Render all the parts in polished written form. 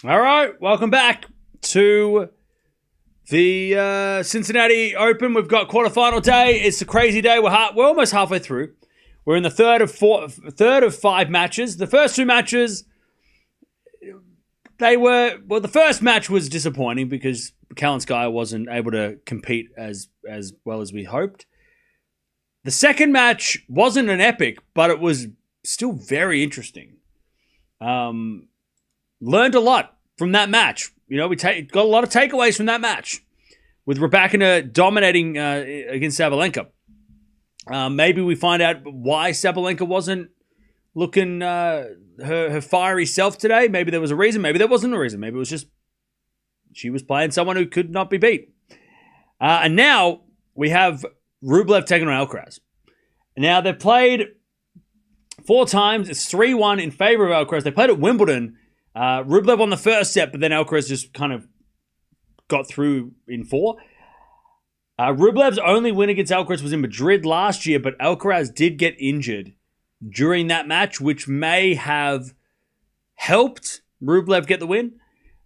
All right, welcome back to the Cincinnati Open. We've got quarterfinal day. It's a crazy day. We're almost halfway through. We're in the third of 5 matches. The first 2 matches, the first match was disappointing because Kalinskaya wasn't able to compete as well as we hoped. The second match wasn't an epic, but it was still very interesting. Learned a lot from that match. We got a lot of takeaways from that match with Raducanu dominating against Sabalenka. Maybe we find out why Sabalenka wasn't looking her fiery self today. Maybe there was a reason. Maybe there wasn't a reason. Maybe it was just she was playing someone who could not be beat. And now we have Rublev taking on Alcaraz. Now they've played 4 times. It's 3-1 in favor of Alcaraz. They played at Wimbledon. Rublev won the first set, but then Alcaraz just kind of got through in 4. Rublev's only win against Alcaraz was in Madrid last year, but Alcaraz did get injured during that match, which may have helped Rublev get the win.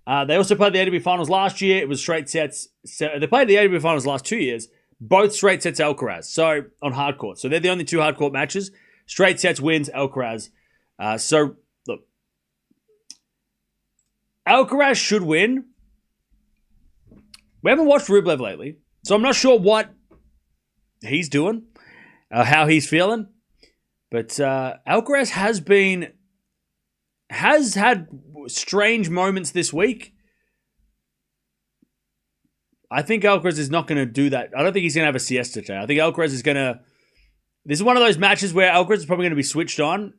They also played the ATP Finals last year. It was straight sets. They played the ATP Finals last 2 years, both straight sets Alcaraz, so on hard court. So they're the only 2 hard court matches. Straight sets wins Alcaraz. So look, Alcaraz should win. We haven't watched Rublev lately, so I'm not sure what he's doing, how he's feeling. But Alcaraz has had strange moments this week. I think Alcaraz is not going to do that. I don't think he's going to have a siesta today. I think Alcaraz is going to... This is one of those matches where Alcaraz is probably going to be switched on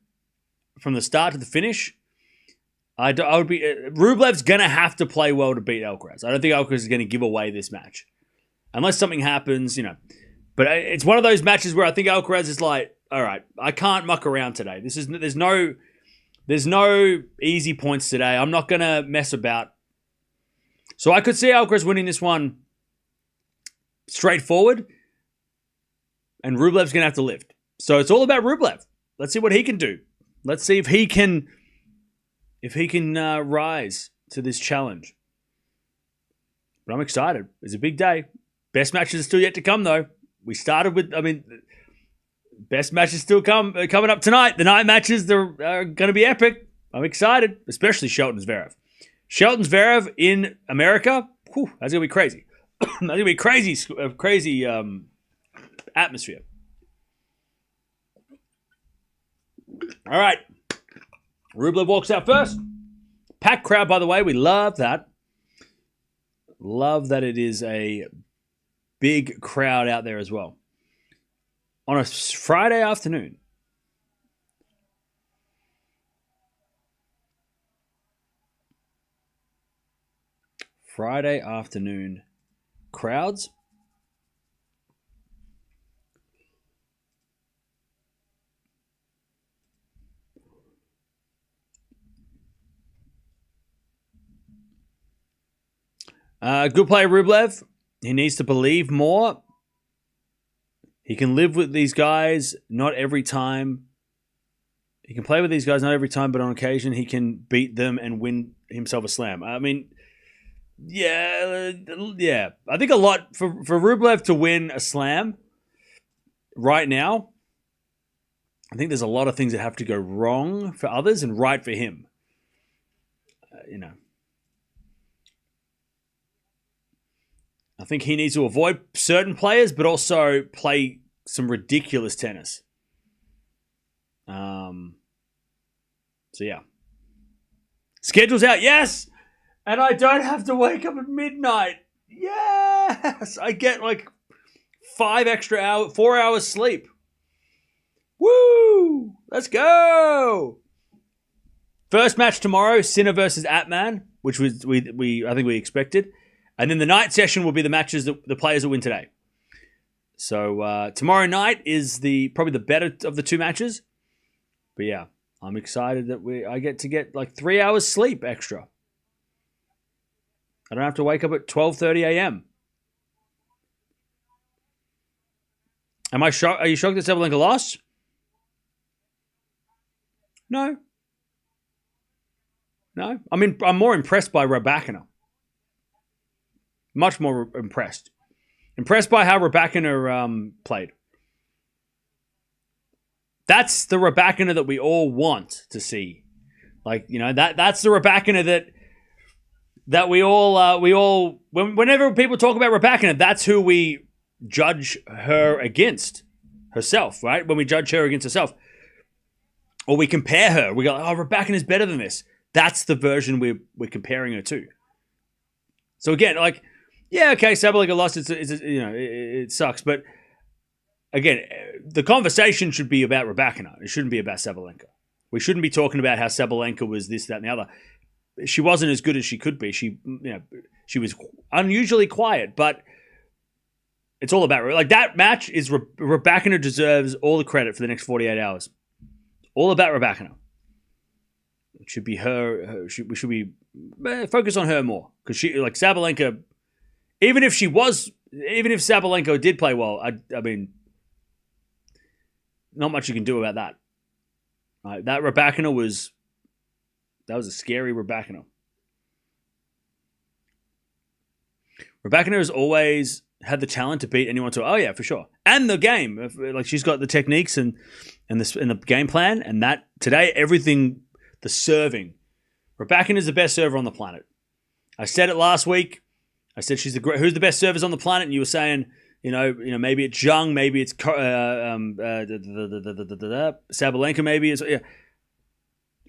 from the start to the finish. Rublev's going to have to play well to beat Alcaraz. I don't think Alcaraz is going to give away this match. Unless something happens, But it's one of those matches where I think Alcaraz is like, all right, I can't muck around today. There's no easy points today. I'm not going to mess about. So I could see Alcaraz winning this one straightforward, and Rublev's going to have to lift. So it's all about Rublev. Let's see what he can do. Let's see if he can rise to this challenge. But I'm excited. It's a big day. Best matches are still yet to come, though. We started with, best matches still coming up tonight. The night matches are going to be epic. I'm excited, especially Shelton-Zverev. Shelton-Zverev in America, that's going to be crazy. That's going to be crazy atmosphere. All right. Rublev walks out first. Packed crowd, by the way. We love that. Love that it is a big crowd out there as well. On a Friday afternoon. Friday afternoon crowds. Good play, Rublev. He needs to believe more. He can live with these guys not every time. He can play with these guys not every time, but on occasion he can beat them and win himself a slam. Yeah. I think a lot for Rublev to win a slam right now. I think there's a lot of things that have to go wrong for others and right for him. I think he needs to avoid certain players, but also play some ridiculous tennis. So yeah. Schedule's out, yes! And I don't have to wake up at midnight. Yes! I get 4 hours sleep. Woo! Let's go! First match tomorrow, Sinner versus Atman, which was I think we expected. And then the night session will be the matches the players that win today. So tomorrow night is probably the better of the 2 matches. But yeah, I'm excited that I get to get 3 hours sleep extra. I don't have to wake up at 12:30 a.m. Am I shocked? Are you shocked that Sabalenka lost? No. No? I mean, I'm more impressed by Rybakina. Much more impressed. Impressed by how Rybakina played. That's the Rybakina that we all want to see. Like, you know, that's the Rybakina that we all whenever people talk about Rybakina, that's who we judge her against herself, right? When we judge her against herself. Or we compare her. We go, oh, Rybakina is better than this. That's the version we're comparing her to. So again, like, yeah, okay, Sabalenka lost. It sucks. But again, the conversation should be about Rybakina. It shouldn't be about Sabalenka. We shouldn't be talking about how Sabalenka was this, that, and the other. She wasn't as good as she could be. She was unusually quiet, but it's all about, like, that match is Rybakina deserves all the credit for the next 48 hours. All about Rybakina. It should be her. We should be focus on her more, because she, like, Sabalenka. Even if Sabalenka did play well, I mean, not much you can do about that. That Rybakina was a scary Rybakina. Rybakina has always had the talent to beat anyone. Oh yeah, for sure, and the game. Like, she's got the techniques and the game plan, and that today everything. The serving. Rybakina is the best server on the planet. I said it last week. I said who's the best servers on the planet, and you were saying, maybe it's Zhang, maybe it's Sabalenka, maybe it's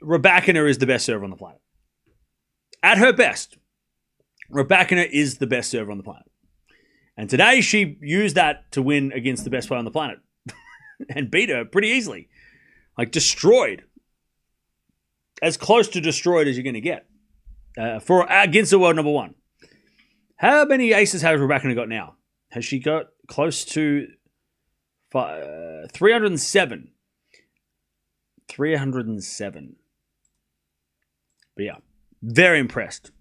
Rybakina is the best server on the planet. At her best, Rybakina is the best server on the planet. And today she used that to win against the best player on the planet and beat her pretty easily. Like, destroyed. As close to destroyed as you're going to get against the world number one. How many aces has Rybakina got now? Has she got close to 307? 307. But yeah, very impressed.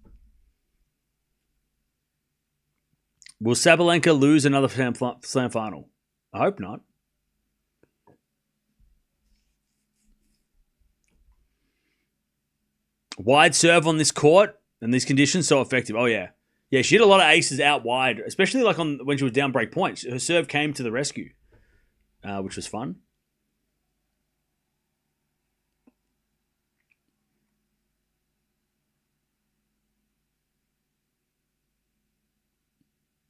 Will Sabalenka lose another slam final? I hope not. Wide serve on this court and these conditions, so effective. Oh, yeah. Yeah, she hit a lot of aces out wide, especially like when she was down break points. Her serve came to the rescue, which was fun.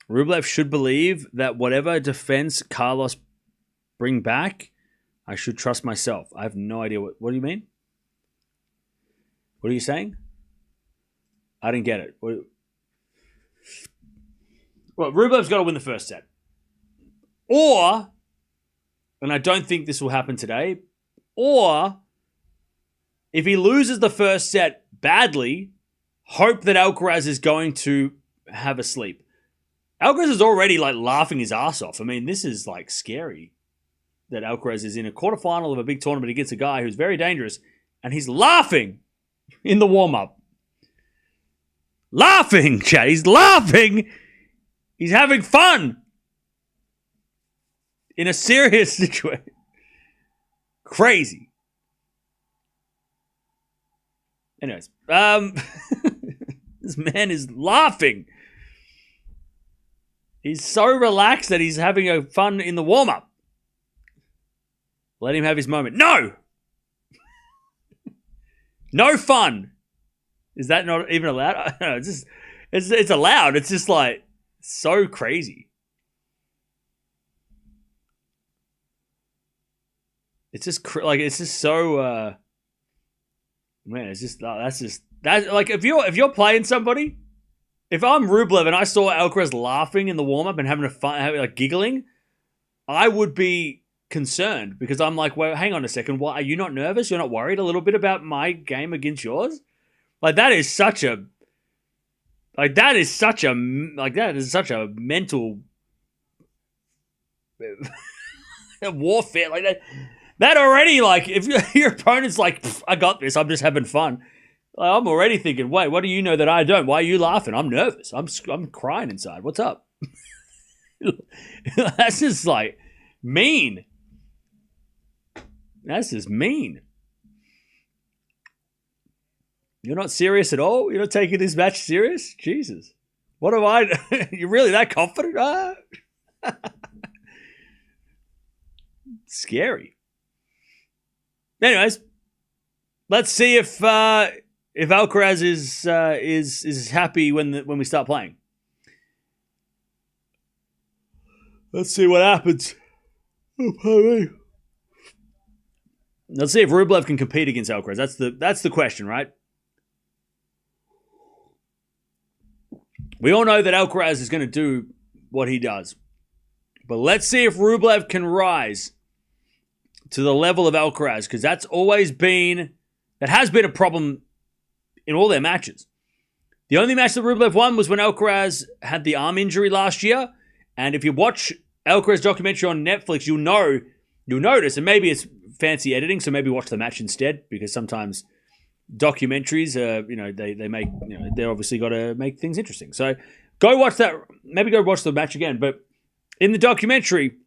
Rublev should believe that whatever defense Carlos bring back, I should trust myself. I have no idea. What do you mean? What are you saying? I didn't get it. Well, Rublev's got to win the first set. Or, and I don't think this will happen today, or if he loses the first set badly, hope that Alcaraz is going to have a sleep. Alcaraz is already like laughing his ass off. I mean, this is like scary that Alcaraz is in a quarterfinal of a big tournament against a guy who's very dangerous, and he's laughing in the warm-up. Laughing, Chad. He's laughing. He's having fun in a serious situation. Crazy. Anyways, this man is laughing. He's so relaxed that he's having a fun in the warm-up. Let him have his moment. No! No fun. Is that not even allowed? I don't know. It's allowed. It's just like so crazy. It's just it's just so man. It's just that's like if you're playing somebody. If I'm Rublev and I saw Alcaraz laughing in the warm up and having a fun, like giggling, I would be concerned because I'm like, well, hang on a second. What, are you not nervous? You're not worried a little bit about my game against yours? Like that is such a mental warfare. Like that already. Like if your opponent's like, I got this. I'm just having fun. I'm already thinking, wait, what do you know that I don't? Why are you laughing? I'm nervous. I'm crying inside. What's up? That's just like mean. That's just mean. You're not serious at all? You're not taking this match serious? Jesus. What am I? You're really that confident? Scary. Anyways, let's see if Alcaraz is happy when we start playing. Let's see what happens. Oh, pardon me. Let's see if Rublev can compete against Alcaraz. That's the question, right? We all know that Alcaraz is going to do what he does. But let's see if Rublev can rise to the level of Alcaraz, because that has been a problem in all their matches. The only match that Rublev won was when Alcaraz had the arm injury last year. And if you watch Alcaraz documentary on Netflix, you'll notice, and maybe it's fancy editing, so maybe watch the match instead, because sometimes documentaries, they make, they're obviously got to make things interesting. So go watch that. Maybe go watch the match again. But in the documentary,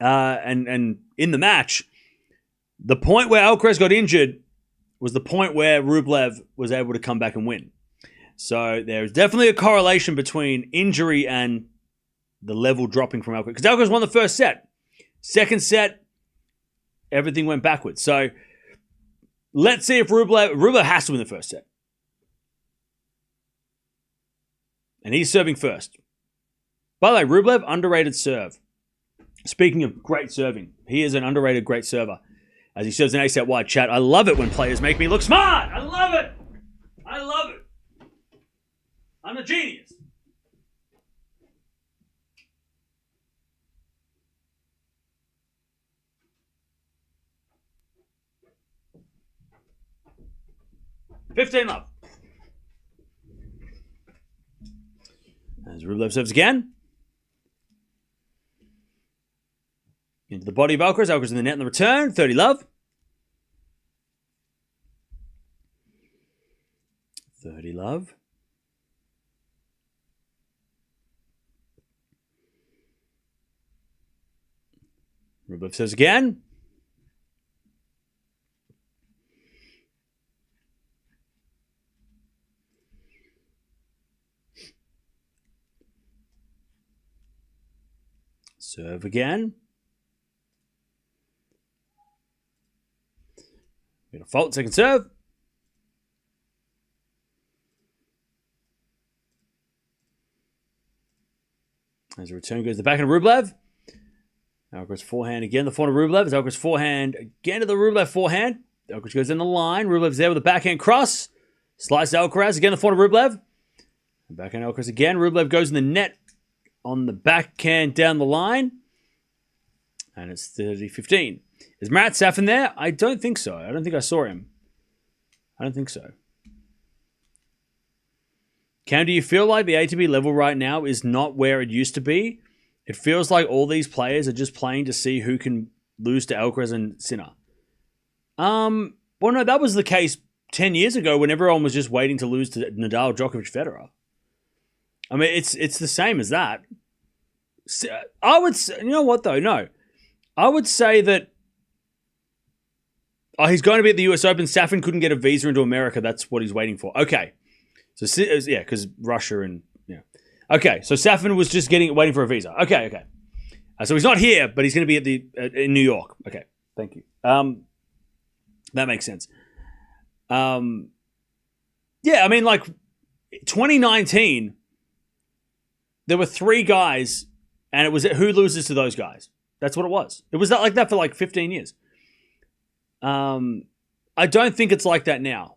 and in the match, the point where Alcaraz got injured was the point where Rublev was able to come back and win. So there's definitely a correlation between injury and the level dropping from Alcaraz. Because Alcaraz won the first set. Second set, everything went backwards. So let's see if Rublev has to win the first set. And he's serving first. By the way, Rublev, underrated serve. Speaking of great serving, he is an underrated great server. As he serves an ace out wide. Chat, I love it when players make me look smart. I love it. I love it. I'm a genius. $15 as Rublev serves again. Into the body of Alcaraz. Alcaraz in the net in the return. 30 love. 30 love. Rublev serves again. Serve again. Going to fault second serve. As a return goes the backhand of Rublev. Alcaraz forehand again. The forehand of Rublev. As Alcaraz forehand again to the Rublev forehand. Alcaraz goes in the line. Rublev's there with a backhand cross. Slice Alcaraz. Again the forehand of Rublev. Backhand Alcaraz again. Rublev goes in the net on the backhand down the line. And it's 30-15. Is Marat Safin there? I don't think so. I don't think I saw him. I don't think so. Cam, do you feel like the ATP level right now is not where it used to be? It feels like all these players are just playing to see who can lose to Alcaraz and Sinner. Well, no, that was the case 10 years ago when everyone was just waiting to lose to Nadal, Djokovic, Federer. I mean, it's the same as that. I would say, you know what though? No. I would say that he's going to be at the US Open. Safin couldn't get a visa into America. That's what he's waiting for. Okay. So, yeah, because Russia and, yeah. Okay, so Safin was just waiting for a visa. Okay. So he's not here, but he's going to be in New York. Okay, thank you. That makes sense. Yeah, I mean, like, 2019, there were 3 guys, and it was who loses to those guys. That's what it was. It was like that for like 15 years. I don't think it's like that now.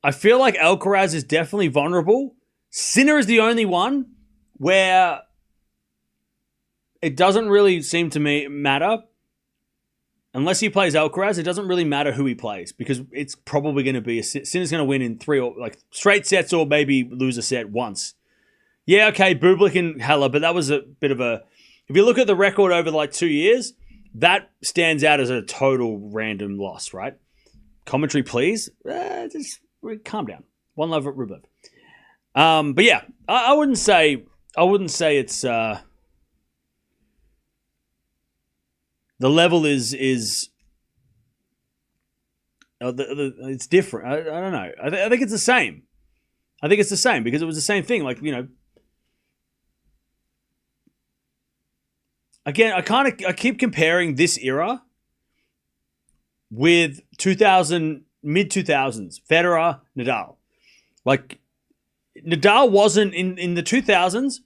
I feel like Alcaraz is definitely vulnerable. Sinner is the only one where it doesn't really seem to me matter. Unless he plays Alcaraz, it doesn't really matter who he plays because it's probably going to be Sinner's going to win in 3 or like straight sets or maybe lose a set once. Yeah, okay, Bublik and Haller, but that was a bit of a... If you look at the record over like 2 years, that stands out as a total random loss, right? Commentary, please. Just calm down. One love at Rublev. But yeah, I wouldn't say it's the level is It's different. I don't know. I think it's the same. I think it's the same because it was the same thing. Like, again, I keep comparing this era with mid 2000s, Federer, Nadal. Like, Nadal wasn't in the 2000s,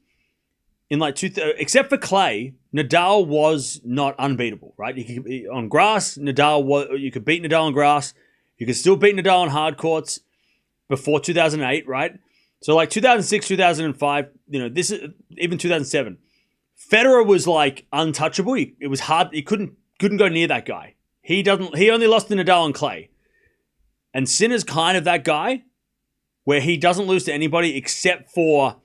except for clay, Nadal was not unbeatable, right? On grass, you could beat Nadal on grass. You could still beat Nadal on hard courts before 2008, right? So like 2006, 2005, this is even 2007. Federer was like untouchable. It was hard. He couldn't go near that guy. He only lost to Nadal on clay. And Sinner's kind of that guy where he doesn't lose to anybody except for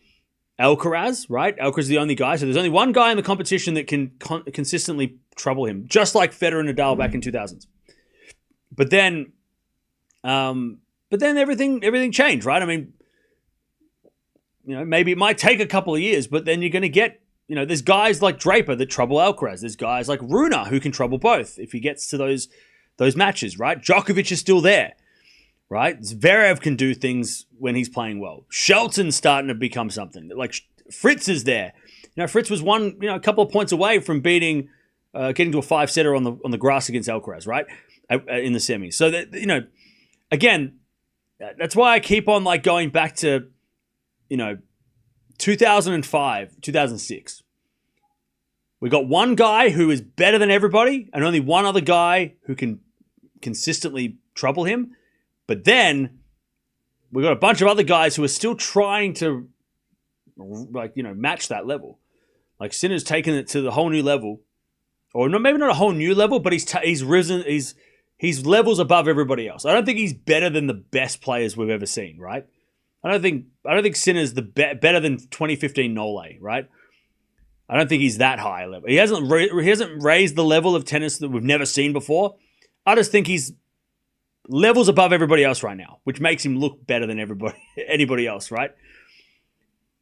Alcaraz, right? Alcaraz is the only guy. So there's only one guy in the competition that can consistently trouble him, just like Federer and Nadal back in 2000s. But then everything changed, right? I mean, maybe it might take a couple of years, but then you're going to get, there's guys like Draper that trouble Alcaraz. There's guys like Rune who can trouble both if he gets to those matches, right? Djokovic is still there, right? Zverev can do things when he's playing well. Shelton's starting to become something. Like Fritz is there. Fritz was a couple of points away from getting to a 5-setter on the grass against Alcaraz, right? In the semis. So that, again, that's why I keep on like going back to, 2005, 2006. We got one guy who is better than everybody and only one other guy who can consistently trouble him. But then we got a bunch of other guys who are still trying to match that level. Like Sinner's taken it to the whole new level. Or maybe not a whole new level, but he's risen, he's levels above everybody else. I don't think he's better than the best players we've ever seen, right? I don't think Sinner's better than 2015 Nole, right? I don't think he's that high level. He hasn't raised the level of tennis that we've never seen before. I just think he's levels above everybody else right now, which makes him look better than anybody else, right?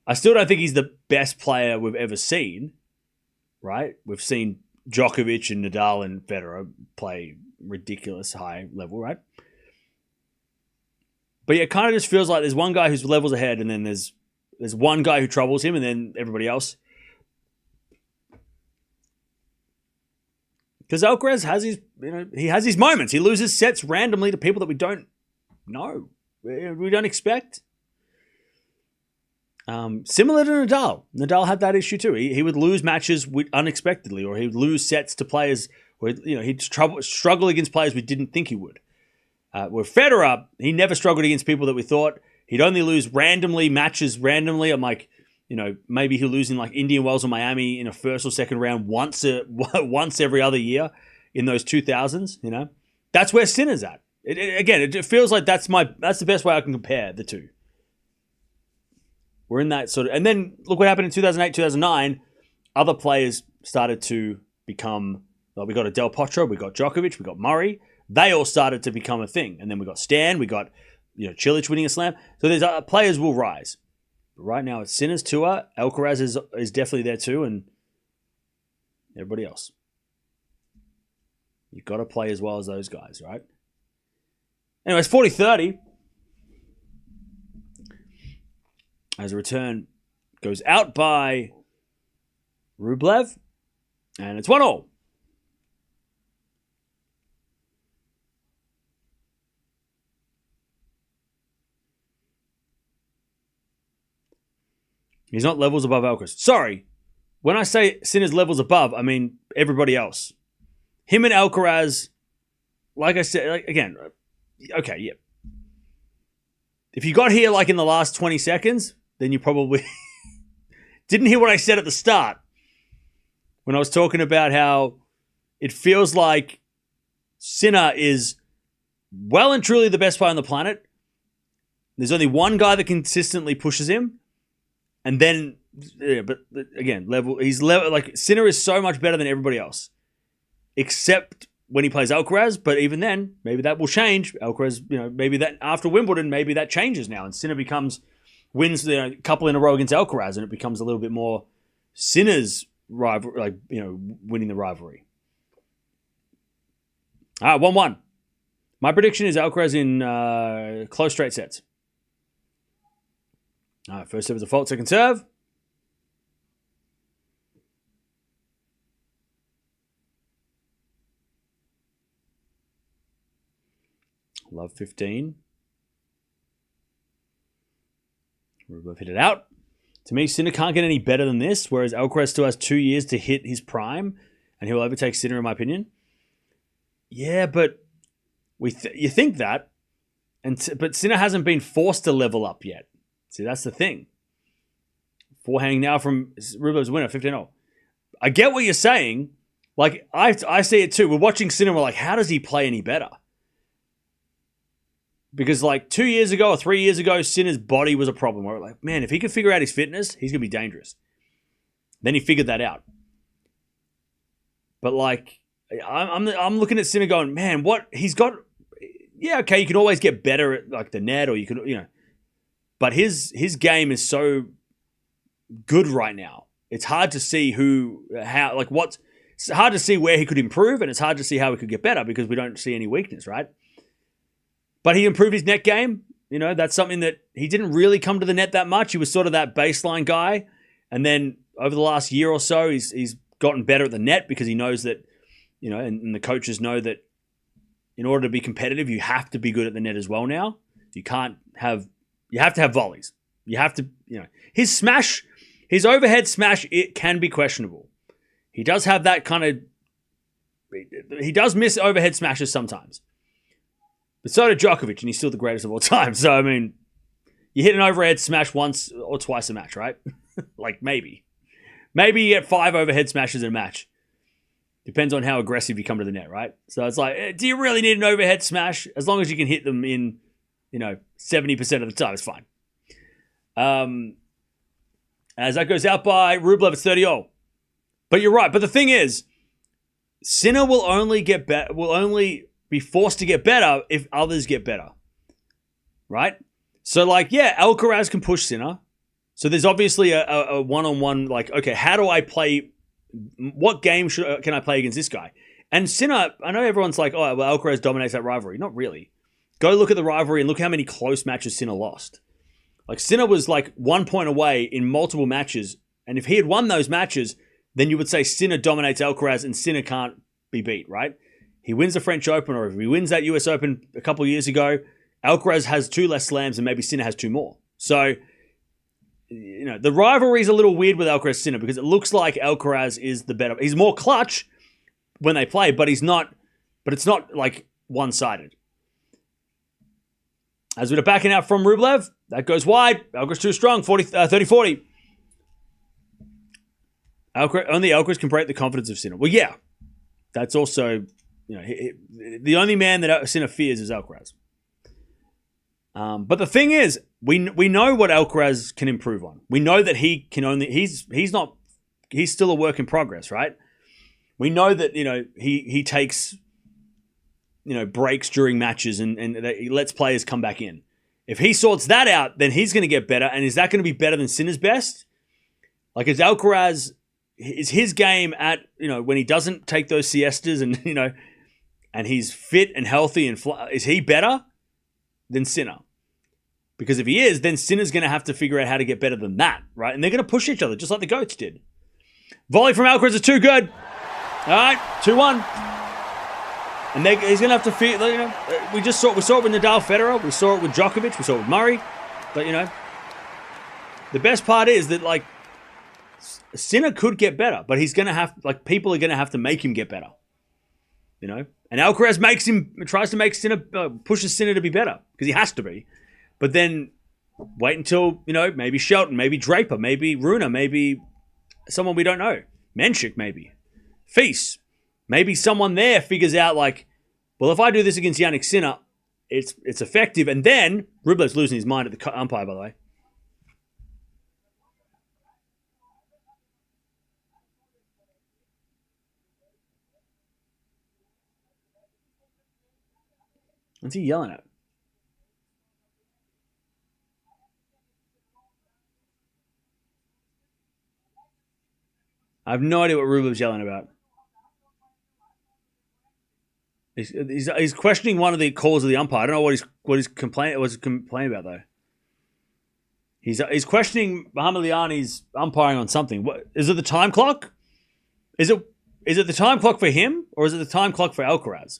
I still don't think he's the best player we've ever seen, right? We've seen Djokovic and Nadal and Federer play ridiculous high level, right? But yeah, it kind of just feels like there's one guy who's levels ahead, and then there's one guy who troubles him, and then everybody else. Because Alcaraz has his moments. He loses sets randomly to people that we don't know, we don't expect. Similar to Nadal. Nadal had that issue too. He would lose matches unexpectedly, or he would lose sets to players where he'd struggle against players we didn't think he would. With Federer, he never struggled against people that we thought. He'd only lose matches randomly. I'm like, maybe he'll lose in like Indian Wells or Miami in a first or second round once every other year in those 2000s. That's where Sinner's at. It feels like that's the best way I can compare the two. We're in that sort of, and then look what happened in 2008, 2009. Other players started to become. Well, we got a Del Potro, we got Djokovic, we got Murray. They all started to become a thing, and then we got Stan, we got Cilic winning a slam. So there's players will rise. But right now it's Sinner's tour. Alcaraz is definitely there too, and everybody else. You've got to play as well as those guys, right? Anyways, 40-30. As a return goes out by Rublev, and it's 1-1. He's not levels above Alcaraz. Sorry, when I say Sinner's levels above, I mean everybody else. Him and Alcaraz, like I said, again, okay, yeah. If you got here like in the last 20 seconds, then you probably didn't hear what I said at the start when I was talking about how it feels like Sinner is well and truly the best player on the planet. There's only one guy that consistently pushes him. And then, but again, like Sinner is so much better than everybody else, except when he plays Alcaraz. But even then, maybe that will change. Alcaraz, maybe that after Wimbledon, maybe that changes now, and Sinner wins a couple in a row against Alcaraz, and it becomes a little bit more Sinner's rival, winning the rivalry. All right, 1-1. My prediction is Alcaraz in close straight sets. First serve is a fault, second serve. Love 15. Rublev hit it out. To me, Sinner can't get any better than this, whereas Alcaraz still has 2 years to hit his prime, and he'll overtake Sinner, in my opinion. Yeah, but you think that, but Sinner hasn't been forced to level up yet. See, that's the thing. Forehand now from Rublev's winner, 15-0. I get what you're saying. Like, I see it too. We're watching Sinner, we're like, how does he play any better? Because like 2 years ago or 3 years ago, Sinner's body was a problem. We're like, man, if he could figure out his fitness, he's going to be dangerous. Then he figured that out. But like, I'm looking at Sinner going, man, what he's got. Yeah, okay, you can always get better at like the net, or you can, but his game is so good right now. It's hard to see it's hard to see where he could improve, and it's hard to see how he could get better because we don't see any weakness, right? But he improved his net game. That's something that he didn't really come to the net that much. He was sort of that baseline guy. And then over the last year or so, he's gotten better at the net because he knows that, and the coaches know that in order to be competitive, you have to be good at the net as well now. You have to have volleys. You have to, his smash, his overhead smash, it can be questionable. He does have that he does miss overhead smashes sometimes. But so did Djokovic, and he's still the greatest of all time. So, I mean, you hit an overhead smash once or twice a match, right? Like, maybe. Maybe you get 5 overhead smashes in a match. Depends on how aggressive you come to the net, right? So, it's like, do you really need an overhead smash? As long as you can hit them in, 70% of the time, it's fine. As that goes out by Rublev, it's 30-0. But you're right. But the thing is, Sinner will only be forced to get better if others get better. Right? So, like, yeah, Alcaraz can push Sinner. So there's obviously a one-on-one, like, okay, how do I play? What game can I play against this guy? And Sinner, I know everyone's like, oh, well, Alcaraz dominates that rivalry. Not really. Go look at the rivalry and look how many close matches Sinner lost. Like, Sinner was like 1 point away in multiple matches. And if he had won those matches, then you would say Sinner dominates Alcaraz and Sinner can't be beat, right? He wins the French Open, or if he wins that US Open a couple of years ago, Alcaraz has 2 less slams and maybe Sinner has 2 more. So, the rivalry is a little weird with Alcaraz Sinner because it looks like Alcaraz is the better. He's more clutch when they play, but it's not like one-sided. As we're backing out from Rublev, that goes wide. Alcaraz too strong, 30-40. Only Alcaraz can break the confidence of Sinner. Well, yeah. That's also, the only man that Sinner fears is Alcaraz. But the thing is, we know what Alcaraz can improve on. We know that he's still a work in progress, right? We know that, he takes, breaks during matches and he lets players come back in. If he sorts that out, then he's going to get better. And is that going to be better than Sinner's best? Like, is his game at, when he doesn't take those siestas and, and he's fit and healthy and is he better than Sinner? Because if he is, then Sinner's going to have to figure out how to get better than that, right? And they're going to push each other, just like the GOATs did. Volley from Alcaraz is too good. All right, 2-1. And he's going to have to feel, we saw it with Nadal, Federer. We saw it with Djokovic. We saw it with Murray. But, the best part is that, like, Sinner could get better, but he's going to have, like, people are going to have to make him get better. And Alcaraz tries to make Sinner, pushes Sinner to be better because he has to be. But then wait until, maybe Shelton, maybe Draper, maybe Runa, maybe someone we don't know. Menchik, maybe. Feast. Maybe someone there figures out, like, well, if I do this against Jannik Sinner, it's effective. And then Rublev's losing his mind at the umpire, by the way. What's he yelling at? I have no idea what Rublev's yelling about. He's questioning one of the calls of the umpire. I don't know what he's complaining about though. He's questioning Mohammadiani's umpiring on something. What is it? The time clock? Is it the time clock for him or is it the time clock for Alcaraz?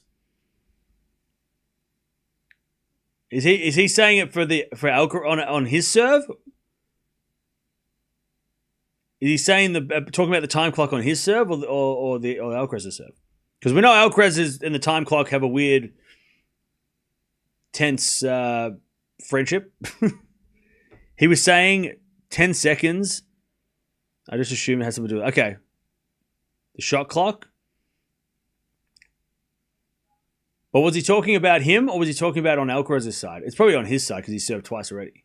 Is he saying it for Alcaraz on his serve? Is he saying talking about the time clock on his serve or Alcaraz's serve? Because we know Alcaraz and the time clock have a weird, tense friendship. He was saying 10 seconds. I just assume it has something to do with it. Okay. The shot clock. But was he talking about him or was he talking about on Alcaraz's side? It's probably on his side because he served twice already.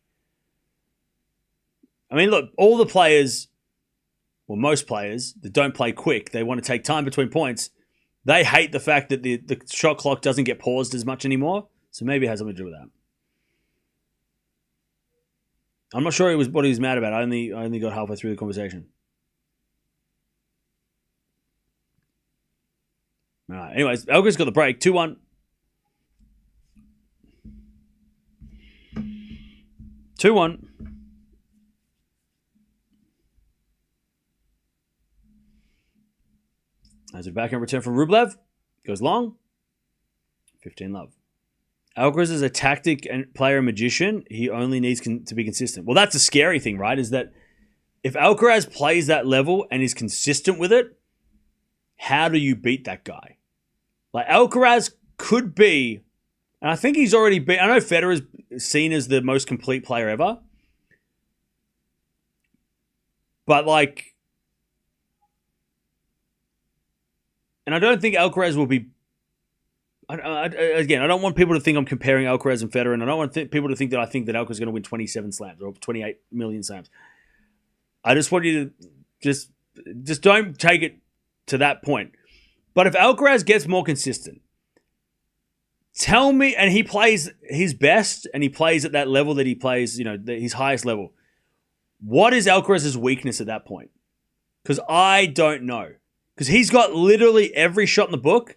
I mean, look, all the players, well, most players that don't play quick, they want to take time between points. They hate the fact that the shot clock doesn't get paused as much anymore. So maybe it has something to do with that. I'm not sure what he was mad about. I only got halfway through the conversation. All right. Anyways, Alcaraz got the break. 2-1. 2-1. As a backhand return from Rublev. Goes long. 15-love. Alcaraz is a tactic and player magician. He only needs to be consistent. Well, that's the scary thing, right? Is that if Alcaraz plays that level and is consistent with it, how do you beat that guy? Like Alcaraz could be, and I think he's already been, I know Federer's seen as the most complete player ever. But like, and I don't think Alcaraz will be, again, I don't want people to think I'm comparing Alcaraz and Federer, and I don't want people to think that I think that Alcaraz is going to win 27 slams or 28 million slams. I just want you to just don't take it to that point. But if Alcaraz gets more consistent, tell me, and he plays his best, and he plays at that level that he plays, his highest level, what is Alcaraz's weakness at that point? Because I don't know. Because he's got literally every shot in the book,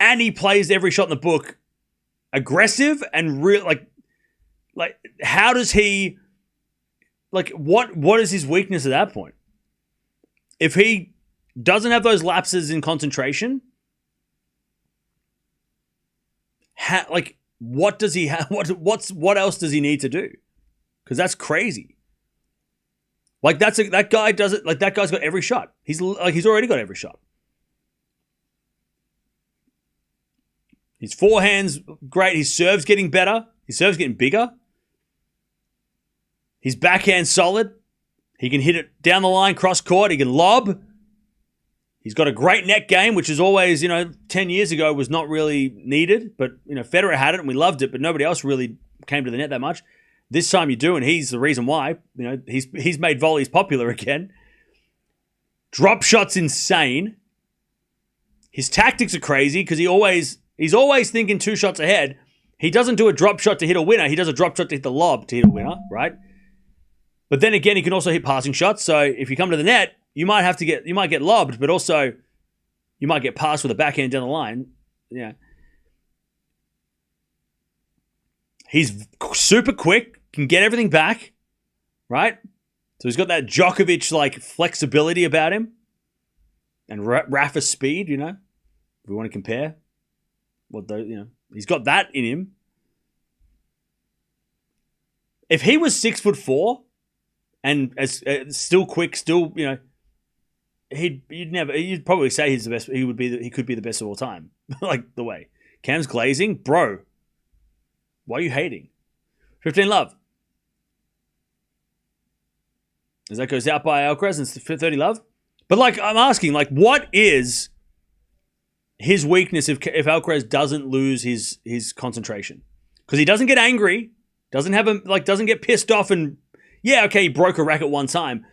and he plays every shot in the book aggressive and real. Like how does he? Like what is his weakness at that point? If he doesn't have those lapses in concentration, what does he have? What else does he need to do? Because that's crazy. Like that guy does it. Like that guy's got every shot. He's already got every shot. His forehand's great. His serve's getting better. His serve's getting bigger. His backhand's solid. He can hit it down the line, cross court. He can lob. He's got a great net game, which is always, 10 years ago was not really needed. But, Federer had it and we loved it, but nobody else really came to the net that much. This time you do, and he's the reason why. He's made volleys popular again. Drop shot's insane. His tactics are crazy because he's always thinking 2 shots ahead. He doesn't do a drop shot to hit a winner. He does a drop shot to hit the lob to hit a winner, right? But then again, he can also hit passing shots. So if you come to the net, you might get lobbed, but also you might get passed with a backhand down the line. Yeah. He's super quick, can get everything back, right? So he's got that Djokovic flexibility about him, and Rafa's speed. If we want to compare, he's got that in him. If he was 6'4" and still quick, you'd probably say he's the best. He could be the best of all time. Like the way Cam's glazing, bro. Why are you hating? 15-love. As that goes out by Alcaraz and it's 30-love. But I'm asking, what is his weakness if Alcaraz doesn't lose his concentration? Because he doesn't get angry, doesn't get pissed off, and he broke a racket one time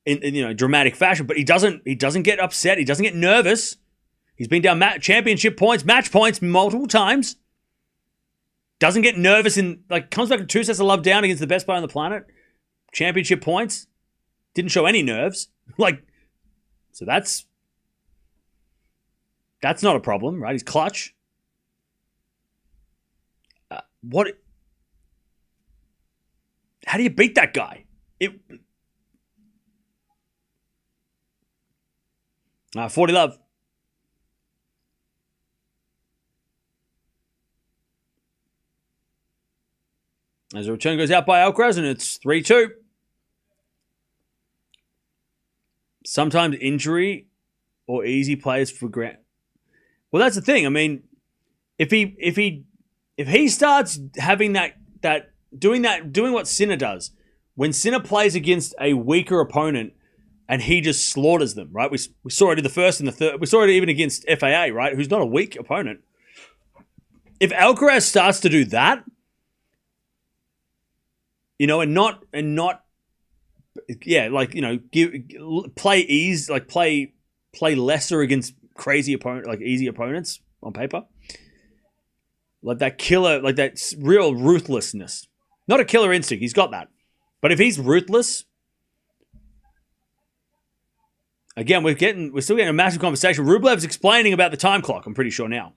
in dramatic fashion, but he doesn't get upset, he doesn't get nervous. He's been down championship points, match points multiple times. Doesn't get nervous comes back to 2 sets of love down against the best player on the planet. Championship points. Didn't show any nerves. So that's That's not a problem, right? He's clutch. What? How do you beat that guy? 40 love. As the return goes out by Alcaraz, and it's 3-2. Sometimes injury or easy plays for granted. Well, that's the thing. I mean, if he starts having doing what Sinner does, when Sinner plays against a weaker opponent and he just slaughters them, right? We saw it in the first and the third. We saw it even against FAA, right? Who's not a weak opponent. If Alcaraz starts to do that, you know, and not yeah, like, you know, play ease, like play lesser against crazy opponent, like easy opponents on paper, like that killer, like that real ruthlessness. Not a killer instinct, he's got that, but if he's ruthless, again, we're still getting a massive conversation. Rublev's explaining about the time clock, I'm pretty sure now.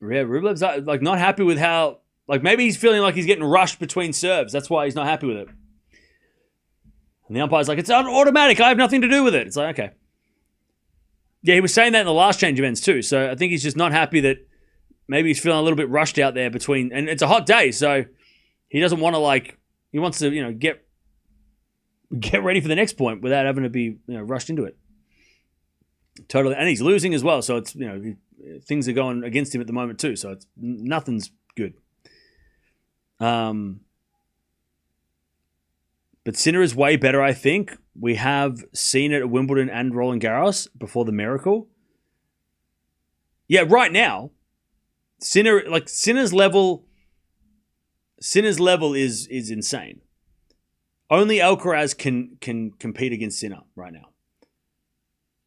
Yeah, Rublev's like not happy with how, like maybe he's feeling like he's getting rushed between serves. That's why he's not happy with it. And the umpire's like, it's automatic. I have nothing to do with it. It's like, okay. Yeah, he was saying that in the last change of ends too. So I think he's just not happy that maybe he's feeling a little bit rushed out there between, and it's a hot day. So he doesn't want to he wants to, you know, get ready for the next point without having to be, you know, rushed into it. Totally. And he's losing as well. So it's, you know, things are going against him at the moment too, so it's nothing's good. But Sinner is way better, I think. We have seen it at Wimbledon and Roland Garros before the miracle. Yeah, right now, Sinner's level is insane. Only Alcaraz can compete against Sinner right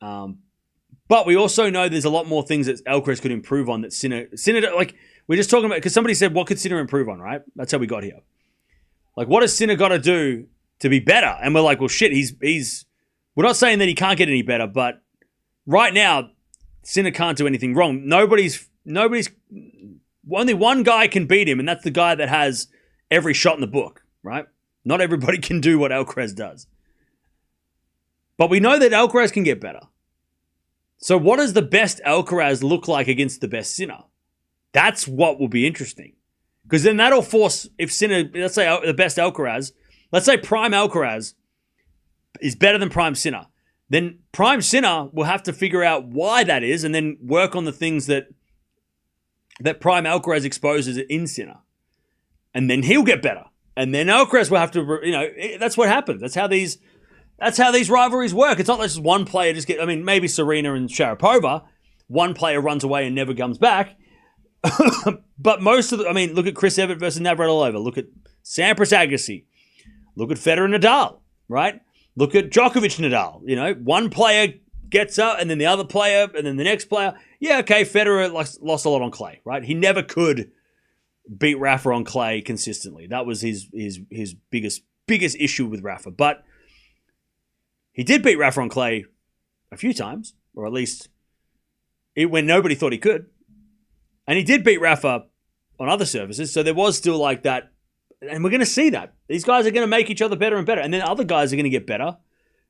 now. But we also know there's a lot more things that Alcaraz could improve on that Sinner, like, we're just talking about, because somebody said, what could Sinner improve on, right? That's how we got here. Like, what has Sinner got to do to be better? And we're like, well, shit, we're not saying that he can't get any better, but right now, Sinner can't do anything wrong. Only one guy can beat him, and that's the guy that has every shot in the book, right? Not everybody can do what Alcaraz does. But we know that Alcaraz can get better. So what does the best Alcaraz look like against the best Sinner? That's what will be interesting. Because then that'll force, if Sinner, let's say the best Alcaraz, let's say prime Alcaraz is better than prime Sinner, then prime Sinner will have to figure out why that is and then work on the things that prime Alcaraz exposes in Sinner. And then he'll get better. And then Alcaraz will have to, you know, that's what happens. That's how these rivalries work. It's not like just one player maybe Serena and Sharapova, one player runs away and never comes back. But look at Chris Evert versus Navratilova. Look at Sampras Agassi. Look at Federer Nadal, right? Look at Djokovic Nadal. You know, one player gets up and then the other player and then the next player. Yeah, okay, Federer lost a lot on clay, right? He never could beat Rafa on clay consistently. That was his biggest issue with Rafa. But he did beat Rafa on clay a few times, or at least when nobody thought he could. And he did beat Rafa on other surfaces, so there was still like that. And we're going to see that. These guys are going to make each other better and better. And then other guys are going to get better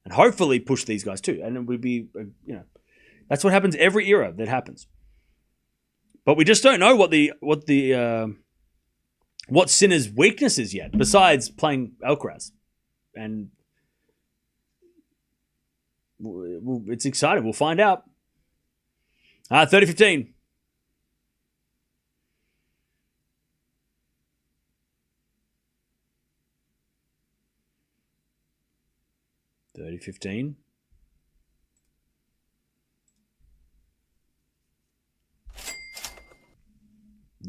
and hopefully push these guys too. And it would be, you know, that's what happens every era that happens. But we just don't know what Sinner's weakness is yet, besides playing Alcaraz. And it's exciting. We'll find out. 30-15.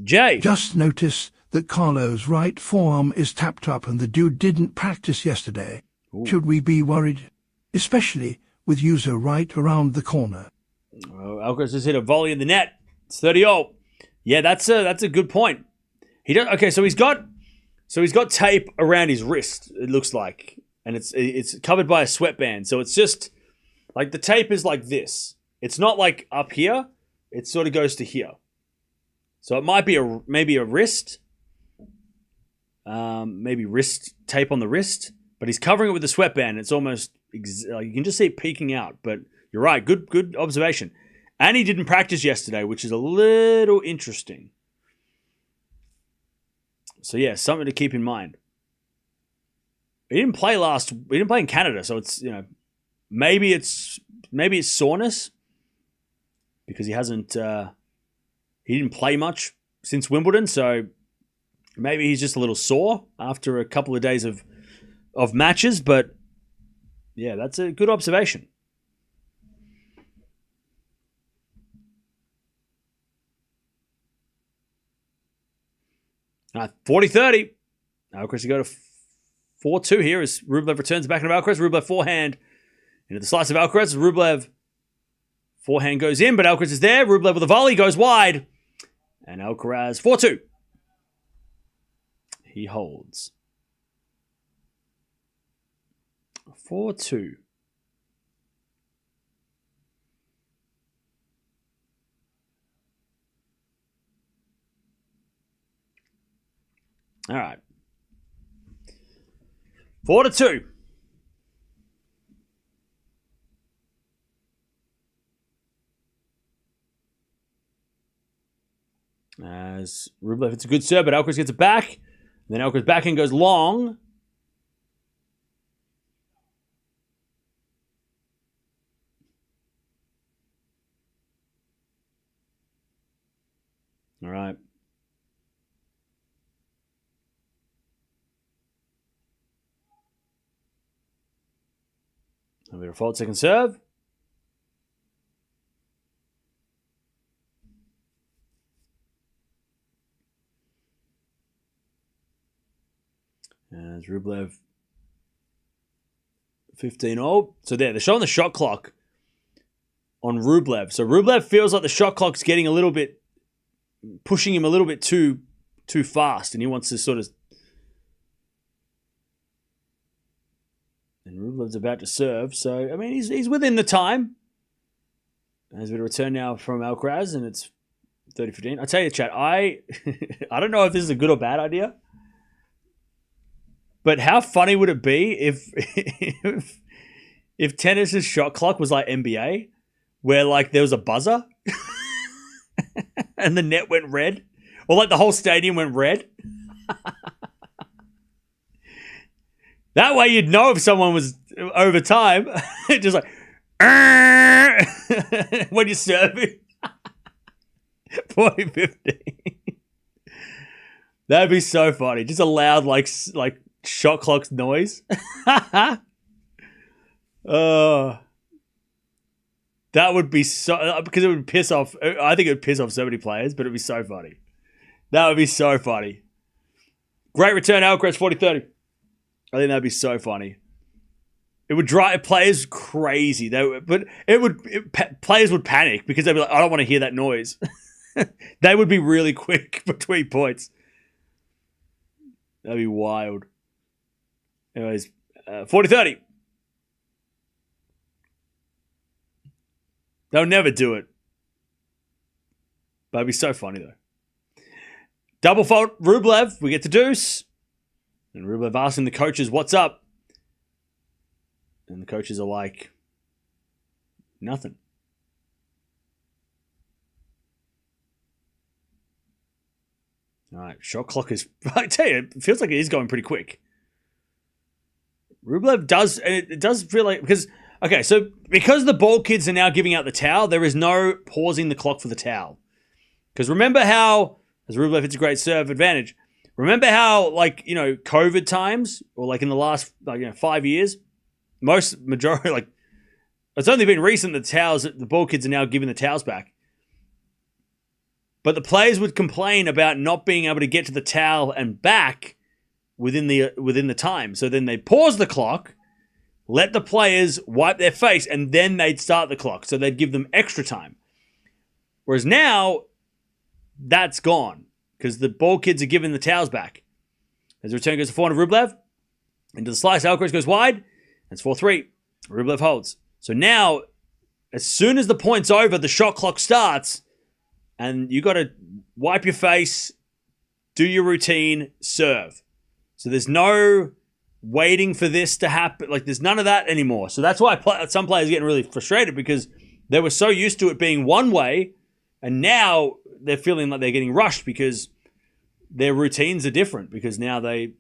Jay. Just notice that Carlo's right forearm is tapped up and the dude didn't practice yesterday. Ooh. Should we be worried? Especially with user right around the corner. Alcaraz just hit a volley in the net. It's 30-0. Yeah, that's a good point. He does. Okay, so he's got tape around his wrist. It looks like, and it's covered by a sweatband. So it's just like the tape is like this. It's not like up here. It sort of goes to here. So it might be maybe a wrist, maybe wrist tape on the wrist. But he's covering it with a sweatband. It's almost you can just see it peeking out. But you're right. Good observation. And he didn't practice yesterday, which is a little interesting. So yeah, something to keep in mind. He didn't play in Canada, so it's maybe it's soreness because he didn't play much since Wimbledon, so maybe he's just a little sore after a couple of days of matches. But yeah, that's a good observation. 40-30. Alcaraz to go to 4-2 here as Rublev returns back into Alcaraz. Rublev forehand into the slice of Alcaraz. Rublev forehand goes in, but Alcaraz is there. Rublev with a volley goes wide. And Alcaraz 4-2. He holds. 4-2. All right. 4-2. As Rublev hits a good serve, but Alcaraz gets it back. Then Alcaraz back and goes long. All right. A bit of fault, second serve. As Rublev 15-0. So there, they're showing the shot clock on Rublev. So Rublev feels like the shot clock's getting a little bit, pushing him a little bit too fast, and he wants to sort of. And Rublev's about to serve, so I mean he's within the time. There's a bit of return now from Alcaraz, and it's 30-15. I tell you, chat, I don't know if this is a good or bad idea, but how funny would it be if tennis's shot clock was like NBA, where like there was a buzzer and the net went red, or like the whole stadium went red. That way you'd know if someone was over time. Just like, when you're serving. 40-15. That'd be so funny. Just a loud, like shot clock noise. That would be so... Because it would piss off... I think it would piss off so many players, but it'd be so funny. That would be so funny. Great return, Alcaraz, 40-30. I think that'd be so funny. It would drive players crazy. Players would panic because they'd be like, I don't want to hear that noise. They would be really quick between points. That'd be wild. Anyways, 40-30. They'll never do it. But it'd be so funny though. Double fault Rublev. We get to deuce. And Rublev asking the coaches, what's up? And the coaches are like, nothing. All right, shot clock is... I tell you, it feels like it is going pretty quick. Rublev does... And it does feel like... Because the ball kids are now giving out the towel, there is no pausing the clock for the towel. Because remember how... As Rublev hits a great serve advantage... Remember how, COVID times, or in the last, 5 years, majority, it's only been recent that the ball kids are now giving the towels back. But the players would complain about not being able to get to the towel and back within the time. So then they'd pause the clock, let the players wipe their face, and then they'd start the clock. So they'd give them extra time. Whereas now, that's gone. because the ball kids are giving the towels back. As the return goes to forehand of Rublev. Into the slice. Alcaraz goes wide. It's 4-3. Rublev holds. So now, as soon as the point's over, the shot clock starts. And you got to wipe your face, do your routine, serve. So there's no waiting for this to happen. Like, there's none of that anymore. So that's why some players are getting really frustrated, because they were so used to it being one way, and now they're feeling like they're getting rushed because their routines are different, because now they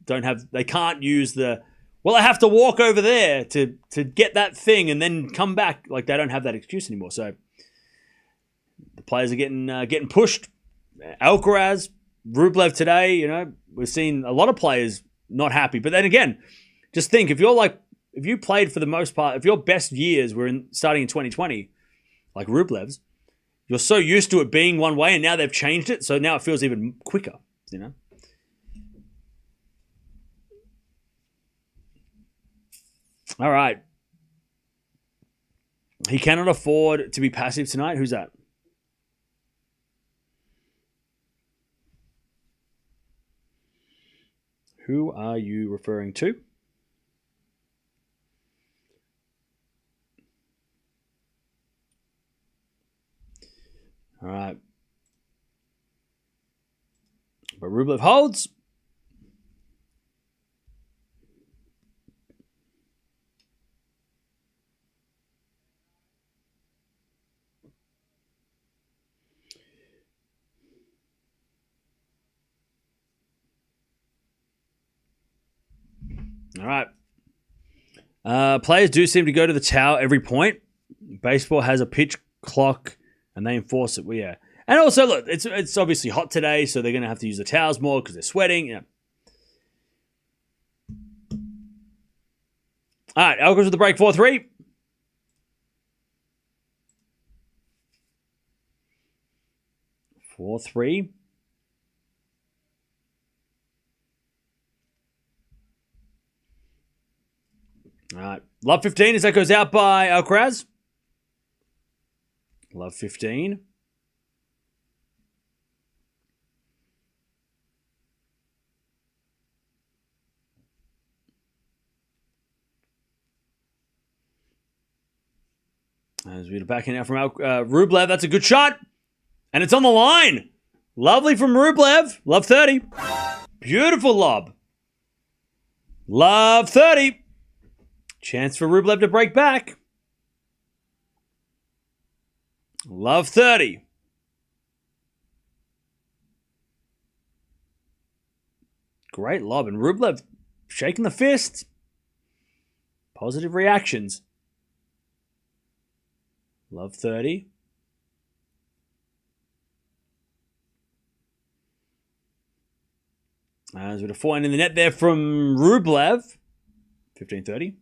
can't use I have to walk over there to get that thing and then come back. Like, they don't have that excuse anymore. So the players are getting pushed. Alcaraz, Rublev today, we've seen a lot of players not happy. But then again, just think, if you played for the most part, if your best years were starting in 2020, like Rublev's, you're so used to it being one way, and now they've changed it, so now it feels even quicker, All right. He cannot afford to be passive tonight. Who's that? Who are you referring to? All right. But Rublev holds. All right. Players do seem to go to the towel every point. Baseball has a pitch clock, and they enforce it. Well, yeah. And also, look, it's obviously hot today, so they're going to have to use the towels more because they're sweating. Yeah. All right, Alcaraz with the break, 4-3. All right. Love 15 as that goes out by Alcaraz. Love 15. As we're back in now from Rublev. That's a good shot. And it's on the line. Lovely from Rublev. Love 30. Beautiful lob. Love 30. Chance for Rublev to break back. Love 30. Great lob. And Rublev shaking the fist. Positive reactions. Love 30. As with a forehand in the net there from Rublev. 15-30.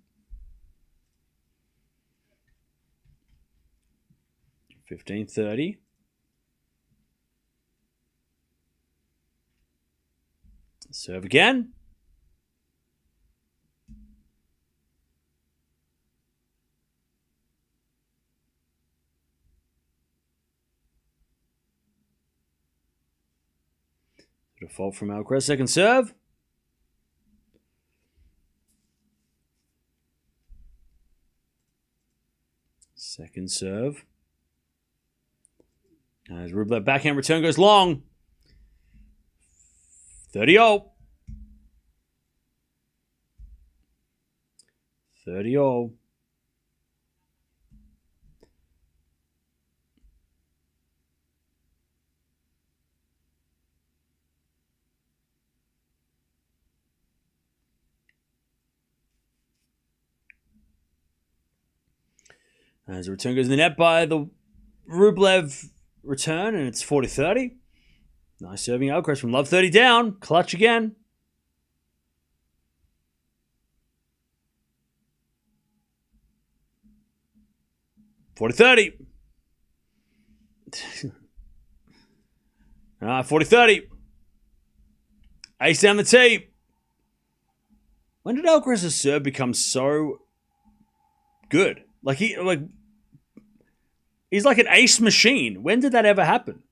15-30. Serve again. Default from Alcaraz. Second serve. Second serve. As Rublev backhand return goes long. 30-0. 30-0. As the return goes in the net by the Rublev return, and it's 40-30. Nice serving Alcaraz from love 30 down. Clutch again. $40-30. 40-30. Ace down the tee. When did Alcaraz's serve become so good? He's like an ace machine. When did that ever happen?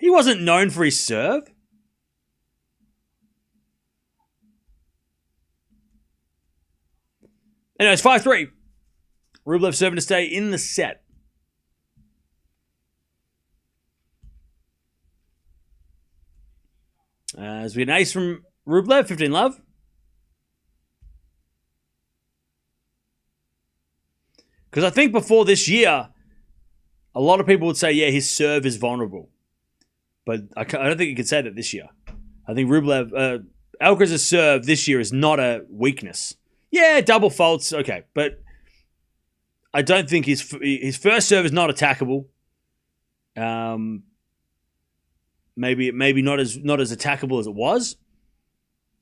He wasn't known for his serve. Anyway, it's 5-3. Rublev serving to stay in the set. As we get an ace from Rublev, 15 love. Because I think before this year, a lot of people would say, yeah, his serve is vulnerable. But I don't think you can say that this year. I think Rublev, Alcaraz's serve this year is not a weakness. Yeah, double faults, okay. But I don't think his first serve is not attackable. Maybe not as attackable as it was.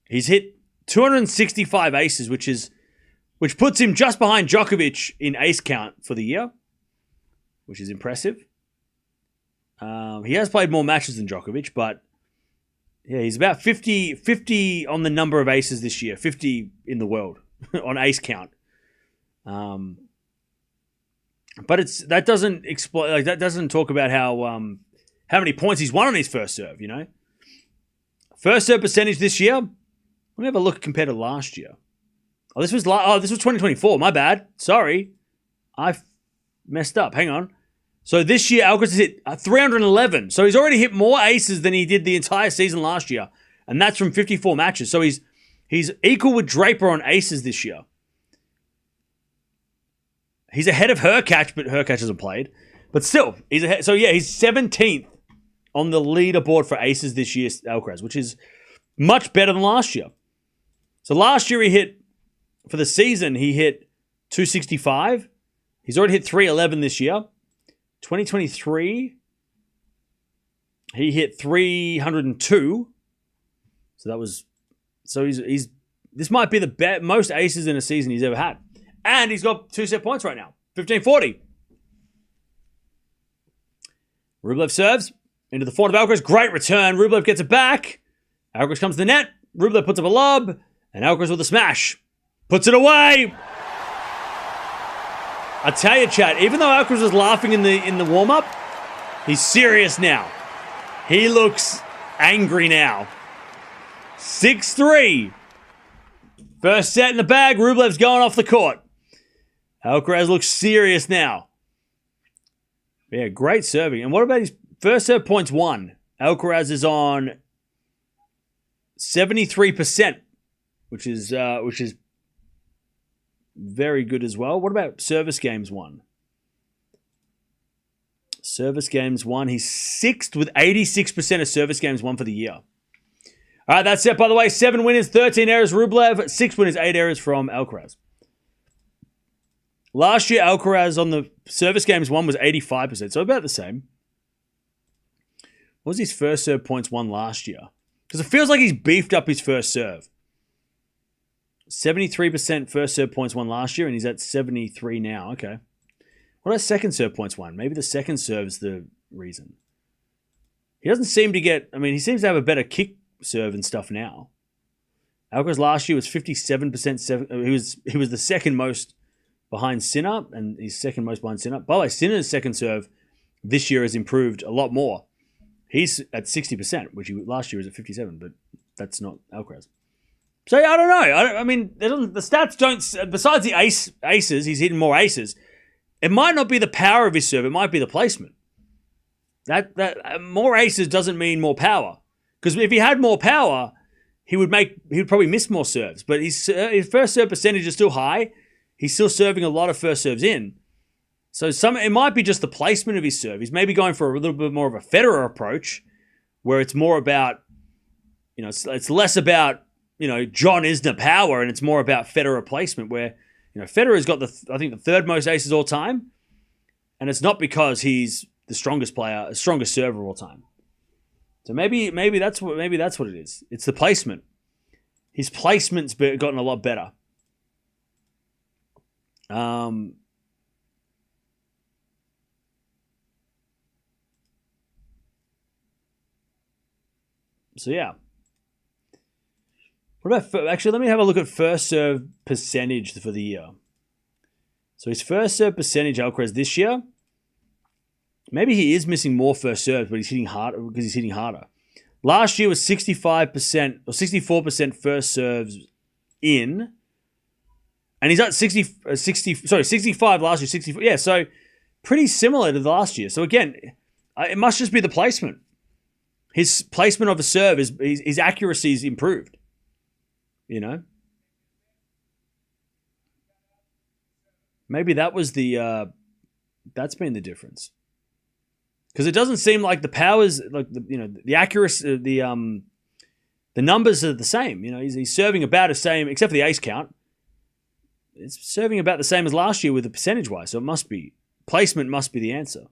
He's hit 265 aces, which puts him just behind Djokovic in ace count for the year, which is impressive. He has played more matches than Djokovic, but yeah, he's about 50 on the number of aces this year, 50 in the world on ace count. But that doesn't explain, like that doesn't talk about how many points he's won on his first serve, you know? First serve percentage this year, let me have a look compared to last year. This was 2024. My bad. Sorry. I messed up. Hang on. So this year, Alcaraz has hit 311. So he's already hit more aces than he did the entire season last year. And that's from 54 matches. So he's equal with Draper on aces this year. He's ahead of Hurkacz, but Hurkacz hasn't played. But still, he's ahead. So yeah, he's 17th on the leaderboard for aces this year, Alcaraz, which is much better than last year. So last year for the season, he hit 265. He's already hit 311 this year. 2023, he hit 302. So he's this might be the most aces in a season he's ever had. And he's got 2 set points right now. 15-40. Rublev serves into the forehand of Alcaraz. Great return. Rublev gets it back. Alcaraz comes to the net. Rublev puts up a lob. And Alcaraz with a smash. Puts it away. I tell you, Chad, even though Alcaraz was laughing in the warm-up, he's serious now. He looks angry now. 6-3. First set in the bag. Rublev's going off the court. Alcaraz looks serious now. Yeah, great serving. And what about his first serve points won? Alcaraz is on 73%, which is very good as well. What about service games won? Service games won. He's 6th with 86% of service games won for the year. All right, that's it, by the way. 7 winners, 13 errors. Rublev, 6 winners, 8 errors from Alcaraz. Last year, Alcaraz on the service games won was 85%, so about the same. What was his first serve points won last year? Because it feels like he's beefed up his first serve. 73% first serve points won last year, and he's at 73 now. Okay. What about second serve points won? Maybe the second serve's the reason. He doesn't seem to get... I mean, he seems to have a better kick serve and stuff now. Alcaraz last year was 57%. He was the second most behind Sinner, and he's second most behind Sinner. By the way, Sinner's second serve this year has improved a lot more. He's at 60%, which last year was at 57%, but that's not Alcaraz. So I don't know. I mean, the stats don't... Besides the aces, he's hitting more aces. It might not be the power of his serve. It might be the placement. That more aces doesn't mean more power. Because if he had more power, he would probably miss more serves. But his first serve percentage is still high. He's still serving a lot of first serves in. So it might be just the placement of his serve. He's maybe going for a little bit more of a Federer approach, where it's more about, it's less about, John Isner power, and it's more about Federer placement, where, Federer's got the third most aces all time, and it's not because he's the strongest player, strongest server of all time. So maybe that's what it is. It's the placement. His placement's gotten a lot better. So yeah. What about... Actually, let me have a look at first serve percentage for the year. So his first serve percentage, Alcaraz, this year Maybe he is missing more first serves, but he's hitting harder because he's hitting harder. Last year was 65% or 64% first serves in, and he's at 65 last year, 64. Yeah, so pretty similar to the last year. So again, it must just be the placement. His placement of a serve is his accuracy is improved. You know, maybe that was that's been the difference. Because it doesn't seem like the powers, like the accuracy, the numbers are the same. You know, he's serving about the same, except for the ace count. It's serving about the same as last year with the percentage-wise. So it must be placement must be the answer.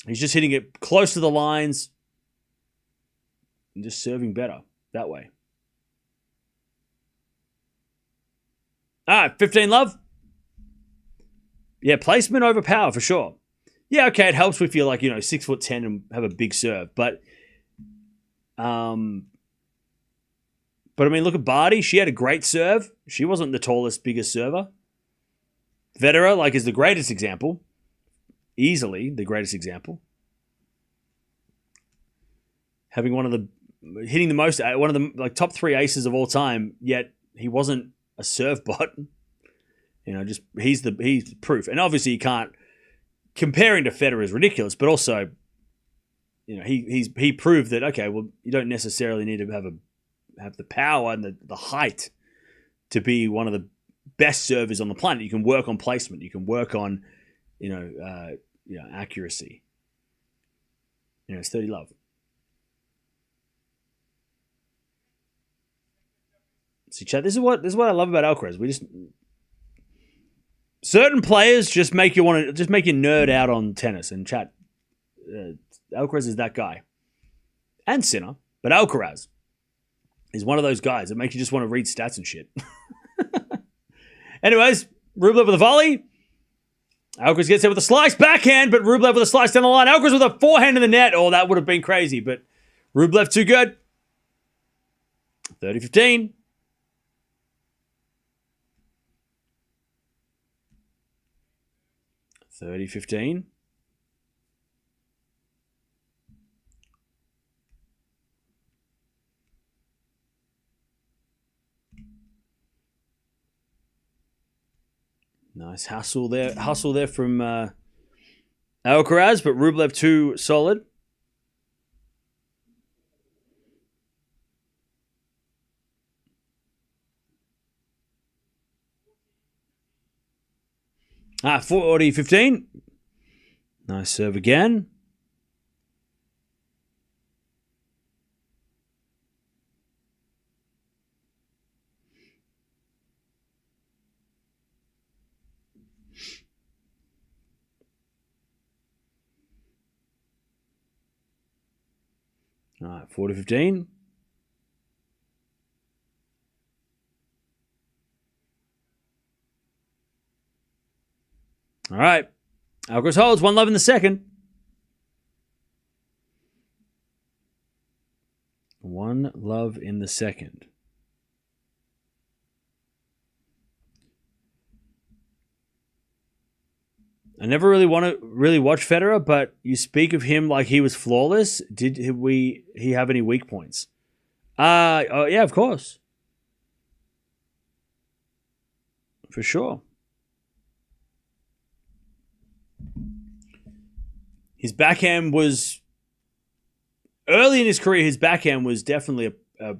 He's just hitting it close to the lines and just serving better that way. All right, 15 love. Yeah, placement over power for sure. Yeah, okay, it helps if you're like, 6'10" and have a big serve. But I mean, look at Barty. She had a great serve. She wasn't the tallest, biggest server. Federer, is the greatest example. Easily the greatest example. Hitting the most, one of the top 3 aces of all time, yet he wasn't a serve bot. He's proof. And obviously you can't, comparing to Federer is ridiculous, but also, he proved that, okay, well, you don't necessarily need to have the power and the height to be one of the best servers on the planet. You can work on placement. You can work on, accuracy. It's 30 love. See, chat, this is what I love about Alcaraz. Certain players just make you nerd out on tennis, and chat. Alcaraz is that guy, and Sinner, but Alcaraz is one of those guys that make you just want to read stats and shit. Anyways, Rublev with a volley. Alcaraz gets there with a slice backhand, but Rublev with a slice down the line. Alcaraz with a forehand in the net. Oh, that would have been crazy, but Rublev too good. 30-15. $30-15. Nice hustle there from Alcaraz, but Rublev too solid. Ah, 40-15. Nice serve again. All right, 40-15. All right. Alcaraz holds. 1 love in the second. 1 love in the second. I never really want to watch Federer, but you speak of him like he was flawless. Did he have any weak points? Oh, yeah, of course. For sure. His backhand was, early in his career, his backhand was definitely a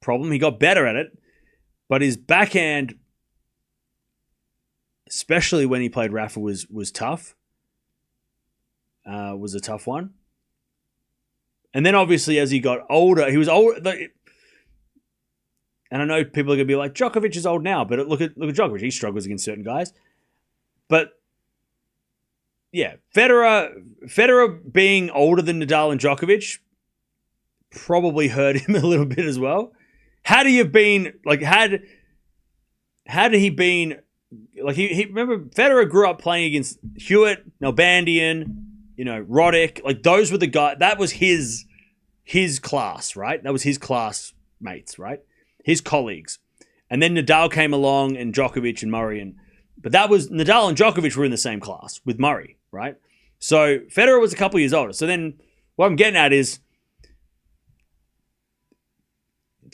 problem. He got better at it, but his backhand, especially when he played Rafa, was tough. Was a tough one. And then obviously as he got older, he was older. And I know people are going to be like, Djokovic is old now, but look at Djokovic. He struggles against certain guys. But yeah, Federer being older than Nadal and Djokovic probably hurt him a little bit as well. Had he have been had he been he remember Federer grew up playing against Hewitt, Nalbandian, Roddick, those were the guys. That was his class, right? That was his classmates, right? His colleagues. And then Nadal came along and Djokovic and Murray but that was Nadal and Djokovic were in the same class with Murray, right? So Federer was a couple years older. So then what I'm getting at is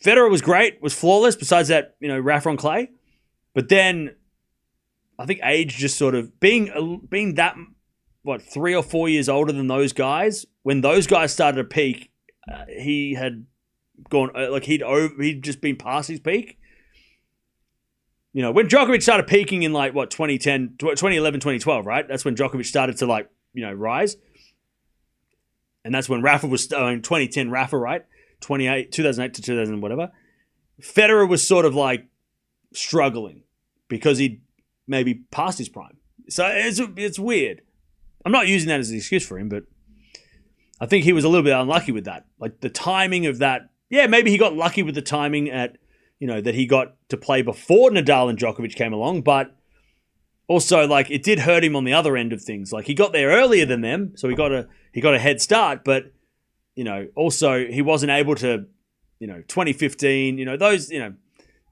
Federer was great, was flawless, besides that, Rafa on clay. But then I think age just sort of being that, 3 or 4 years older than those guys, when those guys started to peak, he had gone, he'd just been past his peak. When Djokovic started peaking in 2010, 2011, 2012, right? That's when Djokovic started to rise. And that's when Rafa was, 2010 Rafa, right? 2008 to 2000, whatever. Federer was sort of struggling because he'd maybe past his prime. So it's weird. I'm not using that as an excuse for him, but I think he was a little bit unlucky with that. The timing of that. Yeah, maybe he got lucky with the timing at, that he got to play before Nadal and Djokovic came along, but also it did hurt him on the other end of things. He got there earlier than them, so he got a head start, but also he wasn't able to, 2015, those, the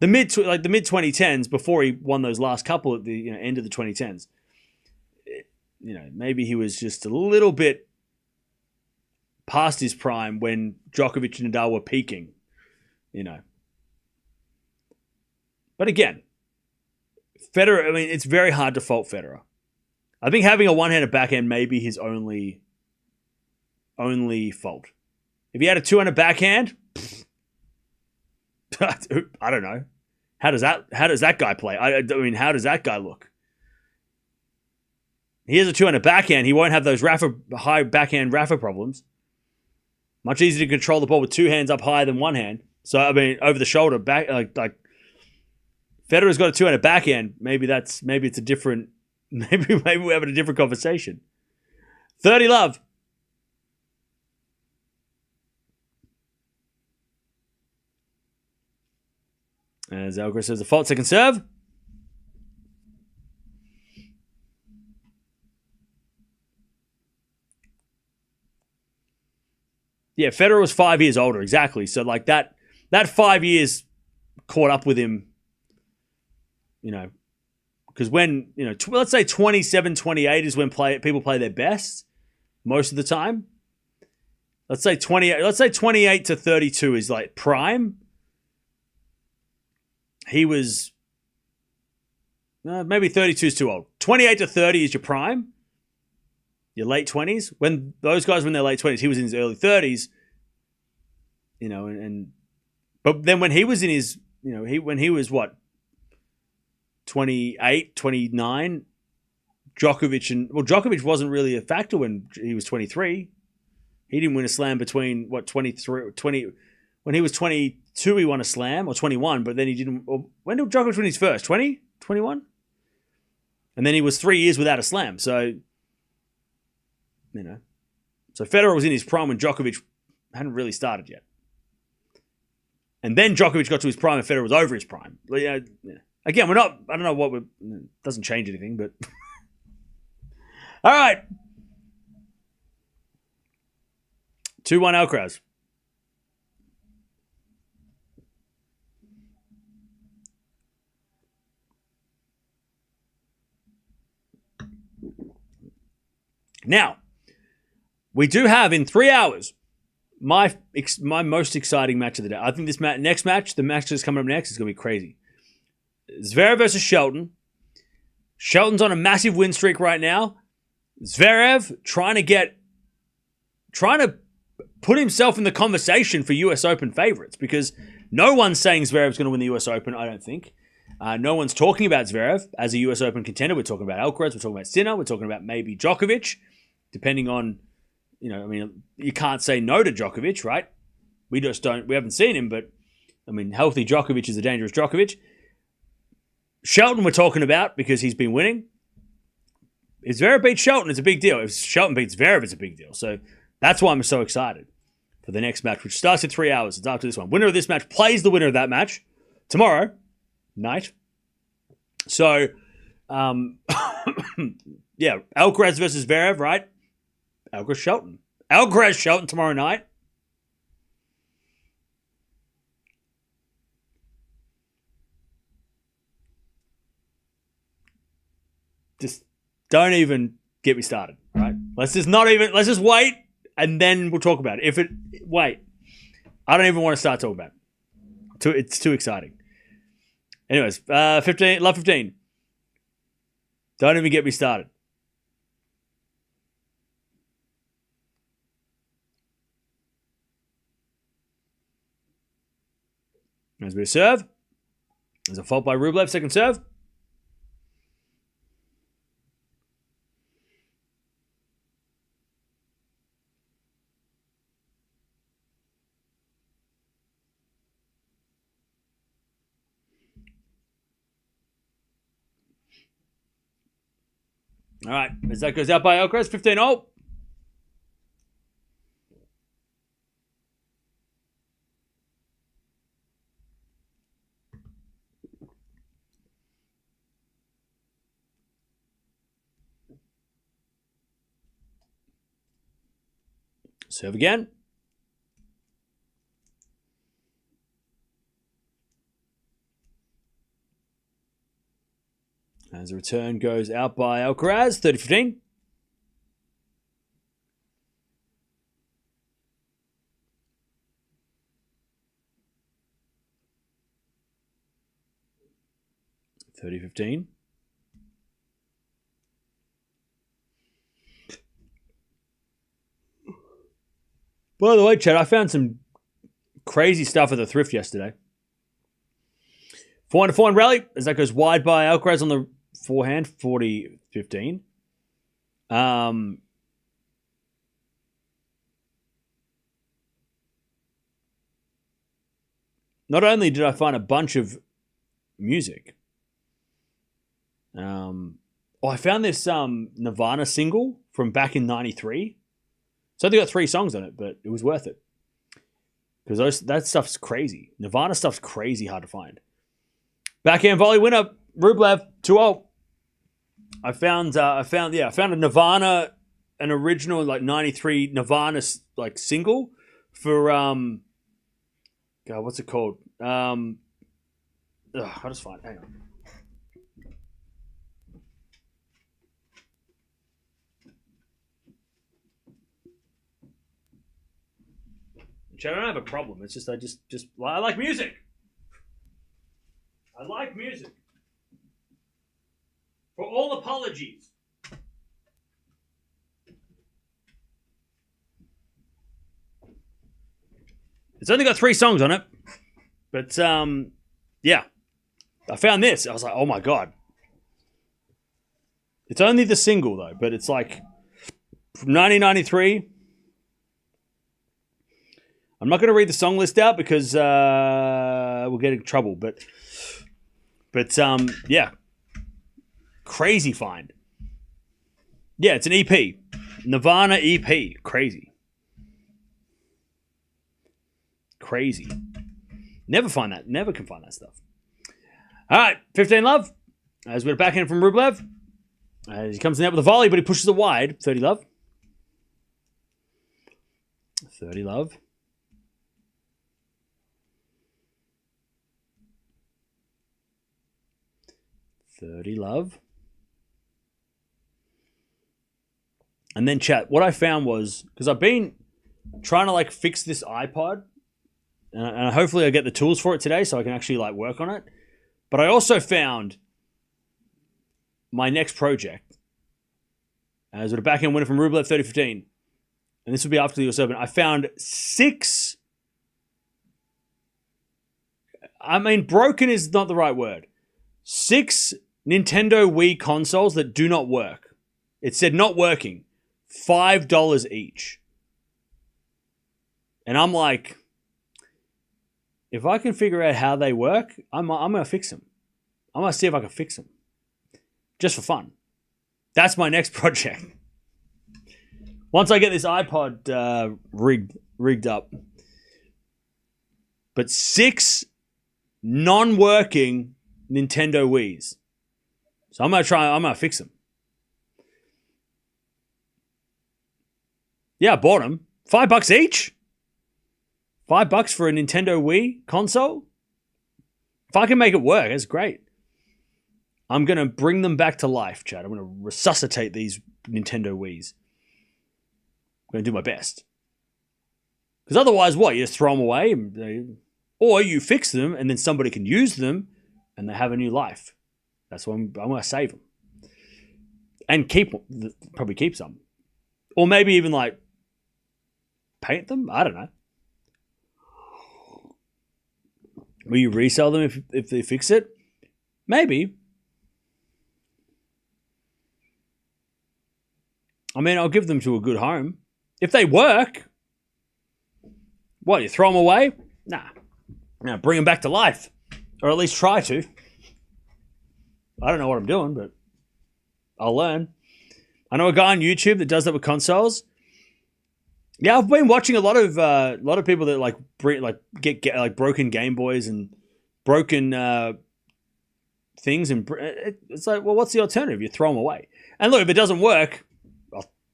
mid 2010s before he won those last couple at the end of the 2010s. Maybe he was just a little bit past his prime when Djokovic and Nadal were peaking, But again, Federer, it's very hard to fault Federer. I think having a one-handed backhand may be his only fault. If he had a two-handed backhand, I don't know. How does that guy play? How does that guy look? He has a two-handed backhand. He won't have those high backhand Rafa problems. Much easier to control the ball with two hands up higher than one hand. So over the shoulder, back Federer's got a two-handed backhand. Maybe it's a different. Maybe we're having a different conversation. 30 love. As Alcaraz says, the fault second serve. Yeah, Federer was 5 years older, exactly. So that 5 years caught up with him, because when, let's say 27, 28 is when people play their best most of the time. Let's say 28 to 32 is prime. He was, maybe 32 is too old. 28 to 30 is your prime. Your late 20s. When those guys were in their late 20s, he was in his early 30s. But then when he was in his, when he was 28, 29, Djokovic wasn't really a factor when he was 23. He didn't win a slam between 20, when he was 22, he won a slam, or 21, but then he didn't. When did Djokovic win his first? 20? 21? And then he was 3 years without a slam. So, So Federer was in his prime when Djokovic hadn't really started yet. And then Djokovic got to his prime and Federer was over his prime. Again, I don't know it doesn't change anything, but. All right. 2-1 Alcaraz. Now, we do have in 3 hours my most exciting match of the day. I think this next match, the match that's coming up next, is going to be crazy. Zverev versus Shelton. Shelton's on a massive win streak right now. Zverev trying to put himself in the conversation for US Open favorites, because no one's saying Zverev's going to win the US Open, I don't think. No one's talking about Zverev as a US Open contender. We're talking about Alcaraz, we're talking about Sinner, we're talking about maybe Djokovic, depending on, you can't say no to Djokovic, right? We haven't seen him, but healthy Djokovic is a dangerous Djokovic. Shelton we're talking about because he's been winning. If Zverev beats Shelton, it's a big deal. If Shelton beats Zverev, it's a big deal. So that's why I'm so excited for the next match, which starts in 3 hours. It's after this one. Winner of this match plays the winner of that match tomorrow night. So, yeah, Alcaraz versus Zverev, right? Alcaraz Shelton. Alcaraz Shelton tomorrow night. Just don't even get me started, right? Let's just wait, and then we'll talk about it. Wait. I don't even want to start talking about it. It's too exciting. Anyways, 15, love 15. Don't even get me started. There's a bit of serve. There's a fault by Rublev, second serve. All right, as that goes out by Alcaraz, 15-0. Serve again. As the return goes out by Alcaraz, 30-15. $30-15. By the way, Chad, I found some crazy stuff at the thrift yesterday. 4-4 rally, as that goes wide by Alcaraz on the forehand, 40-15. Not only did I find a bunch of music, I found this Nirvana single from back in '93. It's only got 3 songs on it, but it was worth it. Because that stuff's crazy. Nirvana stuff's crazy hard to find. Backhand volley winner, Rublev, 2-0. I found a Nirvana, an original like '93 Nirvana like single for God, what's it called? I'll just find it. Hang on. I don't have a problem. It's just I like music. I like music. For all apologies. It's only got 3 songs on it. But, yeah. I found this. I was like, oh my God. It's only the single, though. But it's like, from 1993. I'm not going to read the song list out because we'll get in trouble. But yeah. Crazy find. Yeah, it's an EP. Nirvana EP. Crazy. Never find that. Never can find that stuff. All right, 15 love. As we're backhand from Rublev. He comes in out with a volley, but he pushes it wide. 30 love. 30 love. 30 love. And then chat. What I found was, because I've been trying to like fix this iPod, and hopefully I get the tools for it today so I can actually like work on it. But I also found my next project as a backhand winner from Rublev, 30-15. And this will be after the US Open. I found 6. I mean, broken is not the right word. 6 Nintendo Wii consoles that do not work. It said not working. $5 each. And I'm like, if I can figure out how they work, I'm going to fix them. I'm going to see if I can fix them. Just for fun. That's my next project. Once I get this iPod rigged up. But 6 non-working Nintendo Wiis. So I'm going to fix them. Yeah, I bought them. $5 each? $5 for a Nintendo Wii console? If I can make it work, that's great. I'm going to bring them back to life, Chad. I'm going to resuscitate these Nintendo Wiis. going to do my best. Because otherwise, what? You just throw them away? Or you fix them and then somebody can use them and they have a new life. That's why I'm going to save them. And probably keep some. Or maybe even like paint them? I don't know. Will you resell them if they fix it? Maybe. I mean, I'll give them to a good home. If they work, what, you throw them away? Nah. Now bring them back to life. Or at least try to. I don't know what I'm doing, but I'll learn. I know a guy on YouTube that does that with consoles. Yeah, I've been watching a lot of people that get like broken Game Boys and broken things, and it's like, well, what's the alternative? You throw them away. And look, if it doesn't work,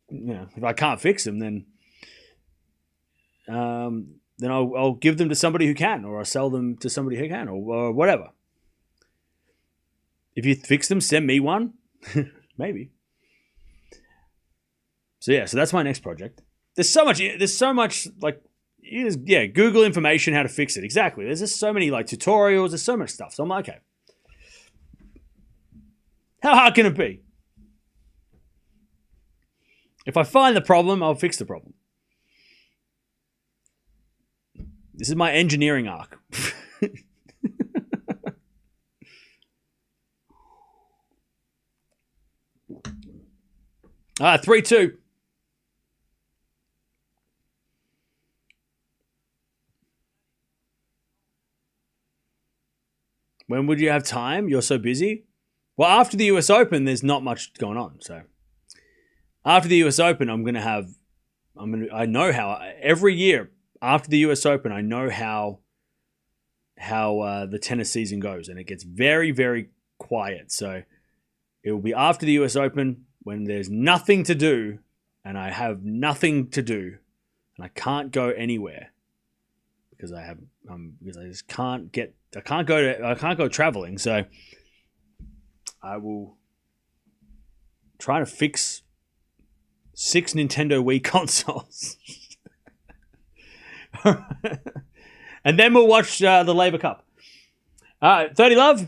if I can't fix them, then I'll give them to somebody who can, or I'll sell them to somebody who can, or whatever. If you fix them, send me one, maybe. So that's my next project. There's so much like, Google information how to fix it. Exactly. There's just so many like tutorials. There's so much stuff. So I'm like, okay, how hard can it be? If I find the problem, I'll fix the problem. This is my engineering arc. 3-2. When would you have time? You're so busy. Well, after the US Open, there's not much going on. So after the US Open, I know how every year after the US Open, I know how the tennis season goes, and it gets very, very quiet. So it will be after the US Open when there's nothing to do, and I have nothing to do, and I can't go anywhere because I just can't go traveling. So I will try to fix 6 Nintendo Wii consoles. And then we'll watch the Labour Cup. All right, 30 love.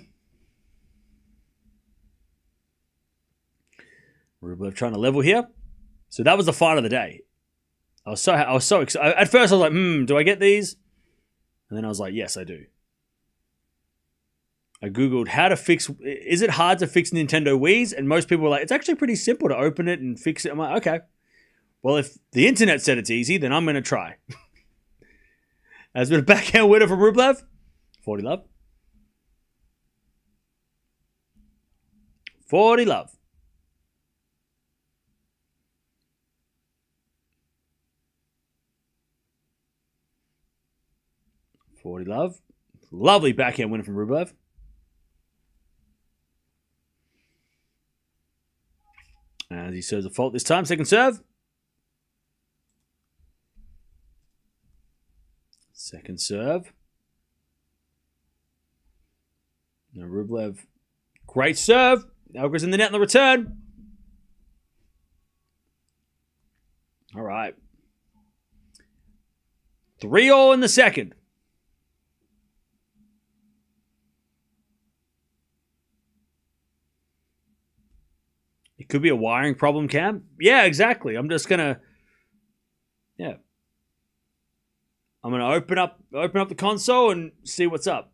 Rublev trying to level here. So that was the fight of the day. I was so excited. At first I was like, do I get these? And then I was like, yes, I do. I Googled how to fix, is it hard to fix Nintendo Wiis? And most people were like, it's actually pretty simple to open it and fix it. I'm like, okay. Well, if the internet said it's easy, then I'm going to try. Has been a backhand winner from Rublev. 40 love. 40 love. Lovely backhand winner from Rublev. As he serves a fault this time. Second serve. Second serve. Now Rublev. Great serve. Alcaraz in the net on the return. All right. 3-all in the second. It could be a wiring problem, Cam. Yeah, exactly. I'm just gonna, I'm gonna open up the console and see what's up.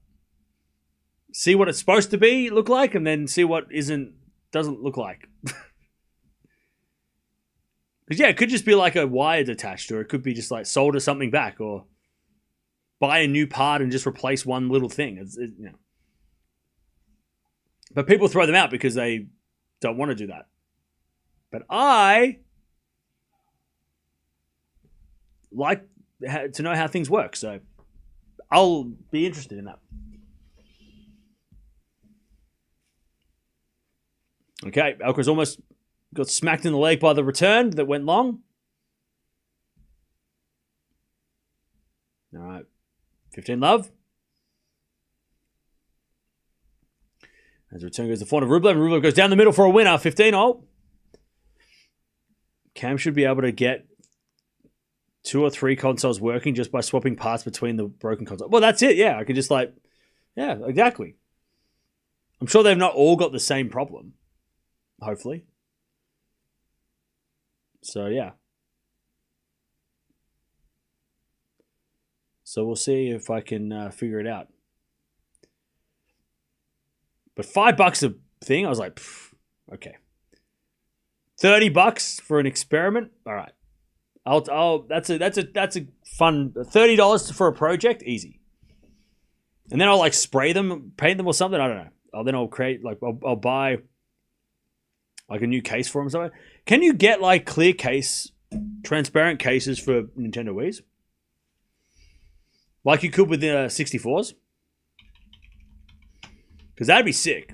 See what it's supposed to look like, and then see what doesn't look like. Because it could just be like a wire detached, or it could be just like solder something back, or buy a new part and just replace one little thing. But people throw them out because they don't want to do that. But I like to know how things work, so I'll be interested in that. Okay, Alcaraz almost got smacked in the leg by the return that went long. All right, 15 love. As the return goes to forehand of Rublev, and Rublev goes down the middle for a winner, 15-all. Cam should be able to get 2 or 3 consoles working just by swapping parts between the broken consoles. Well, that's it. Yeah, I can just yeah, exactly. I'm sure they've not all got the same problem. Hopefully. So, yeah. So we'll see if I can figure it out. But $5 a thing, I was like, okay. $30 for an experiment. All right. That's a fun $30 for a project, easy. And then I'll spray them, paint them or something. I don't know. Then I'll create I'll buy a new case for them or something. Can you get clear case, transparent cases for Nintendo Wii's? Like you could with the 64s? Because that'd be sick.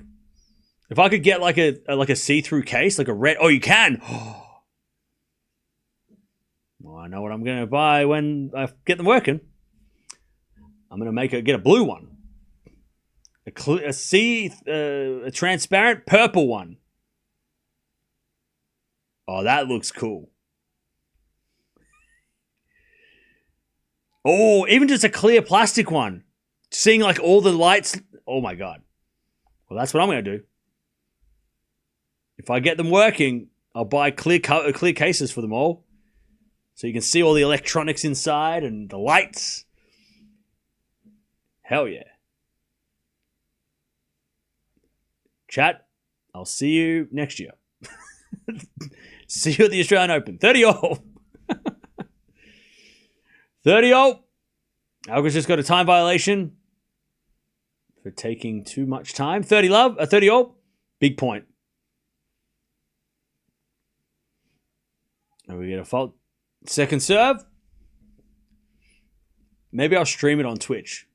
If I could get a see-through case, a red... Oh, you can! Well, I know what I'm going to buy when I get them working. I'm going to get a blue one. A transparent purple one. Oh, that looks cool. Oh, even just a clear plastic one. Seeing all the lights. Oh my God. Well, that's what I'm going to do. If I get them working, I'll buy clear cases for them all. So you can see all the electronics inside and the lights. Hell yeah. Chat, I'll see you next year. See you at the Australian Open. 30-all. 30-all. Alga's just got a time violation for taking too much time. 30-all. Big point. And we get a fault. Second serve. Maybe I'll stream it on Twitch.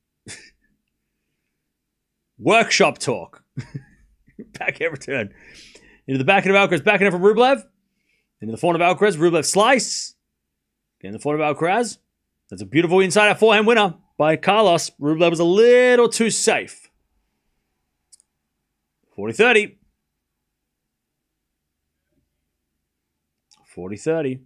Workshop talk. Backhand return. Into the backhand of Alcaraz. Backhand from Rublev. Into the forehand of Alcaraz. Rublev slice. Again, the forehand of Alcaraz. That's a beautiful inside out forehand winner by Carlos. Rublev was a little too safe. 40-30. 40-30.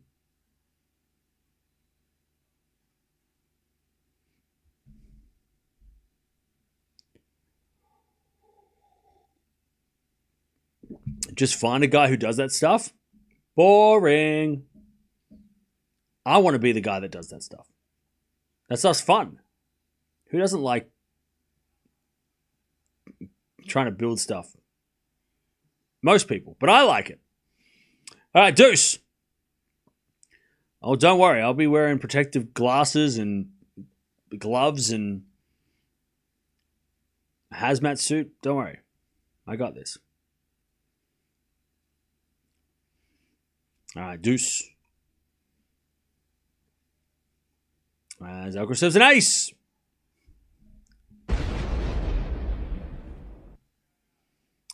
Just find a guy who does that stuff. Boring. I want to be the guy that does that stuff. That stuff's fun. Who doesn't like trying to build stuff? Most people, but I like it. All right, Deuce. Oh, don't worry. I'll be wearing protective glasses and gloves and a hazmat suit. Don't worry. I got this. All right, Deuce. As Alcaraz serves an ace.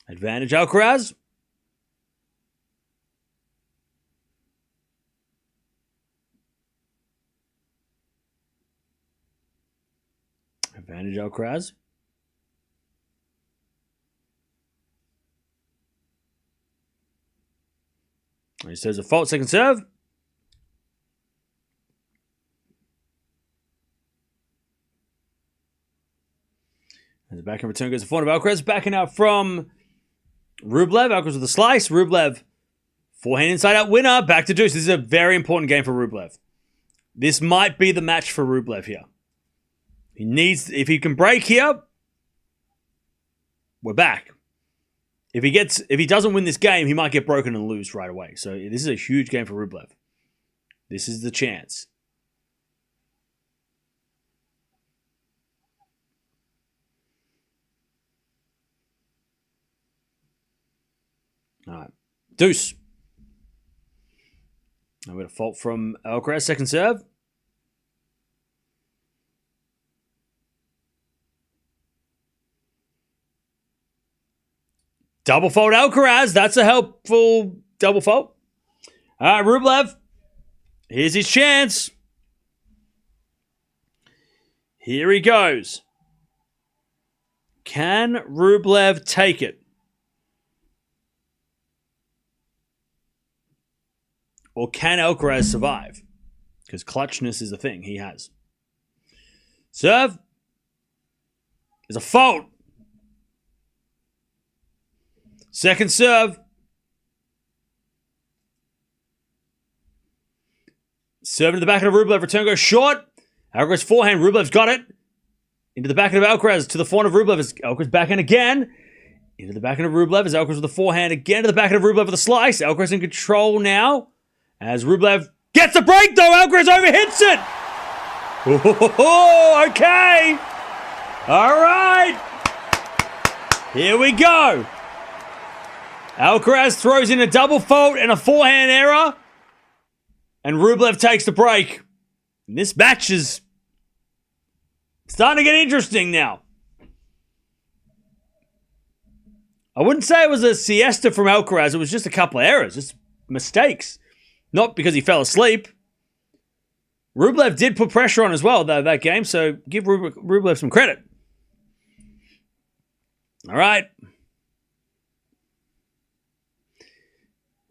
Advantage Alcaraz. Advantage Alcaraz. He says a fault, second serve. And the backhand return goes to forehand of Alcaraz. Backing out from Rublev. Alcaraz with a slice. Rublev, forehand inside out winner. Back to Deuce. This is a very important game for Rublev. This might be the match for Rublev here. He needs, if he can break here, we're back. If he doesn't win this game, he might get broken and lose right away. So this is a huge game for Rublev. This is the chance. All right. Deuce. Now we got a fault from Alcaraz, second serve. Double fault Alcaraz. That's a helpful double fault. All right, Rublev. Here's his chance. Here he goes. Can Rublev take it? Or can Alcaraz survive? Because clutchness is a thing he has. Serve is a fault. Second serve. Serving to the back of Rublev. Return goes short. Alcaraz forehand. Rublev's got it. Into the back of Alcaraz. To the forehand of Rublev. As Alcaraz backhand again. Into the backhand of Rublev. As Alcaraz with the forehand again. To the backhand of Rublev with a slice. Alcaraz in control now. As Rublev gets a break though. Alcaraz overhits it. Oh, okay. All right. Here we go. Alcaraz throws in a double fault and a forehand error. And Rublev takes the break. And this match is starting to get interesting now. I wouldn't say it was a siesta from Alcaraz. It was just a couple of errors, just mistakes. Not because he fell asleep. Rublev did put pressure on as well, though, that game, so give Rublev some credit. All right.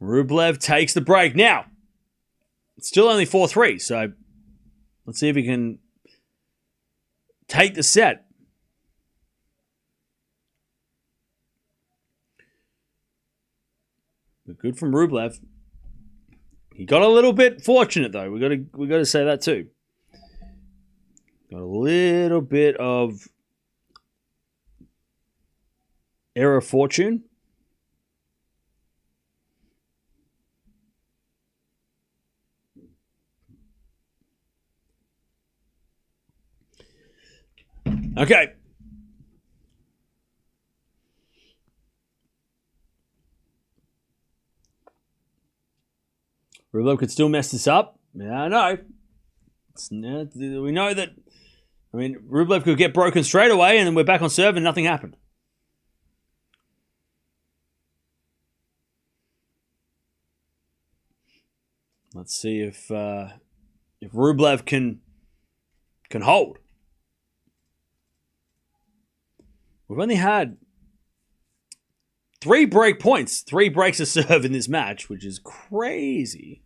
Rublev takes the break. Now, it's still only 4-3, so let's see if he can take the set. But good from Rublev. He got a little bit fortunate though. We got to say that too. Got a little bit of error of fortune. Okay. Rublev could still mess this up. Yeah, I know. We know that. I mean, Rublev could get broken straight away, and then we're back on serve, and nothing happened. Let's see if Rublev can hold. We've only had 3 break points, 3 breaks of serve in this match, which is crazy.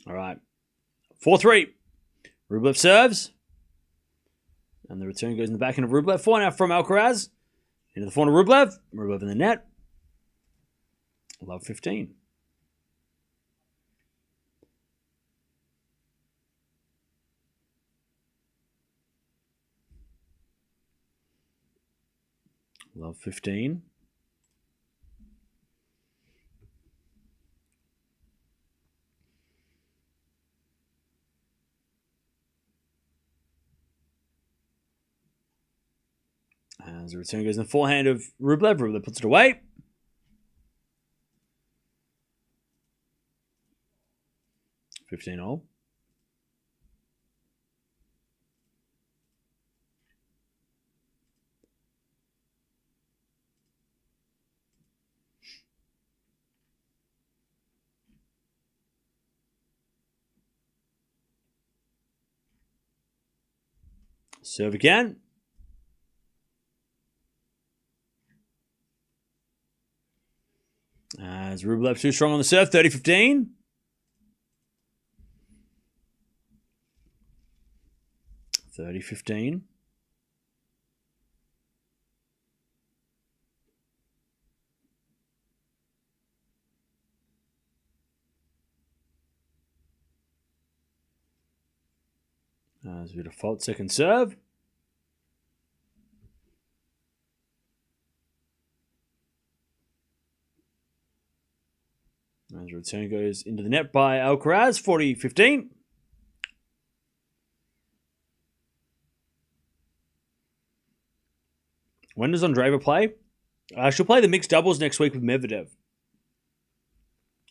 All right. 4-3. Rublev serves. And the return goes in the backhand of Rublev. 4 now from Alcaraz. Into the forehand of Rublev. Rublev in the net. Love 15. Love 15. As the return goes in the forehand of Rublev. Rublev puts it away. $15-all. Serve again. As Rublev too strong on the serve, 30-15. As we default second serve. As the return goes into the net by Alcaraz, 40-15. When does Andreeva play? She'll play the mixed doubles next week with Medvedev.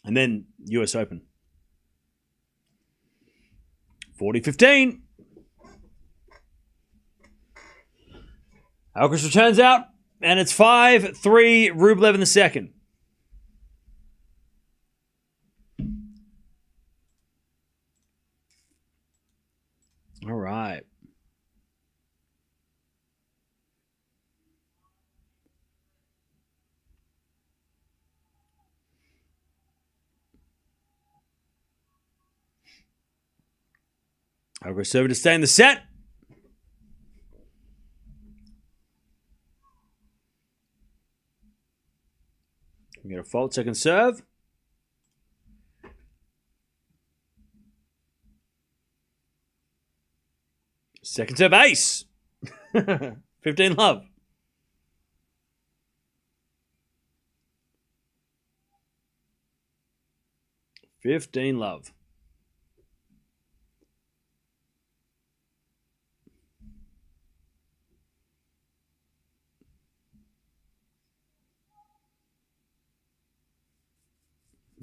And then US Open. 40-15. Alcaraz returns out, and it's 5-3 Rublev in the second. All right. Alcaraz serving to stay in the set. We get a fault second serve. Second serve ace. 15 love. Fifteen love.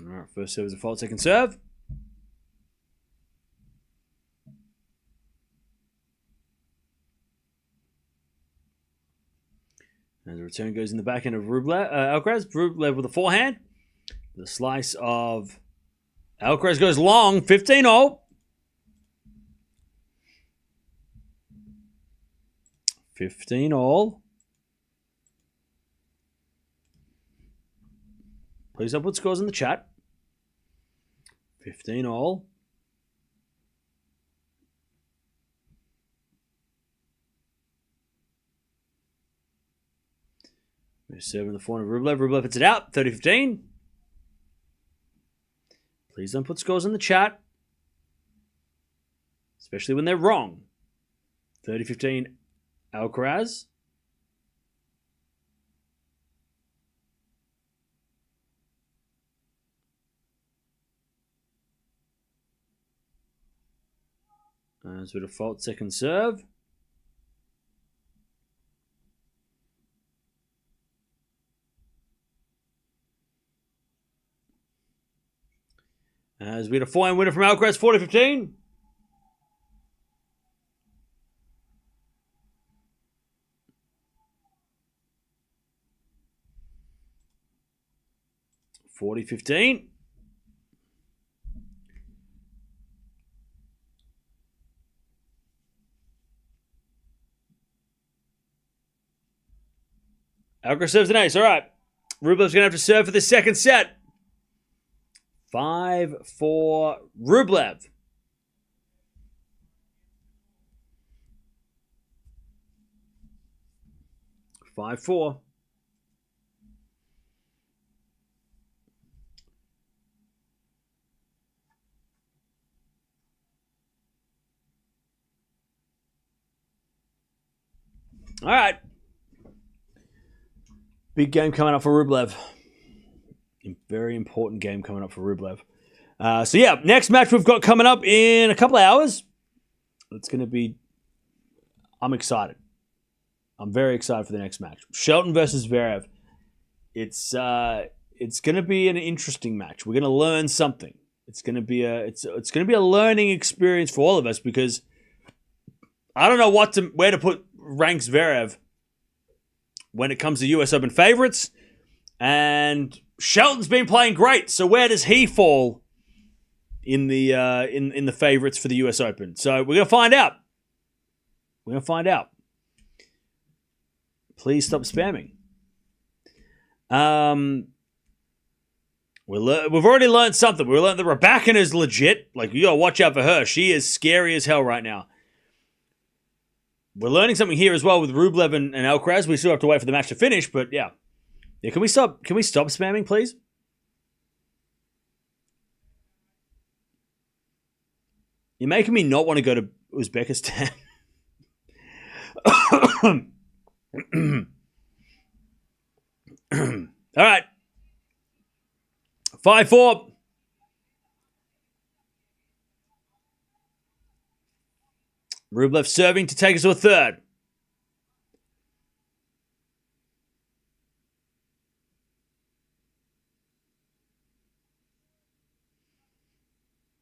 All right, first serve is a fault, second serve. And the return goes in the back end of Rublev, Alcaraz. Rublev with a forehand. The slice of Alcaraz goes long, 15-0. 15-all. Please don't put scores in the chat. 15-all. We're serving the forehand of Rublev. Rublev hits it out, 30-15. Please don't put scores in the chat. Especially when they're wrong. 30-15 Alcaraz. As with a fault second serve. As we had a forehand winner from Alcaraz, 40-15. $40-15. Alcaraz serves an ace. All right. Rublev's going to have to serve for the second set. 5-4 Rublev. Five, 4. All right. Big game coming up for Rublev. Very important game coming up for Rublev. So yeah, next match we've got coming up in a couple of hours. It's going to be... I'm excited. I'm very excited for the next match. Shelton versus Zverev. It's going to be an interesting match. We're going to learn something. It's going to be a learning experience for all of us because I don't know where to put rank Zverev when it comes to US Open favorites. And Shelton's been playing great, so where does he fall in the in the favorites for the US Open? So we're gonna find out. Please stop spamming. We've already learned something. We learned that Raducanu is legit. Like, you gotta watch out for her. She is scary as hell right now. We're learning something here as well with Rublev and Alcaraz. We still have to wait for the match to finish, but yeah. Yeah, can we stop spamming, please? You're making me not want to go to Uzbekistan. All right. 5-4. Rublev serving to take us to a third.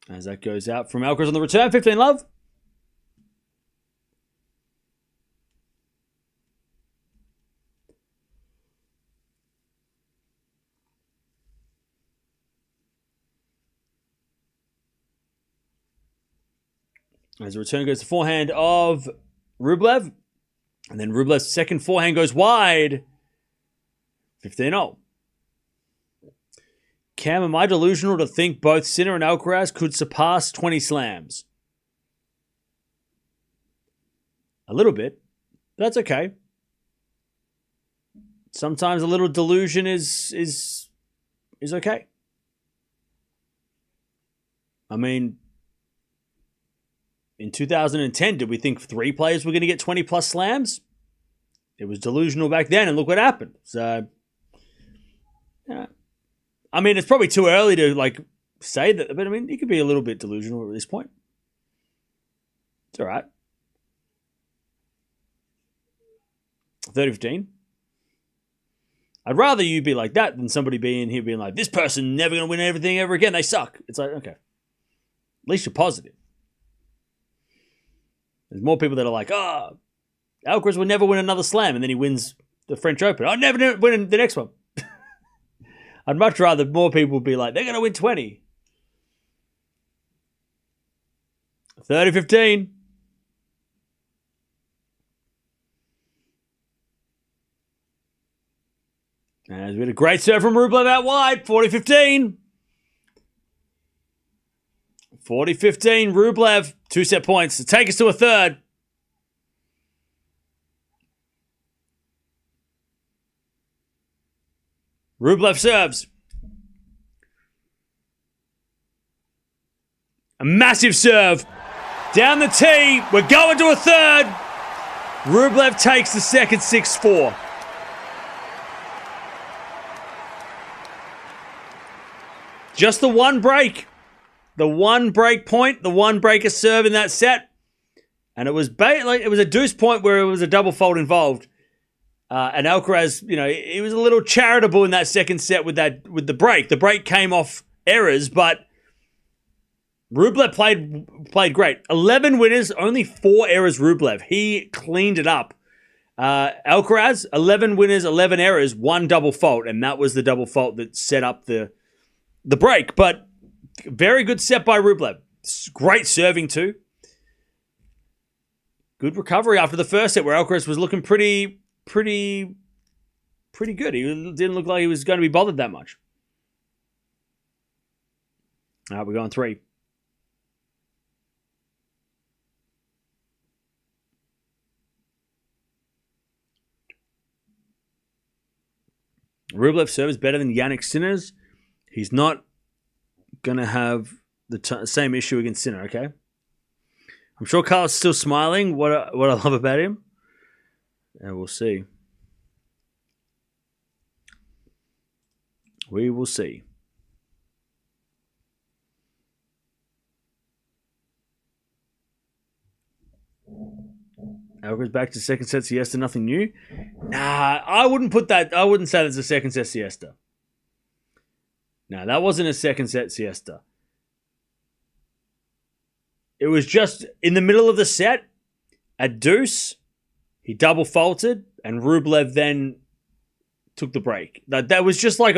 As that goes out from Alcaraz on the return. 15 love. As the return goes to forehand of Rublev. And then Rublev's second forehand goes wide. 15-0. Cam, am I delusional to think both Sinner and Alcaraz could surpass 20 slams? A little bit. But that's okay. Sometimes a little delusion is okay. I mean, in 2010, did we think 3 players were going to get 20 plus slams? It was delusional back then, and look what happened. So, yeah. I mean, it's probably too early to say that, but I mean, you could be a little bit delusional at this point. It's all right. 30-15. I'd rather you be like that than somebody being here being like, this person never going to win everything ever again. They suck. It's like, okay. At least you're positive. There's more people that are like, Alcaraz will never win another slam, and then he wins the French Open. I'll never win the next one. I'd much rather more people be like, they're going to win 20. 30-15. And we had a great serve from Rublev out wide. 40-15. 40-15. Rublev, 2 set points to take us to a third. Rublev serves. A massive serve. Down the tee. We're going to a third. Rublev takes the second 6-4. Just the one break. The one break point. The one breaker serve in that set. And it was a deuce point where it was a double fault involved. And Alcaraz, he was a little charitable in that second set with the break. The break came off errors, but Rublev played great. 11 winners, only 4 errors Rublev. He cleaned it up. Alcaraz, 11 winners, 11 errors, 1 double fault, and that was the double fault that set up the break. But very good set by Rublev. Great serving too. Good recovery after the first set where Alcaraz was looking pretty good. He didn't look like he was going to be bothered that much. All right, we're going 3. Rublev's serve is better than Jannik Sinner's. He's not going to have the same issue against Sinner, okay? I'm sure Carl's still smiling. What I love about him. And we'll see. We will see. Alcaraz back to second set siesta, nothing new. Nah, I wouldn't say that's a second set siesta. No, that wasn't a second set siesta. It was just in the middle of the set, at deuce, he double faulted, and Rublev then took the break. That was just like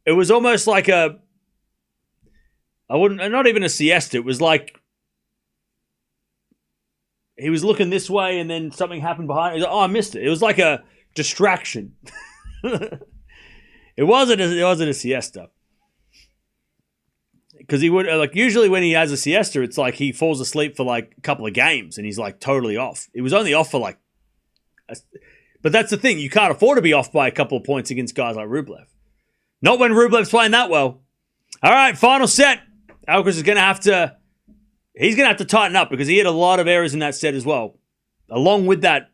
it was almost like not even a siesta. It was like he was looking this way and then something happened behind. He was like, I missed it. It was like a distraction. It wasn't a siesta. Because he would, usually when he has a siesta, it's like he falls asleep for a couple of games and he's totally off. He was only off for but that's the thing. You can't afford to be off by a couple of points against guys like Rublev. Not when Rublev's playing that well. All right, final set. Alcaraz is going to have to, he's going to have to tighten up because he had a lot of errors in that set as well. Along with that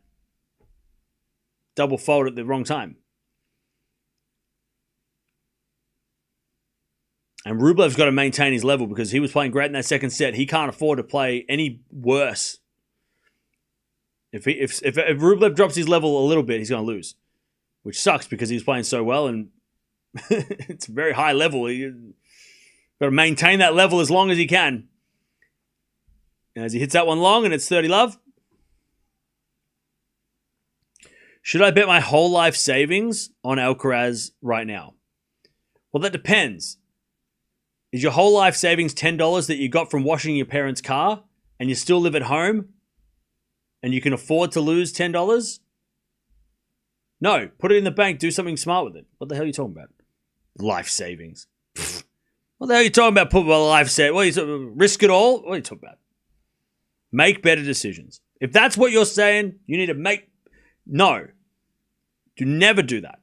double fault at the wrong time. And Rublev's got to maintain his level because he was playing great in that second set. He can't afford to play any worse. If Rublev drops his level a little bit, he's going to lose, which sucks because he was playing so well and it's a very high level. He's got to maintain that level as long as he can. And as he hits that one long and it's 30 love. Should I bet my whole life savings on Alcaraz right now? Well, that depends. Is your whole life savings $10 that you got from washing your parents' car and you still live at home and you can afford to lose $10? No, put it in the bank. Do something smart with it. What the hell are you talking about? Life savings. What the hell are you talking about? Put my life savings. What are you talking, risk it all? What are you talking about? Make better decisions. If that's what you're saying, you need to make... No. Do never do that.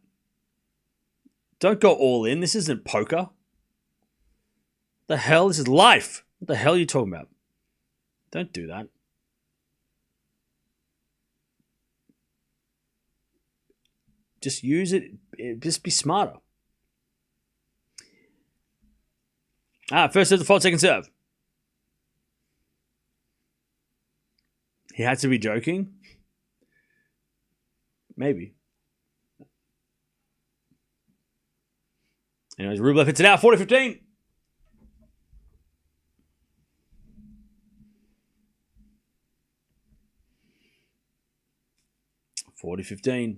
Don't go all in. This isn't poker. What the hell? This is life. What the hell are you talking about? Don't do that. Just use it. Just be smarter. First serve, default, second serve. He had to be joking? Maybe. Anyways, Rublev hits it out, 40-15. $40-15.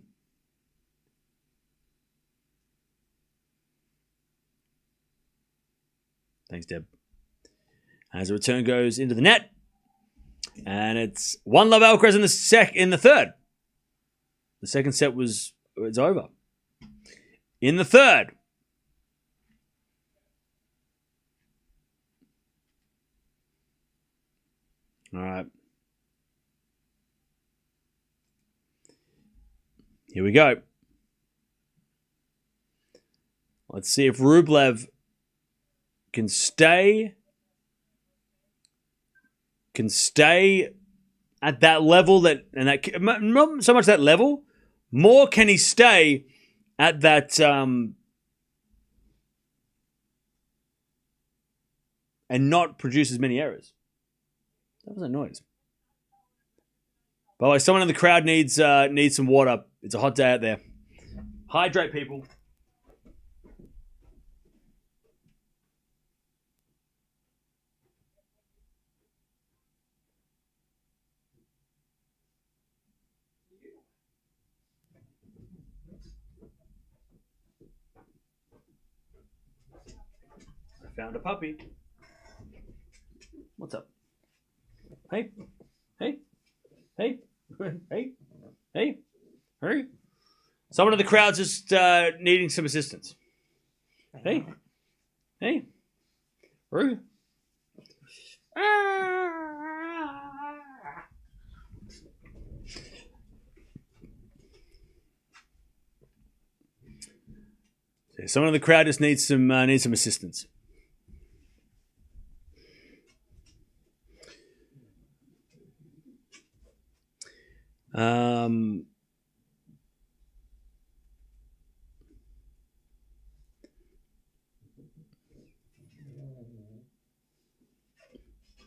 Thanks, Deb. As the return goes into the net. And it's 1-love Alcaraz in the third. The second set it's over. In the third. All right. Here we go. Let's see if Rublev can stay at that level not so much that level, more can he stay at that and not produce as many errors. That was a noise. By the way, someone in the crowd needs some water. It's a hot day out there. Hydrate, people. I found a puppy. What's up? Hey. Hey. Hey. Hey. Hey. Hurry. Someone in the crowd's just needing some assistance. Hey. Hey. Hurry. Someone in the crowd just needs some assistance.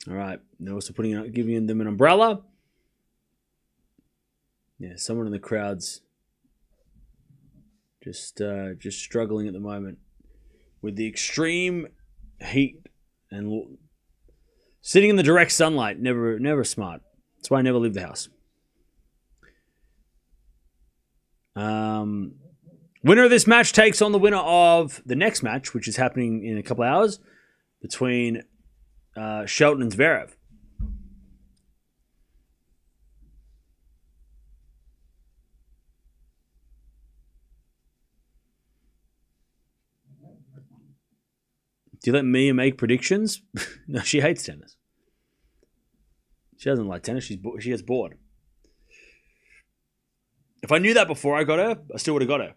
All right. They're also giving them an umbrella. Yeah, someone in the crowd's just struggling at the moment with the extreme heat and sitting in the direct sunlight. Never smart. That's why I never leave the house. Winner of this match takes on the winner of the next match, which is happening in a couple of hours, between Shelton and Zverev. Do you let Mia make predictions? No, she hates tennis. She doesn't like tennis. She gets bored. If I knew that before I got her, I still would have got her.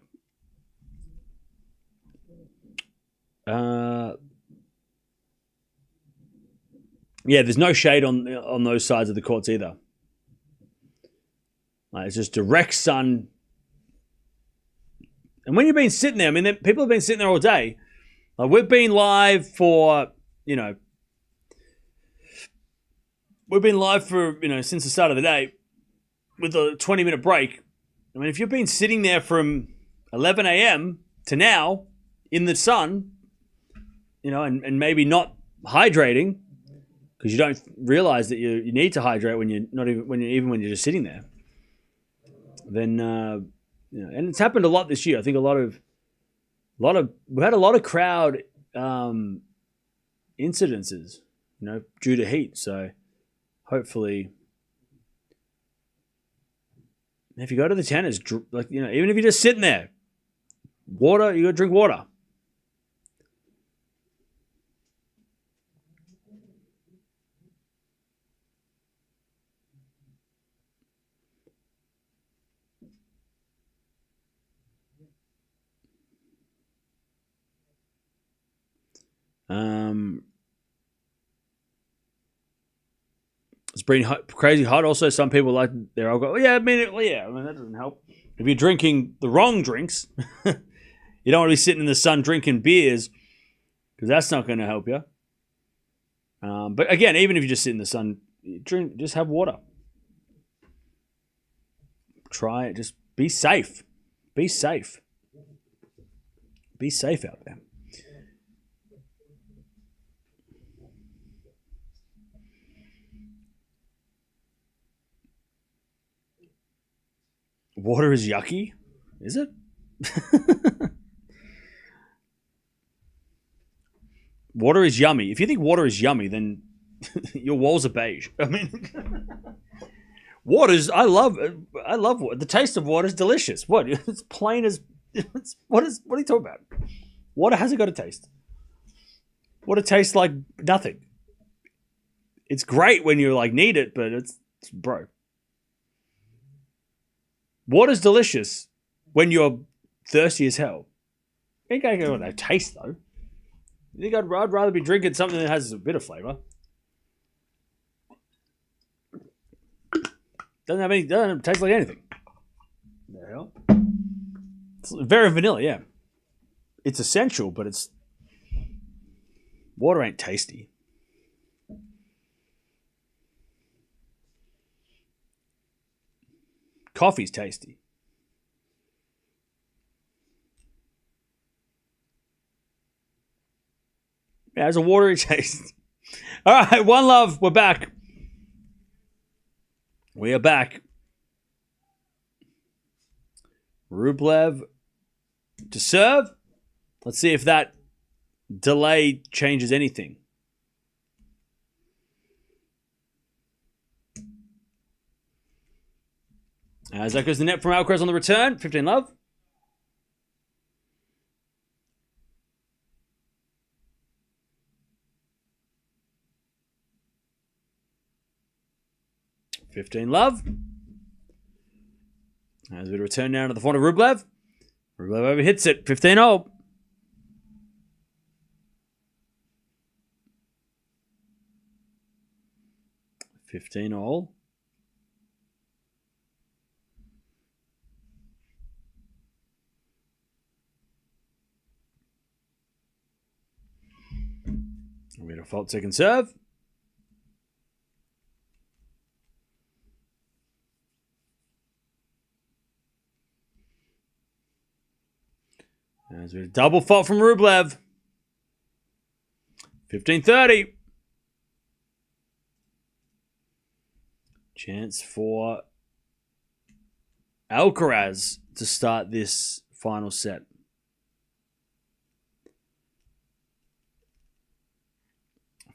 Yeah, there's no shade on those sides of the courts either. Like, it's just direct sun. And when you've been sitting there, I mean, people have been sitting there all day. Like, we've been live for, since the start of the day with a 20-minute break. I mean, if you've been sitting there from 11 a.m. to now in the sun, and maybe not hydrating because you don't realize that you need to hydrate when you're just sitting there, then and it's happened a lot this year. I think we've had a lot of crowd incidences, due to heat. So hopefully, if you go to the tennis, like, you know, even if you're just sitting there, water, you got to drink water. It's been crazy hot. Also, some people like their alcohol. Well, yeah, I mean, that doesn't help. If you're drinking the wrong drinks, you don't want to be sitting in the sun drinking beers because that's not going to help you. But again, even if you just sit in the sun, just have water. Try it. Just be safe. Be safe. Be safe out there. Water is yucky? Is it? Water is yummy. If you think water is yummy, then your walls are beige. I mean, I love water. The taste of water is delicious. What? It's plain as. What are you talking about? Water hasn't got a taste. Water tastes like nothing. It's great when you like need it, but it's bro. Water's delicious when you're thirsty as hell. Ain't gonna go with no taste though. You think I'd rather be drinking something that has a bit of flavour? Doesn't taste like anything. The hell? It's very vanilla, yeah. It's essential, but water ain't tasty. Coffee's tasty. Yeah, it has a watery taste. All right, one love. We're back. We are back. Rublev to serve. Let's see if that delay changes anything. As that goes the net from Alcaraz on the return. 15 love. As we return now to the front of Rublev. Rublev overhits it. 15-0. We had a fault second serve. As we had a double fault from Rublev. 15-30. Chance for Alcaraz to start this final set.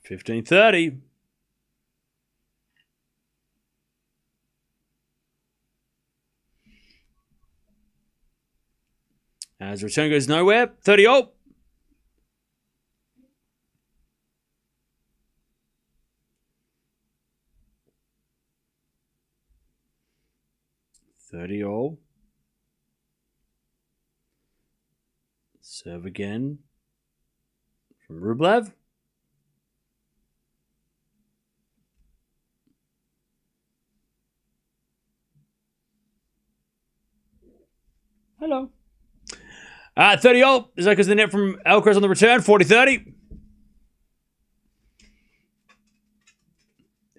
$15.30. As return goes nowhere. 30-0. Serve again from Rublev. Hello. 30-0. Is that because the net from Alcaraz on the return? 40-30.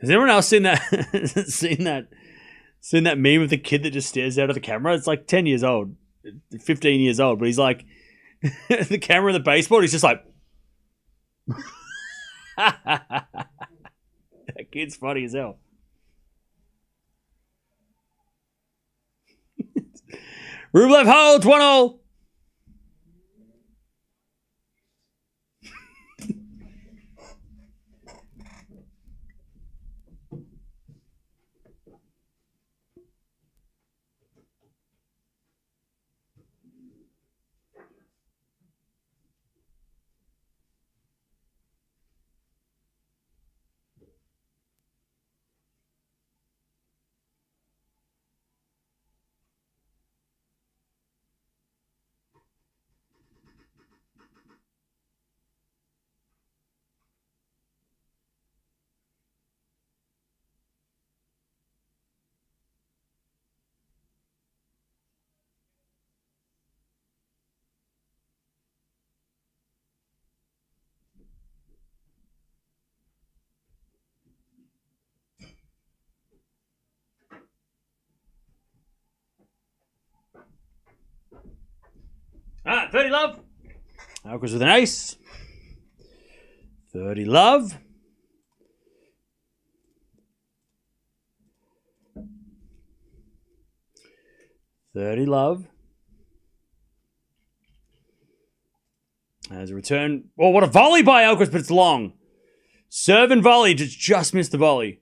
Has anyone else seen that? Seen that meme of the kid that just stares out of the camera? It's like 10 years old, 15 years old, but he's like the camera in the baseball. He's just like, that kid's funny as hell. Rublev holds 1-0. 30 love. Alcaraz with an ace. 30 love. $30 love. As a return. Oh, what a volley by Alcaraz, but it's long. Serve and volley, just missed the volley.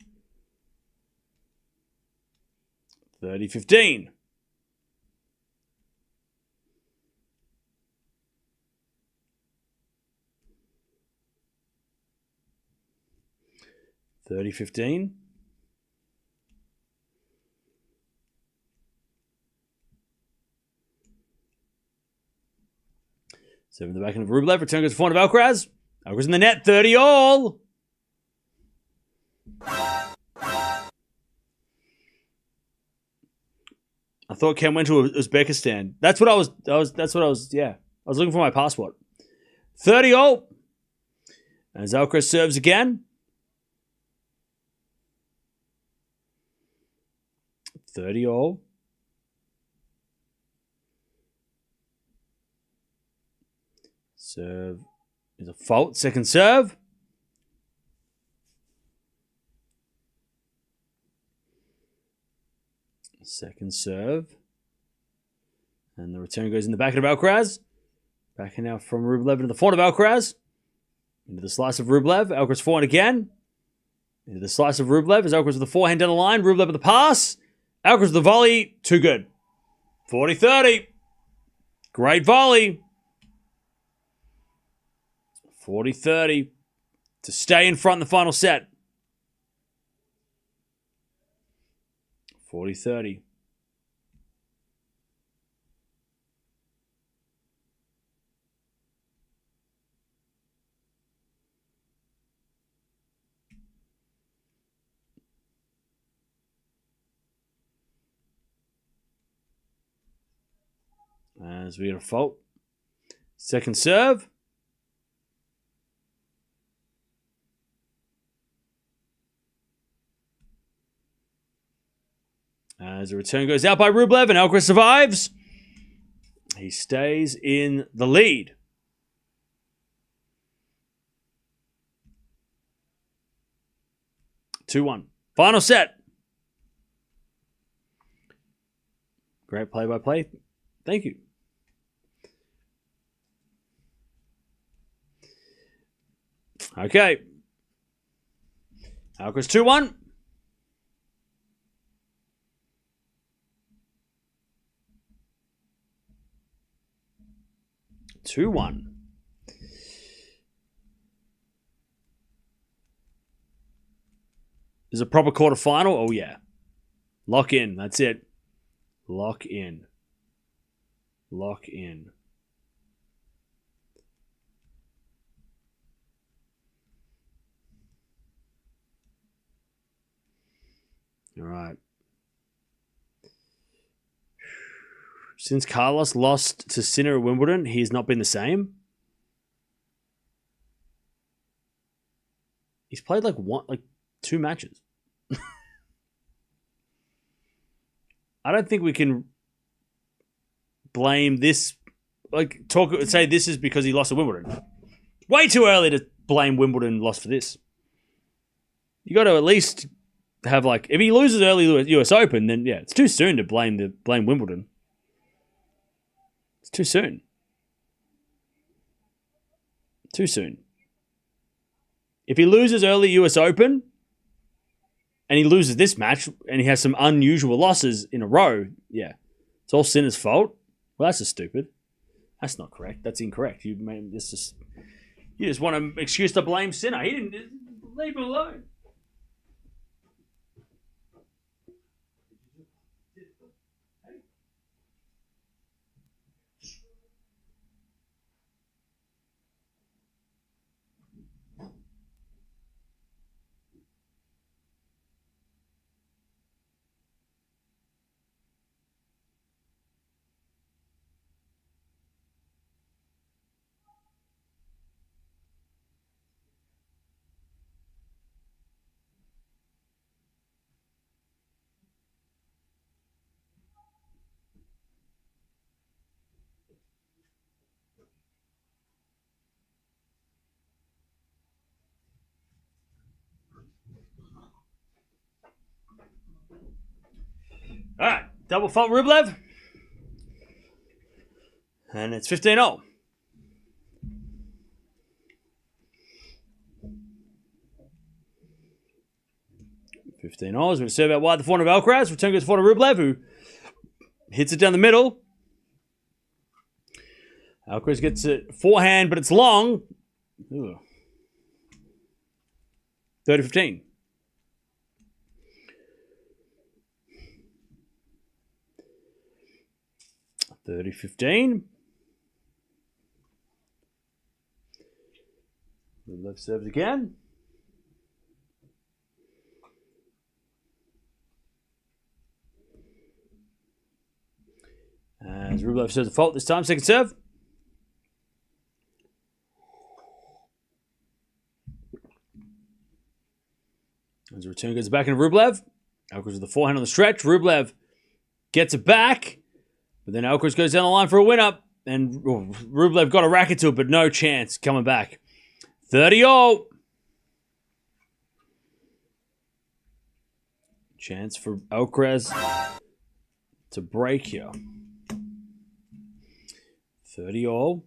30-15. $30-15. Seven in the back end of Rublev. Return goes to front of Alcaraz. Alcaraz in the net. 30 all. I thought Ken went to Uzbekistan. That's what I was. Yeah. I was looking for my passport. 30 all. As Alcaraz serves again. 30 all. Serve is a fault. Second serve. Second serve. And the return goes in the back of Alcaraz. Backing out from Rublev into the forehand of Alcaraz. Into the slice of Rublev. Alcaraz forehand again. Into the slice of Rublev as Alcaraz with the forehand down the line. Rublev with the pass. Alcaraz with the volley. Too good. 40-30. Great volley. 40-30 to stay in front in the final set. 40-30. As we get a fault. Second serve. As the return goes out by Rublev and Alcaraz survives. He stays in the lead. Two-one. Final set. Great play-by-play. Thank you. Okay. Alcaraz 2-1. Two-one. Is a proper quarterfinal? Oh, yeah. Lock in. That's it. Lock in. Lock in. All right. Since Carlos lost to Sinner at Wimbledon, he has not been the same. He's played like two matches. I don't think we can blame this. Say this is because he lost at Wimbledon. Way too early to blame Wimbledon loss for this. You got to at least have if he loses early US Open, then yeah, it's too soon to blame Wimbledon. It's too soon. Too soon. If he loses early US Open and he loses this match and he has some unusual losses in a row, yeah, it's all Sinner's fault. Well, that's just stupid. That's not correct. That's incorrect. You just want an excuse to blame Sinner. He didn't. Leave him alone. Double fault Rublev. And it's 15-0. Is going to serve out wide the forehand of Alcaraz. Return goes forehand of Rublev, who hits it down the middle. Alcaraz gets it forehand, but it's long. 30-15. Rublev serves again. As Rublev serves a fault this time, second serve. As the return goes back into Rublev. Alcaraz with the forehand on the stretch. Rublev gets it back. But then Alcaraz goes down the line for a win-up. And Rublev got a racket to it, but no chance coming back. 30-0. Chance for Alcaraz to break here. 30-0.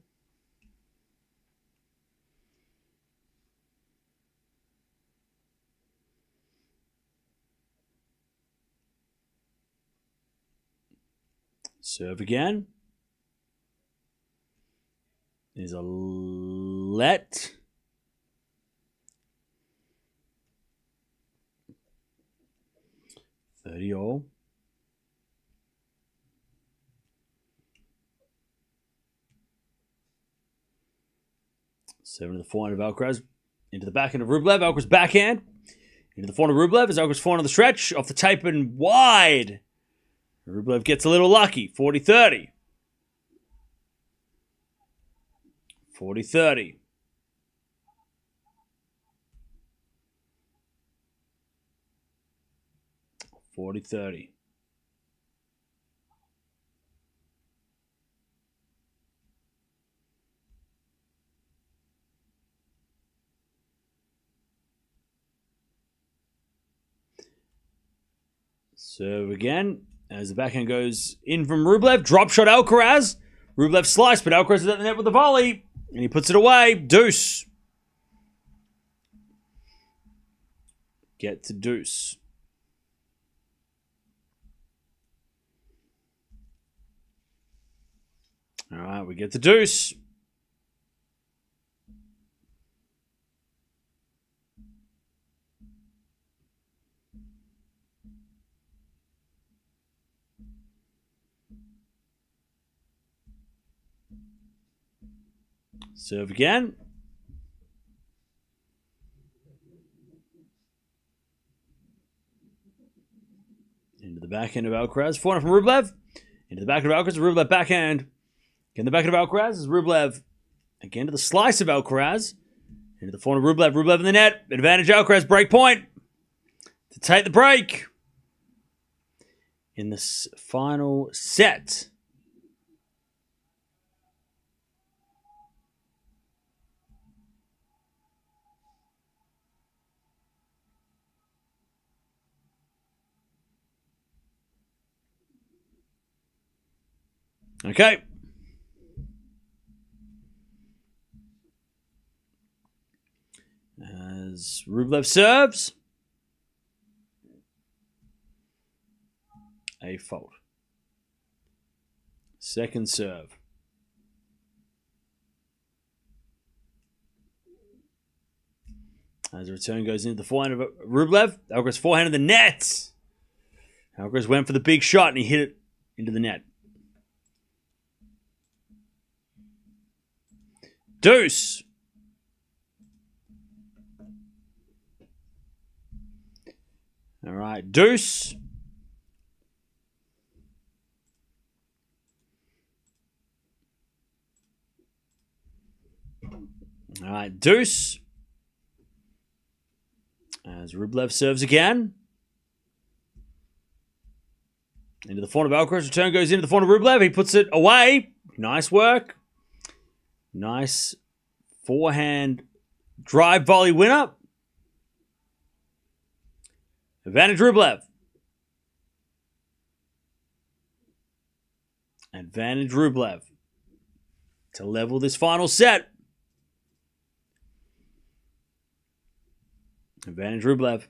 Serve again. Is a let. All. Seven to the forehand of Alcaraz. Into the backhand of Rublev. Alcaraz backhand. Into the forehand of Rublev. As Alcaraz forehand on the stretch. Off the tape and wide. Rublev gets a little lucky. 40-30. 40-30. Serve again. As the backhand goes in from Rublev. Drop shot Alcaraz. Rublev sliced, but Alcaraz is at the net with the volley. And he puts it away. Deuce. Get to deuce. All right, we get to deuce. Serve again. Into the backhand of Alcaraz. Forehand from Rublev. Into the backhand of Alcaraz. Rublev backhand. Again, the backhand of Alcaraz is Rublev. Again to the slice of Alcaraz. Into the forehand of Rublev. Rublev in the net. Advantage Alcaraz. Break point. To take the break. In this final set. Okay. As Rublev serves. A fault. Second serve. As the return goes into the forehand of Rublev. Alcaraz forehand in the net. Alcaraz went for the big shot and he hit it into the net. Deuce. All right, deuce. All right, deuce. As Rublev serves again. Into the forehand of Alcaraz. Return goes into the forehand of Rublev. He puts it away. Nice work. Nice forehand drive volley winner. Advantage Rublev. Advantage Rublev to level this final set. Advantage Rublev.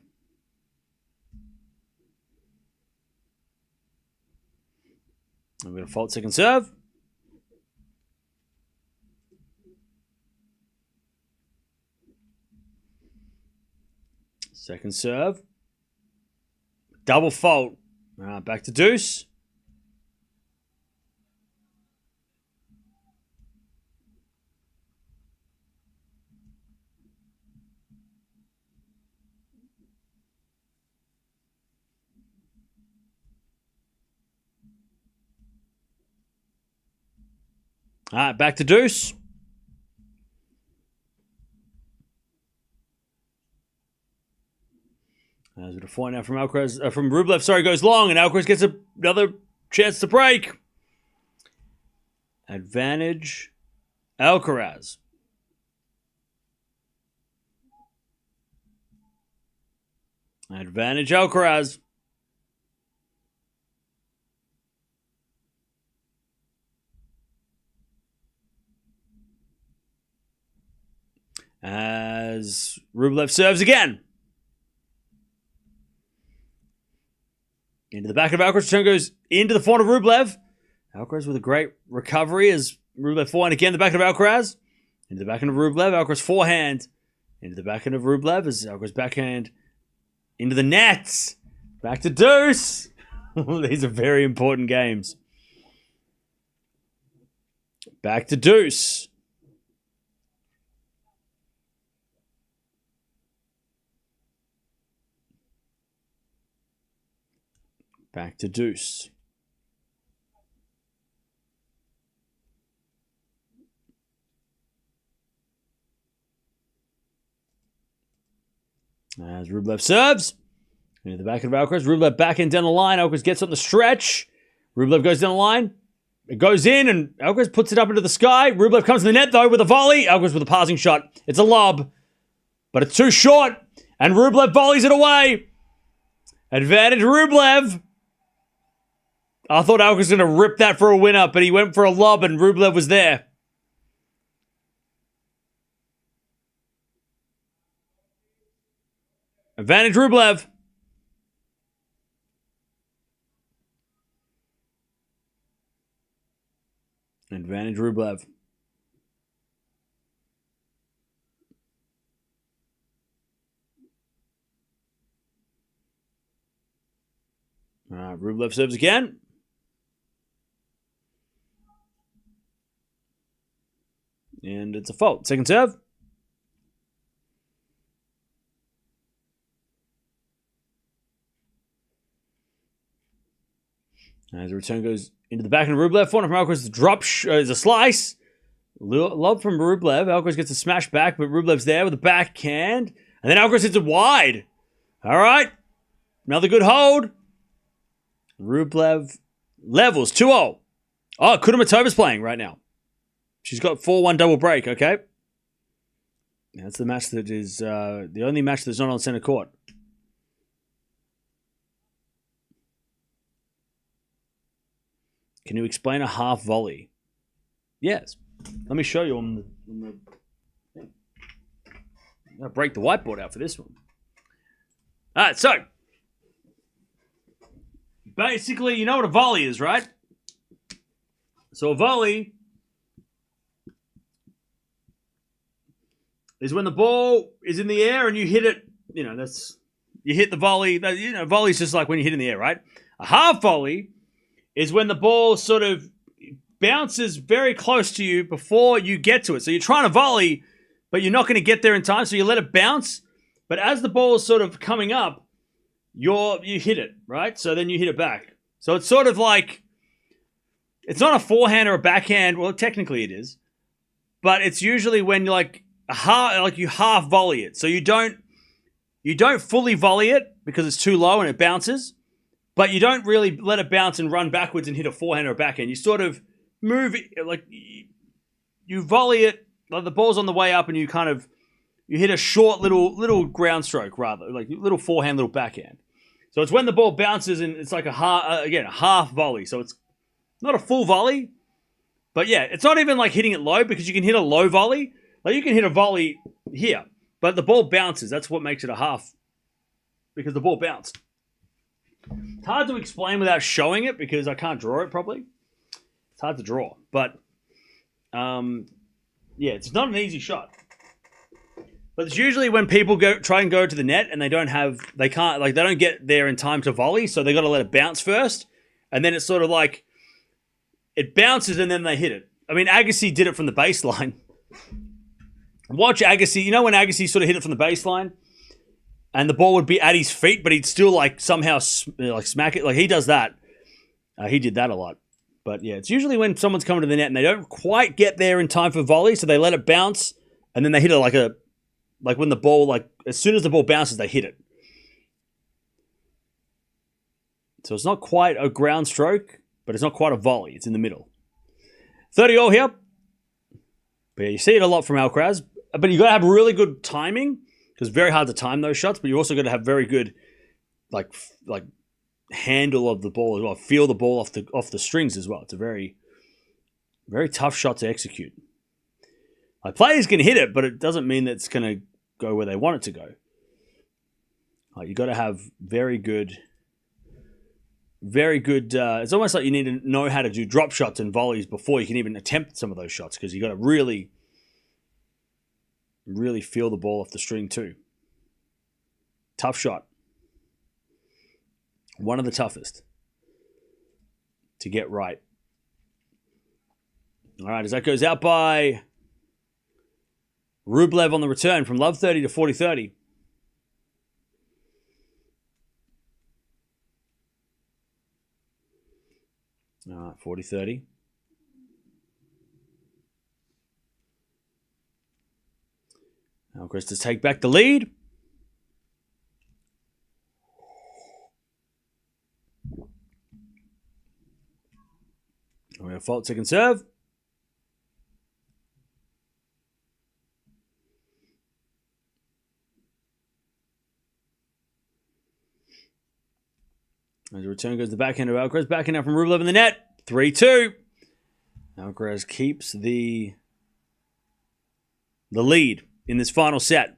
I'm going to fault second serve. Second serve. Double fault. Back to deuce. All right, back to deuce. As with a point now from Alcaraz, from Rublev, sorry, goes long, and Alcaraz gets another chance to break. Advantage Alcaraz. Advantage Alcaraz. As Rublev serves again. Into the back of Alcaraz. Return goes into the forehand of Rublev. Alcaraz with a great recovery as Rublev forehand again. The back of Alcaraz. Into the backhand of Rublev. Alcaraz forehand. Into the backhand of Rublev as Alcaraz backhand. Into the nets. Back to deuce. These are very important games. Back to deuce. Back to deuce. As Rublev serves. Into the back of Alcaraz. Rublev back in down the line. Alcaraz gets on the stretch. Rublev goes down the line. It goes in and Alcaraz puts it up into the sky. Rublev comes to the net though with a volley. Alcaraz with a passing shot. It's a lob. But it's too short. And Rublev volleys it away. Advantage Rublev. I thought Alcaraz was going to rip that for a winner, but he went for a lob and Rublev was there. Advantage Rublev. Advantage Rublev. Rublev serves again. And it's a fault. Second serve. As the return goes into the back of Rublev. Forehand from Alcaraz. Drop is a slice. Lob from Rublev. Alcaraz gets a smash back, but Rublev's there with a backhand. And then Alcaraz hits it wide. All right. Another good hold. Rublev levels 2-0. Oh, Kudermetova's playing right now. She's got 4-1 double break, okay? That's the match that is the only match that's not on center court. Can you explain a half volley? Yes. Let me show you on the thing. I'm going to break the whiteboard out for this one. All right, so basically, you know what a volley is, right? So a volley is when the ball is in the air and you hit it, you hit the volley. Volley's just like when you hit in the air, right? A half volley is when the ball sort of bounces very close to you before you get to it. So you're trying to volley, but you're not going to get there in time, so you let it bounce. But as the ball is sort of coming up, you hit it, right? So then you hit it back. So it's sort of like, it's not a forehand or a backhand. Well, technically it is. But it's usually when you're you half volley it. So you don't fully volley it because it's too low and it bounces. But you don't really let it bounce and run backwards and hit a forehand or a backhand. You sort of move it, like you volley it, like the ball's on the way up and you hit a short little ground stroke rather, like little forehand, little backhand. So it's when the ball bounces and it's like a half volley. So it's Not a full volley. But yeah, it's not even like hitting it low because you can hit a low volley. Like you can hit a volley here, but the ball bounces. That's what makes it a half because the ball bounced. It's hard to explain without showing it because I can't draw it properly. It's hard to draw, but yeah, it's not an easy shot. But it's usually when people try and go to the net and they don't get there in time to volley, so they got to let it bounce first, and then it's sort of like it bounces and then they hit it. I mean, Agassi did it from the baseline. Watch Agassi. You know when Agassi sort of hit it from the baseline, and the ball would be at his feet, but he'd still like somehow like smack it. Like he does that. He did that a lot. But yeah, it's usually when someone's coming to the net and they don't quite get there in time for volley, so they let it bounce and then they hit it like when the ball, like as soon as the ball bounces, they hit it. So it's not quite a ground stroke, but it's not quite a volley. It's in the middle. 30-all here. But yeah, you see it a lot from Alcaraz. But you got to have really good timing because it's very hard to time those shots. But you also got to have very good, like handle of the ball as well. Feel the ball off the strings as well. It's a very, very tough shot to execute. Like players can hit it, but it doesn't mean that it's going to go where they want it to go. Like you got to have very good. It's almost like you need to know how to do drop shots and volleys before you can even attempt some of those shots because you got to really, really feel the ball off the string too. Tough shot. One of the toughest to get right. All right, as that goes out by Rublev on the return from love 30 to 40-30. All right, 40-30. Now Chris to take back the lead. We have fault second serve. As the return goes the backhand of Alcaraz. Backhand out from Rublev in the net. 3-2. Alcaraz keeps the lead in this final set.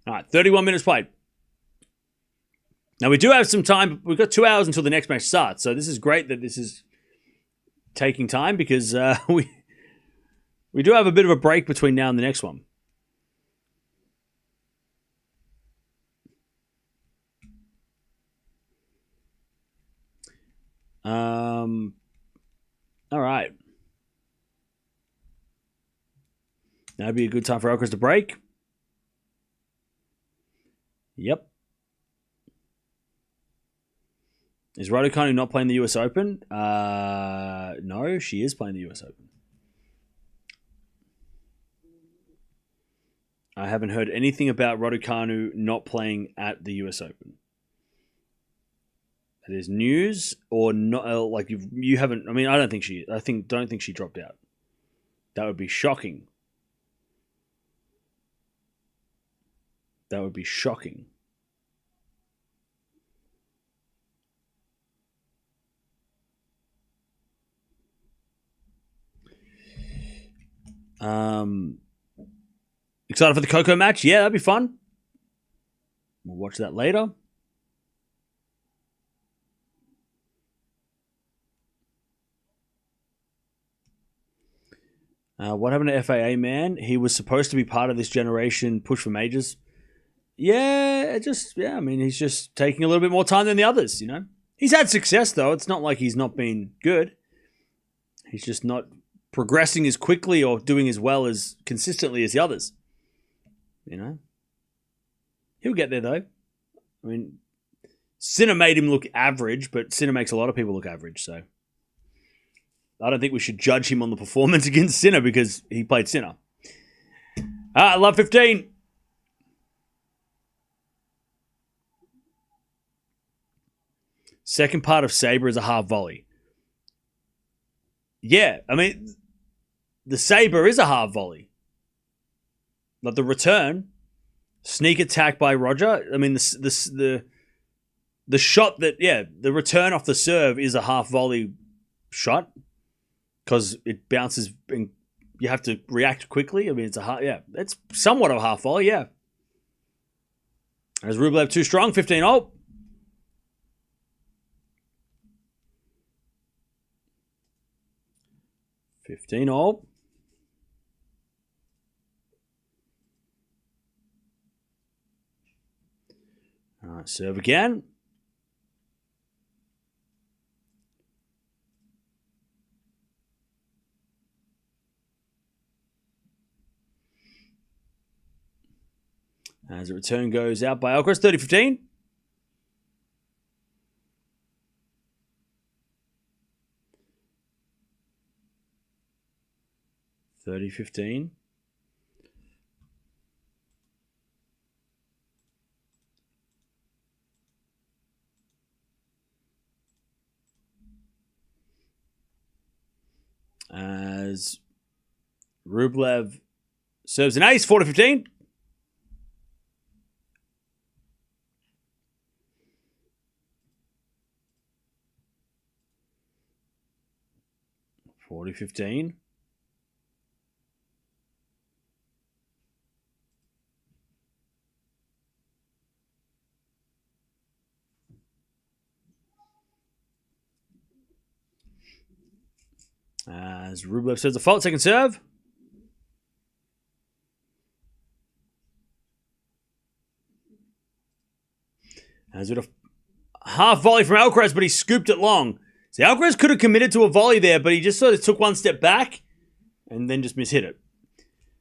All right, 31 minutes played. Now, we do have some time. We've got 2 hours until the next match starts. So this is great that this is taking time because we do have a bit of a break between now and the next one. All right. Now would be a good time for Alcaraz to break. Yep. Is Raducanu not playing the US Open? No, she is playing the US Open. I haven't heard anything about Raducanu not playing at the US Open. That is news or not? Like you haven't. I mean, I don't think she. Don't think she dropped out. That would be shocking. That would be shocking. Excited for the Coco match? Yeah, that'd be fun. We'll watch that later. What happened to FAA, man? He was supposed to be part of this generation push for majors. Yeah, I mean, he's just taking a little bit more time than the others, you know? He's had success, though. It's not like he's not been good. He's just not progressing as quickly or doing as well as consistently as the others. You know? He'll get there, though. I mean, Sinner made him look average, but Sinner makes a lot of people look average, so I don't think we should judge him on the performance against Sinner because he played Sinner. Love 15. Second part of Sabre is a half volley. Yeah, I mean, the Sabre is a half volley. But the return, sneak attack by Roger. I mean, the the shot that, the return off the serve is a half volley shot because it bounces and you have to react quickly. I mean, it's somewhat of a half volley, yeah. As Rublev too strong, 15-0. All right, serve again. As the return goes out by Alcaraz, 30-15. As Rublev serves an ace, 4-15. As Rublev serves a fault, second serve. As with a half volley from Alcaraz, but he scooped it long. See, Alcaraz could have committed to a volley there, but he just sort of took one step back and then just mishit it.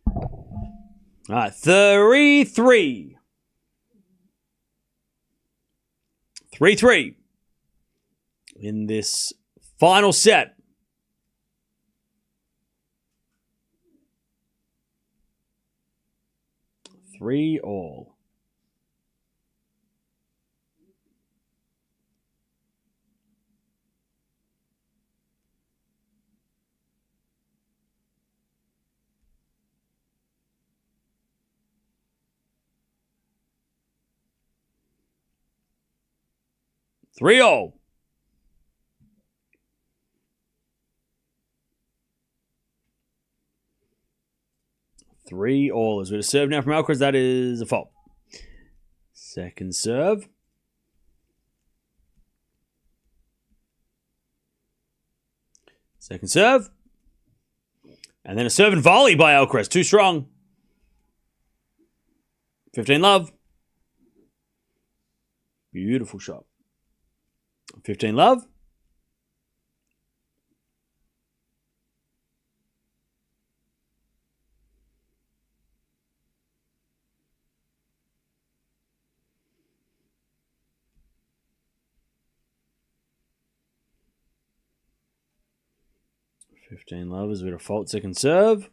All right, 3-3. 3-3 in this final set. 3-3. 3-0. As we're to serve now from Alcaraz, that is a fault. Second serve. Second serve. And then a serve and volley by Alcaraz. Too strong. 15-love. Beautiful shot. 15-love. Love is with a fault second serve.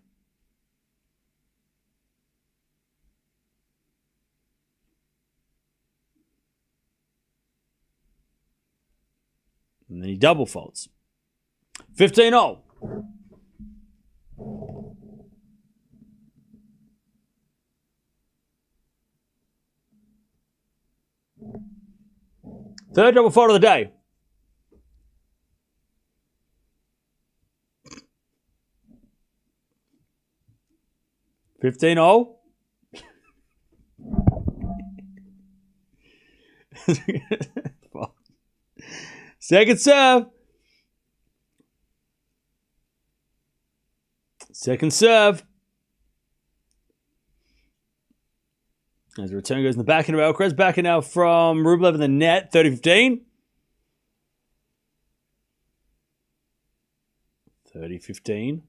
And then he double faults. 15-0. Third double fault of the day. 15-0. Second serve. Second serve. As the return goes in the back end of Alcaraz. Back end now from Rublev in the net. 30-15. 30-15.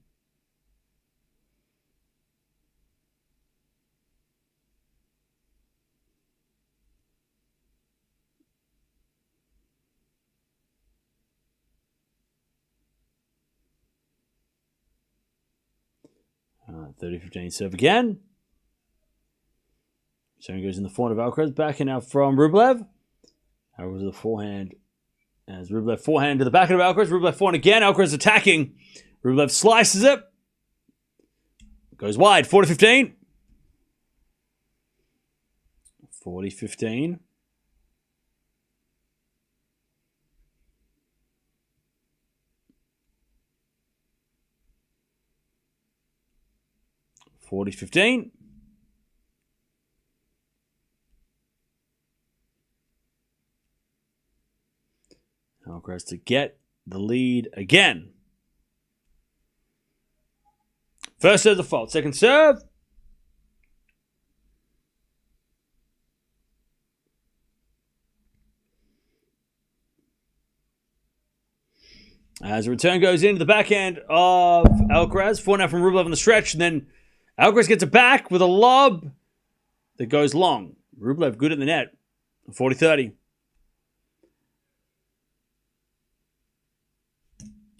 All right, 30-15 serve again. Return goes in the forehand of Alcaraz. Back and out from Rublev. Over to the forehand. As Rublev forehand to the back end of Alcaraz. Rublev forehand again. Alcaraz attacking. Rublev slices it. Goes wide. 40-15. 40-15. 40-15. Alcaraz to get the lead again. First serve the fault. Second serve. As a return goes into the backhand of Alcaraz. 4-0 from Rublev on the stretch. And then Alcaraz gets it back with a lob that goes long. Rublev good at the net. 40-30.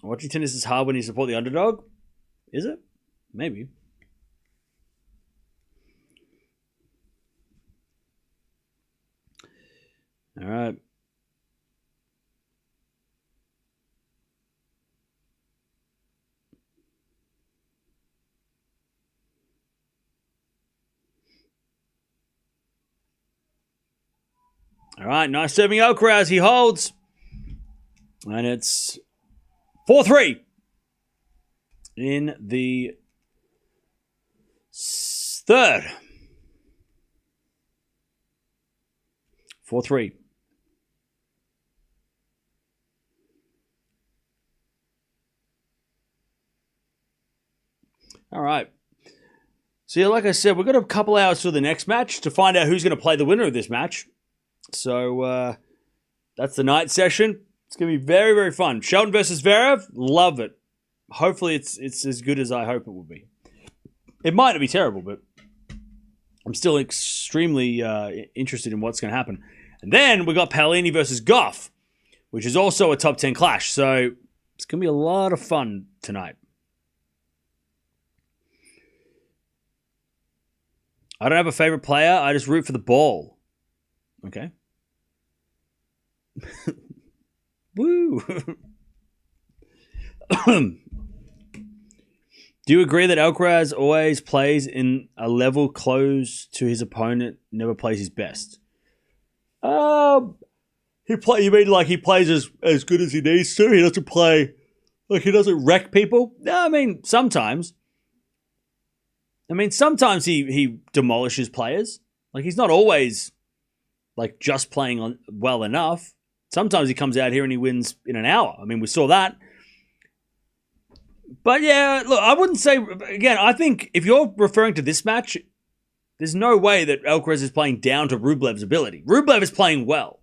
Watching tennis is hard when you support the underdog. Is it? Maybe. All right. All right, nice serving Alcaraz. He holds. And it's 4-3 in the third. 4-3. All right. So, yeah, like I said, we've got a couple hours till the next match to find out who's going to play the winner of this match. So, that's the night session. It's going to be very, very fun. Shelton versus Zverev, love it. Hopefully it's as good as I hope it will be. It might not be terrible, but I'm still extremely interested in what's going to happen. And then we got Paolini versus Gauff, which is also a top 10 clash. So it's going to be a lot of fun tonight. I don't have a favorite player. I just root for the ball. Okay. Woo. Do you agree that Alcaraz always plays in a level close to his opponent, never plays his best? You mean like he plays as good as he needs to? He doesn't play like he doesn't wreck people? No, I mean sometimes. Sometimes he demolishes players. Like he's not always like just playing well enough. Sometimes he comes out here and he wins in an hour. I mean, we saw that. But yeah, look, I wouldn't say, again, I think if you're referring to this match, there's no way that Alcaraz is playing down to Rublev's ability. Rublev is playing well,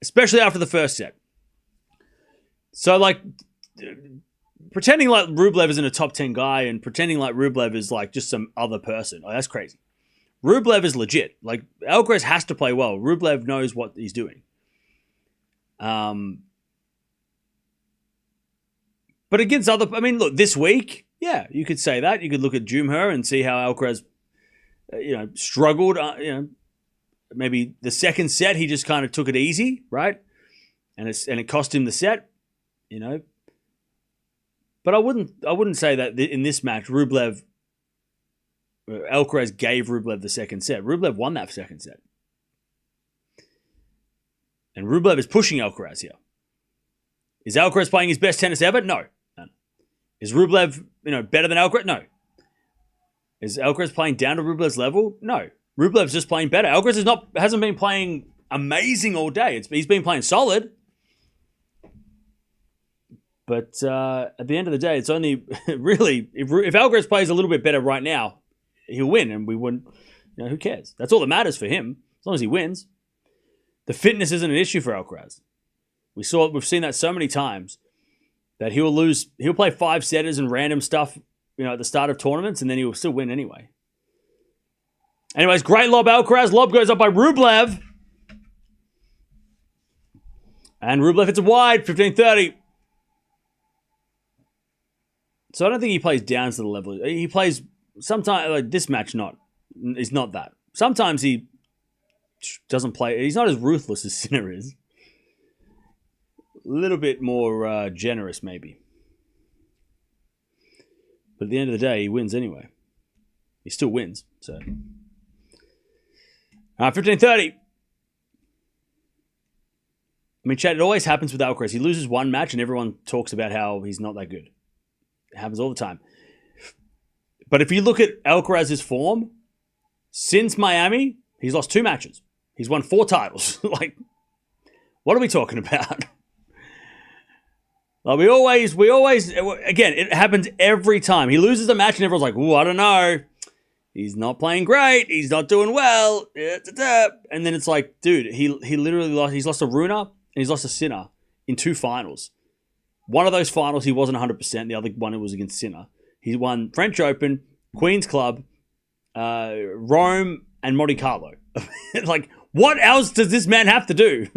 especially after the first set. So, like, pretending like Rublev isn't a top 10 guy and pretending like Rublev is like just some other person, that's crazy. Rublev is legit. Like, Alcaraz has to play well. Rublev knows what he's doing. But against other, look, this week, yeah, you could say that. You could look at Jumher and see how Alcaraz, struggled. Maybe the second set he just kind of took it easy, right? And it cost him the set, But I wouldn't say that in this match, Alcaraz gave Rublev the second set. Rublev won that second set. And Rublev is pushing Alcaraz here. Is Alcaraz playing his best tennis ever? No. Is Rublev, better than Alcaraz? No. Is Alcaraz playing down to Rublev's level? No. Rublev's just playing better. Alcaraz hasn't been playing amazing all day. He's been playing solid. But at the end of the day, it's only really, if Alcaraz plays a little bit better right now, he'll win, and we wouldn't, who cares? That's all that matters for him, as long as he wins. The fitness isn't an issue for Alcaraz. We've seen that so many times that he'll play 5-setters and random stuff, at the start of tournaments, and then he'll still win anyway. Anyways, great lob, Alcaraz. Lob goes up by Rublev. And Rublev hits it wide, 15-30. So I don't think he plays down to the level. He plays sometimes, like this match is not that. Sometimes he doesn't play. He's not as ruthless as Sinner is. A little bit more generous, maybe. But at the end of the day, he wins anyway. He still wins. So, 15-30. Chad, it always happens with Alcaraz. He loses one match and everyone talks about how he's not that good. It happens all the time. But if you look at Alcaraz's form, since Miami, he's lost 2 matches. He's won 4 titles. Like, what are we talking about? Like we always, again, it happens every time. He loses a match and everyone's like, ooh, I don't know. He's not playing great. He's not doing well. And then it's like, dude, he literally lost. He's lost a Rune and he's lost a Sinner in 2 finals. One of those finals, he wasn't 100%. The other one, it was against Sinner. He won French Open, Queen's Club, Rome, and Monte Carlo. Like, what else does this man have to do?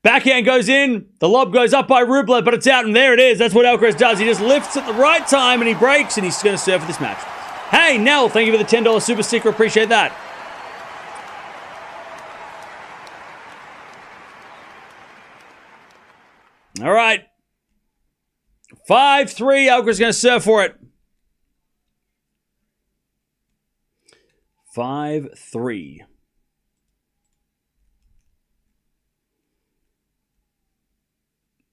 Backhand goes in. The lob goes up by Rublev, but it's out, and there it is. That's what Alcaraz does. He just lifts at the right time, and he breaks, and he's going to serve for this match. Hey, Nell, thank you for the $10 super sticker. Appreciate that. All right. 5-3. Alcaraz going to serve for it. 5-3.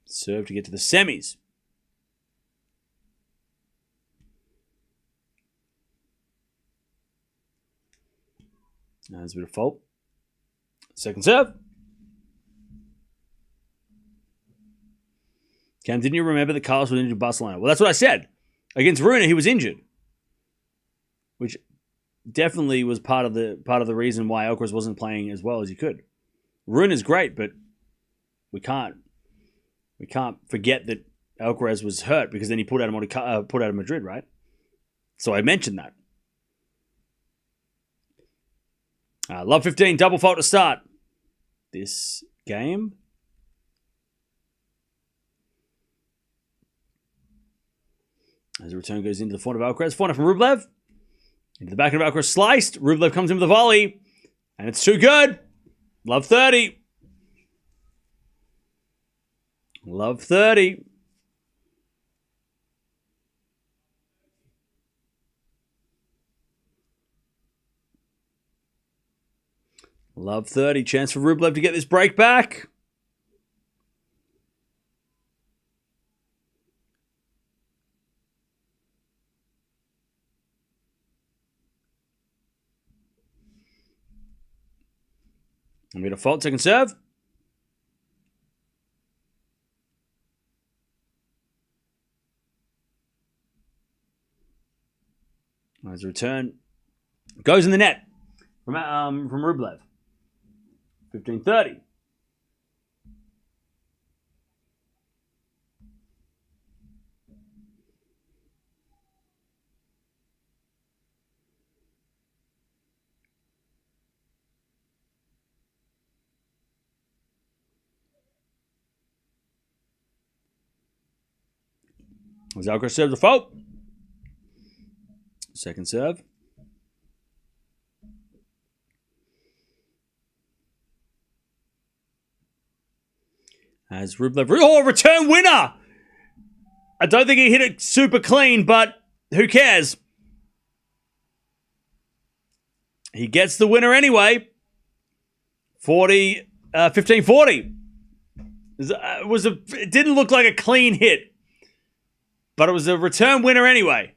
Serve to get to the semis. There's a bit of fault. Second serve. Cam, didn't you remember that Carlos was injured in Barcelona? Well, that's what I said. Against Rune, he was injured, which definitely was part of the reason why Alcaraz wasn't playing as well as he could. Rune is great, but we can't forget that Alcaraz was hurt because then he pulled out of Madrid, right? So I mentioned that. Love 15, double fault to start this game. As the return goes into the forehand of Alcaraz. Forehand from Rublev. Into the back of Alcaraz, sliced. Rublev comes in with a volley. And it's too good. Love 30. Love 30. Love 30. Chance for Rublev to get this break back. I'm going to fault second serve. As a return goes in the net from Rublev. 15-30. As Alcaraz serves the fault. Second serve. As Rublev, return winner! I don't think he hit it super clean, but who cares? He gets the winner anyway. 15-40. It didn't look like a clean hit, but it was a return winner anyway.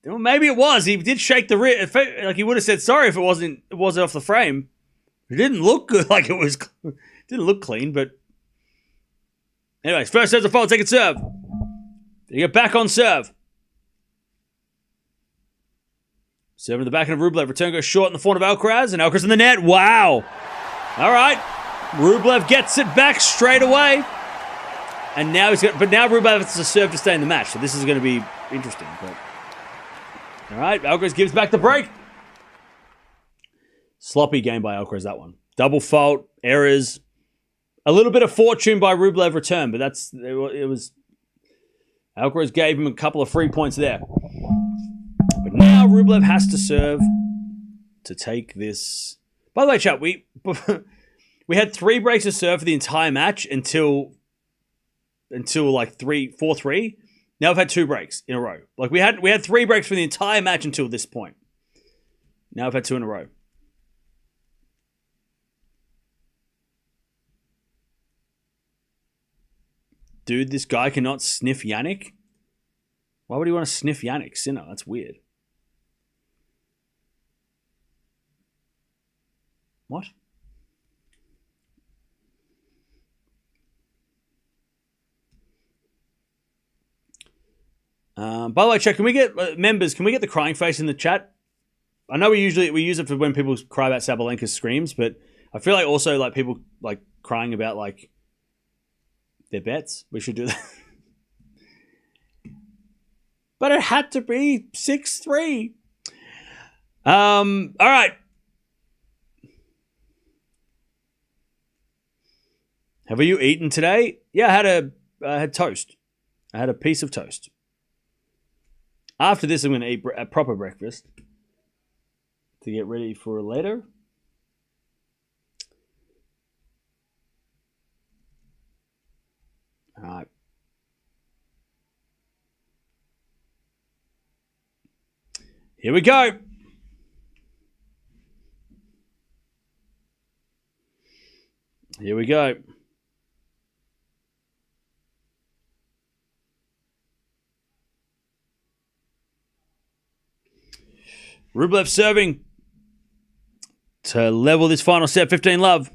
Well, maybe it was. He did shake the wrist. Like he would have said sorry if it wasn't off the frame. It didn't look good. Like it was. Didn't look clean, but anyways, first serve's a fault, second serve. You get back on serve. Serve in the back of Rublev. Return goes short in the forehand of Alcaraz, and Alcaraz in the net. Wow. All right. Rublev gets it back straight away. And now now Rublev has to serve to stay in the match. So this is going to be interesting. But all right, Alcaraz gives back the break. Sloppy game by Alcaraz, that one. Double fault, errors. A little bit of fortune by Rublev return, but it was Alcaraz gave him a couple of free points there. But now Rublev has to serve to take this. By the way, chat, we had 3 breaks of serve for the entire match until like 4-3. Now we've had 2 breaks in a row. Like we had 3 breaks for the entire match until this point. Now we've had 2 in a row. Dude, this guy cannot sniff Jannik. Why would he want to sniff Jannik Sinner? That's weird. What? By the way, Chuck, can we get members? Can we get the crying face in the chat? I know we use it for when people cry about Sabalenka's screams, but I feel like also like people like crying about like their bets. We should do that. But it had to be 6-3. All right. Have you eaten today? Yeah, I had toast. I had a piece of toast. After this, I'm going to eat a proper breakfast to get ready for later. All right. Here we go. Here we go. Rublev serving to level this final set, 15 love.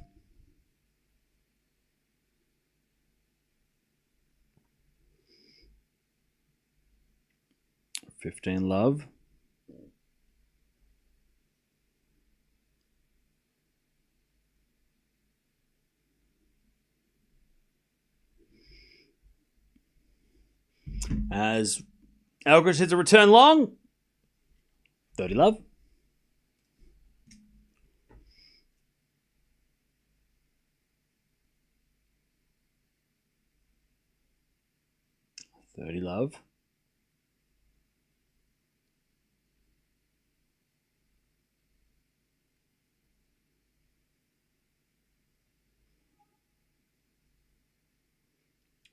As Alcaraz hits a return long, 30 love.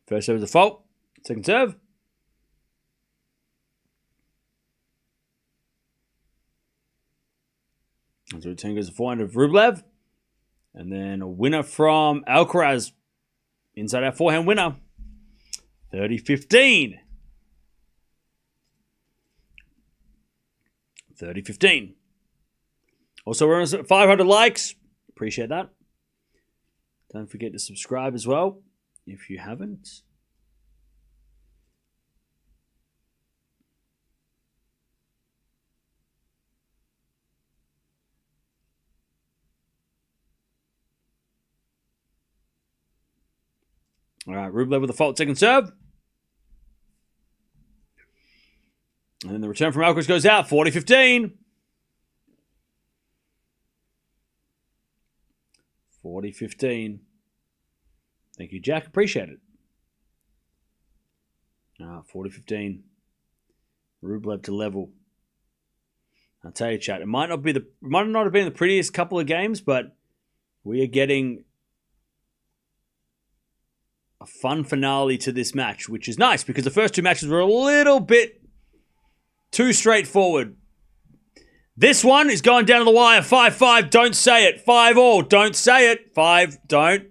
First serve is a fault. Second serve. So return goes to forehand of Rublev. And then a winner from Alcaraz. Inside our forehand winner. 30-15. 30-15. Also, we're on 500 likes. Appreciate that. Don't forget to subscribe as well if you haven't. All right, Rublev with a fault second serve. And then the return from Alcaraz goes out, 40-15. 40-15. Thank you, Jack. Appreciate it. 40-15. Rublev to level. I'll tell you, chat, it might not have been the prettiest couple of games, but we are getting a fun finale to this match, which is nice because the first two matches were a little bit too straightforward. This one is going down to the wire. 5-5, don't say it. 5-all, don't say it. 5, don't.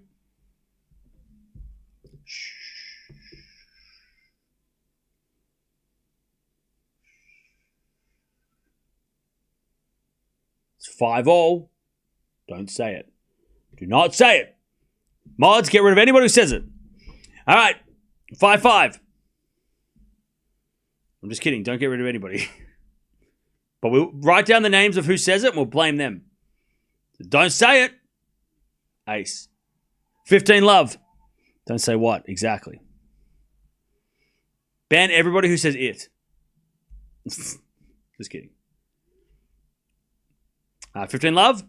It's 5-all. Don't say it. Do not say it. Mods, get rid of anybody who says it. All right, 5-5. I'm just kidding. Don't get rid of anybody. But we'll write down the names of who says it and we'll blame them. Don't say it. Ace. 15 love. Don't say what? Exactly. Ban everybody who says it. Just kidding. 15 love.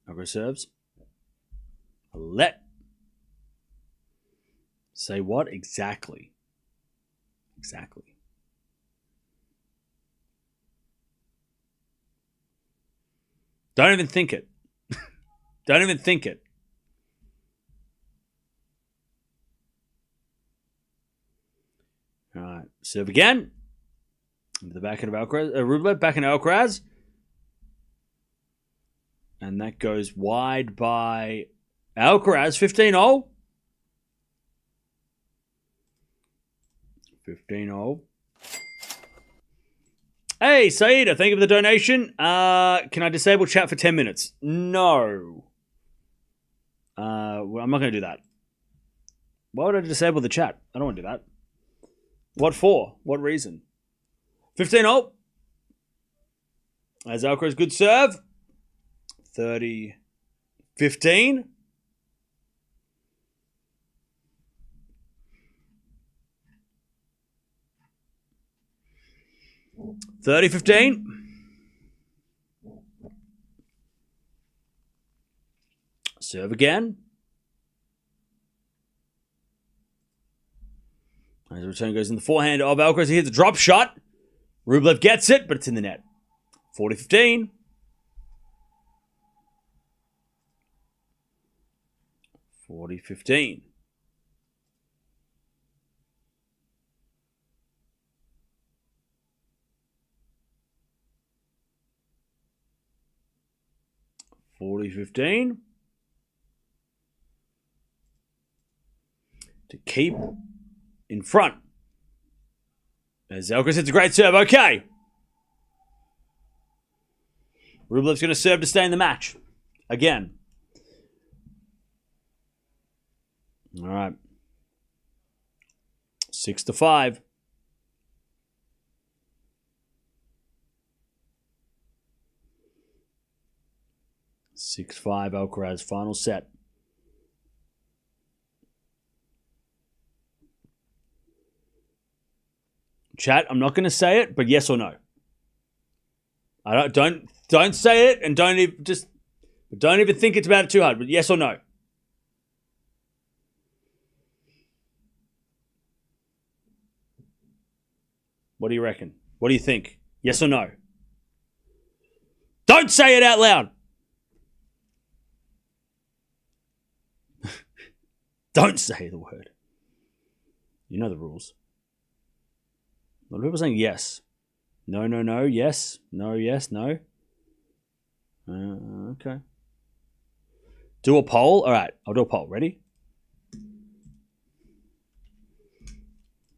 Alcaraz serves. Let. Say what? Exactly. Exactly. Don't even think it. Don't even think it. All right. Serve again. The backhand of Alcaraz. Rublev, backhand of Alcaraz. And that goes wide by Alcaraz. 15-all. 15-all. Hey, Saida, thank you for the donation. Can I disable chat for 10 minutes? No. Well, I'm not going to do that. Why would I disable the chat? I don't want to do that. What for? What reason? 15-all. As Alcaraz, good serve. 30-15. 30-15. Serve again. As the return goes in the forehand of Alcaraz, he hits a drop shot. Rublev gets it, but it's in the net. 40-15. 40-15. To keep in front. As Alcaraz hits a great serve. Okay. Rublev's going to serve to stay in the match. Again. All right. 6-5. 6-5 Alcaraz, final set. Chat, I'm not going to say it, but yes or no. I don't say it, and don't even think it's about it too hard. But yes or no. What do you reckon? What do you think? Yes or no? Don't say it out loud. Don't say the word. You know the rules. A lot of people saying yes. No, no, no, yes. No, yes, no. Okay. Do a poll? All right, I'll do a poll. Ready?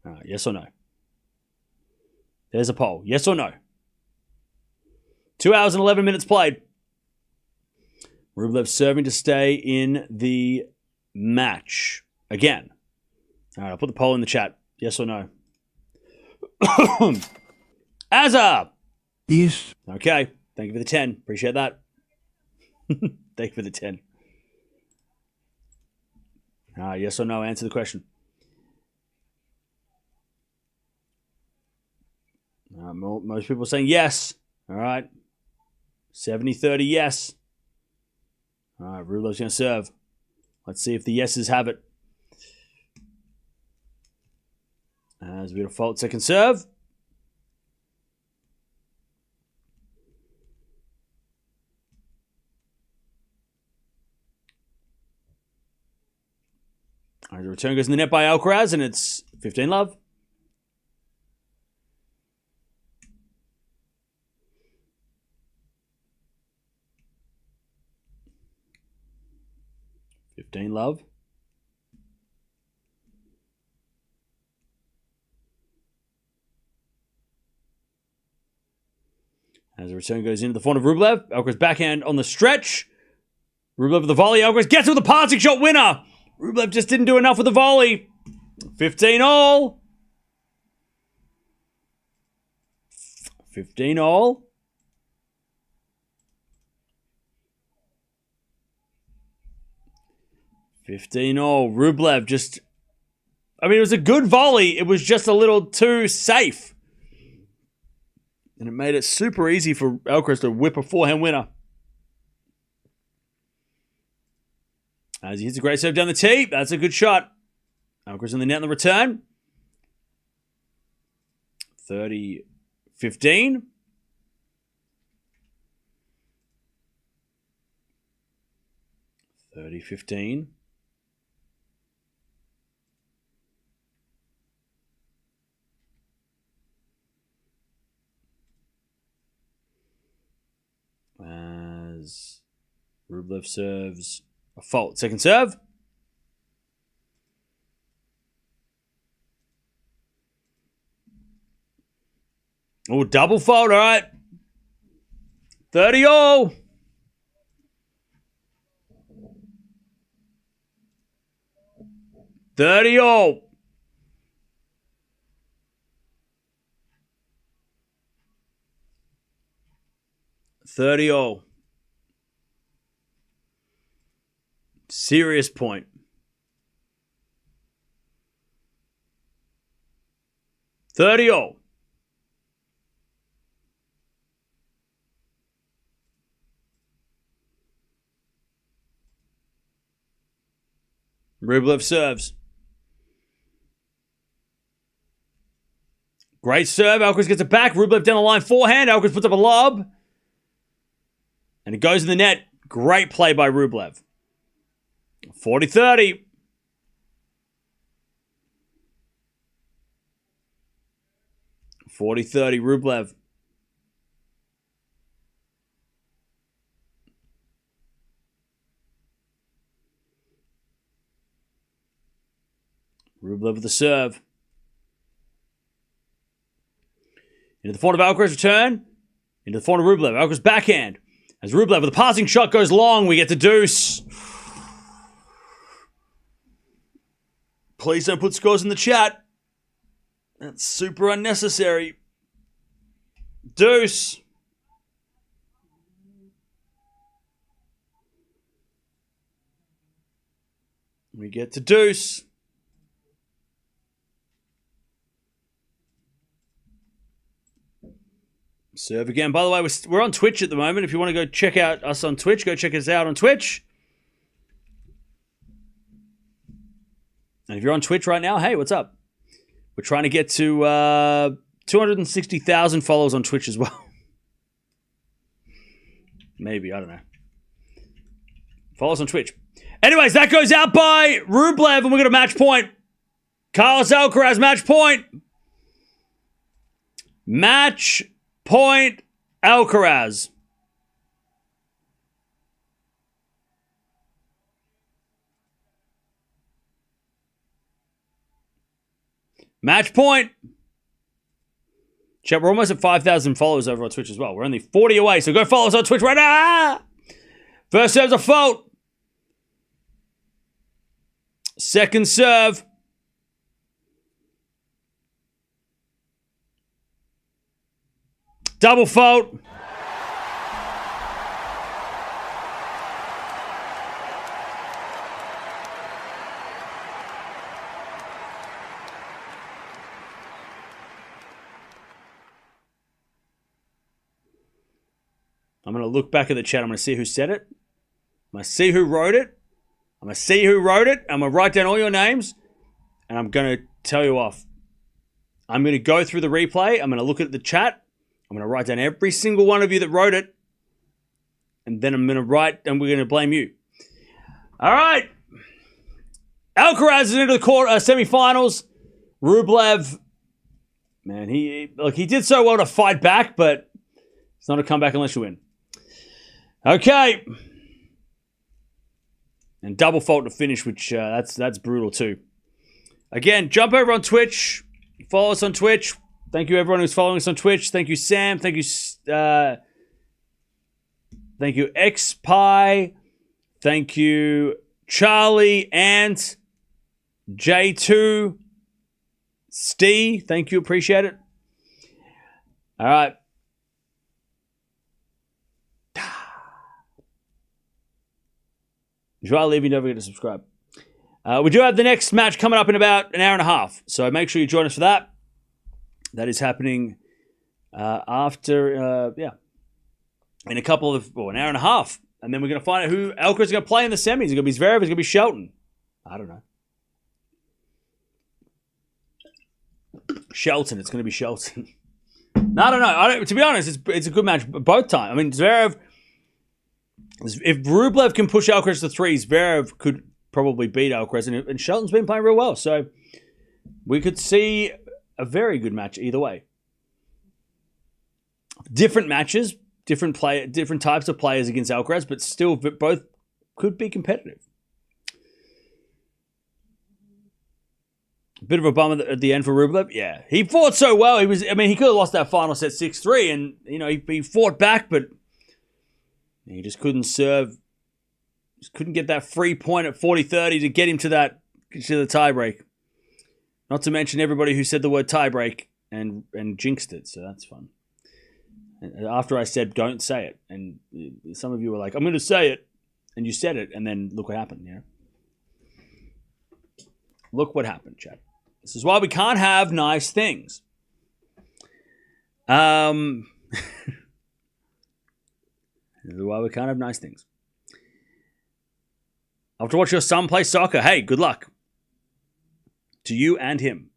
All right, yes or no? There's a poll. Yes or no? 2 hours and 11 minutes played. Rublev serving to stay in the match. Again. All right, I'll put the poll in the chat. Yes or no? Azza! Yes. Okay. Thank you for the 10. Appreciate that. Thank you for the 10. Yes or no? Answer the question. Most people saying yes. All right. 70-30 yes. All right. Rublev's going to serve. Let's see if the yeses have it. As we default second serve. All right, the return goes in the net by Alcaraz, and it's 15-love. Love. As the return goes into the front of Rublev, Alcaraz backhand on the stretch. Rublev with the volley. Alcaraz gets it with a passing shot winner. Rublev just didn't do enough with the volley. 15-all. 15-all. Rublev just... I mean, it was a good volley. It was just a little too safe. And it made it super easy for Alcaraz to whip a forehand winner. As he hits a great serve down the tee. That's a good shot. Alcaraz in the net on the return. 30-15. As Rublev serves a fault. Second serve. Oh, double fault. All right. 30 all. $30 all. $30 all. Serious point. $30 all. Rublev serves. Great serve. Alcaraz gets it back. Rublev down the line. Forehand. Alcaraz puts up a lob. And it goes in the net. Great play by Rublev. 40-30. Rublev. Rublev with the serve. Into the forehand of Alcaraz, return. Into the forehand of Rublev. Alcaraz backhand. As Rublev with a passing shot goes long, we get the deuce. Please don't put scores in the chat. That's super unnecessary. Deuce. We get to deuce. Serve again. By the way, we're on Twitch at the moment. If you want to go check out us on Twitch, go check us out on Twitch. And if you're on Twitch right now, hey, what's up? We're trying to get to 260,000 followers on Twitch as well. Maybe, I don't know. Follow us on Twitch. Anyways, that goes out by Rublev, and we're going to match point. Carlos Alcaraz, match point. Match point Alcaraz. Match point. Chat, we're almost at 5,000 followers over on Twitch as well. We're only 40 away, so go follow us on Twitch right now. First serve's a fault. Second serve. Double fault. I'm going to look back at the chat. I'm going to see who said it. I'm going to see who wrote it. I'm going to see who wrote it. I'm going to write down all your names. And I'm going to tell you off. I'm going to go through the replay. I'm going to look at the chat. I'm going to write down every single one of you that wrote it. And then I'm going to write, and we're going to blame you. All right. Alcaraz is into the semifinals. Rublev, man, he did so well to fight back, but it's not a comeback unless you win. Okay. And double fault to finish, which that's brutal too. Again, jump over on Twitch. Follow us on Twitch. Thank you everyone who's following us on Twitch. Thank you, Sam. Thank you, XPie. Thank you, Charlie, Ant, J2, Steve. Thank you. Appreciate it. All right. Joao Levy, don't forget to subscribe. We do have the next match coming up in about an hour and a half, so make sure you join us for that. That is happening after, in a couple of, an hour and a half. And then we're going to find out who Alcaraz is going to play in the semis. It's going to be Zverev, it's going to be Shelton. I don't know. Shelton, it's going to be Shelton. No, I don't know. To be honest, it's a good match both times. I mean, Zverev, if Rublev can push Alcaraz to three, Zverev could probably beat Alcaraz. And Shelton's been playing real well. So we could see a very good match either way. Different matches, different types of players against Alcaraz, but still both could be competitive. Bit of a bummer at the end for Rublev. Yeah, he fought so well. He could have lost that final set 6-3, and he fought back, but he just couldn't serve. Just couldn't get that free point at 40-30 to get him to the tiebreak. Not to mention everybody who said the word tiebreak and jinxed it. So that's fun. And after I said don't say it, and some of you were like, I'm going to say it, and you said it, and then look what happened. Look what happened, Chad. This is why we can't have nice things. This is why we can't have nice things. I have to watch your son play soccer. Hey, good luck to you and him.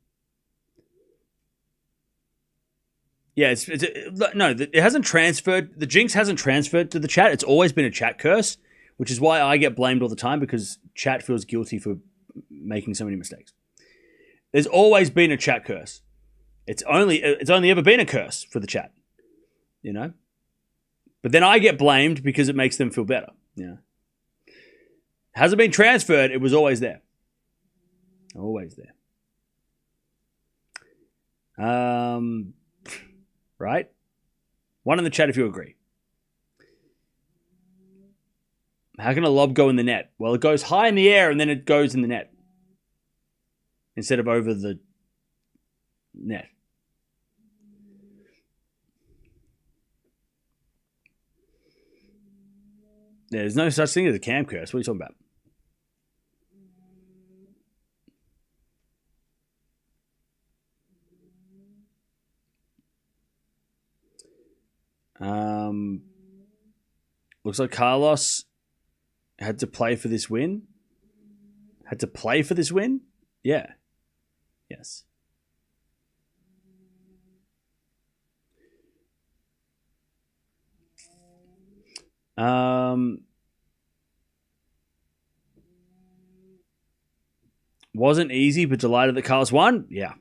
Yeah, it hasn't transferred. The jinx hasn't transferred to the chat. It's always been a chat curse, which is why I get blamed all the time, because chat feels guilty for making so many mistakes. There's always been a chat curse. It's only ever been a curse for the chat, But then I get blamed because it makes them feel better. Hasn't been transferred. It was always there. Always there. Right? One in the chat if you agree. How can a lob go in the net? Well, it goes high in the air and then it goes in the net instead of over the net. There's no such thing as a cam curse. What are you talking about? Looks like Carlos had to play for this win. Had to play for this win? Yeah. Yes. Wasn't easy, but delighted that Carlos won? Yeah.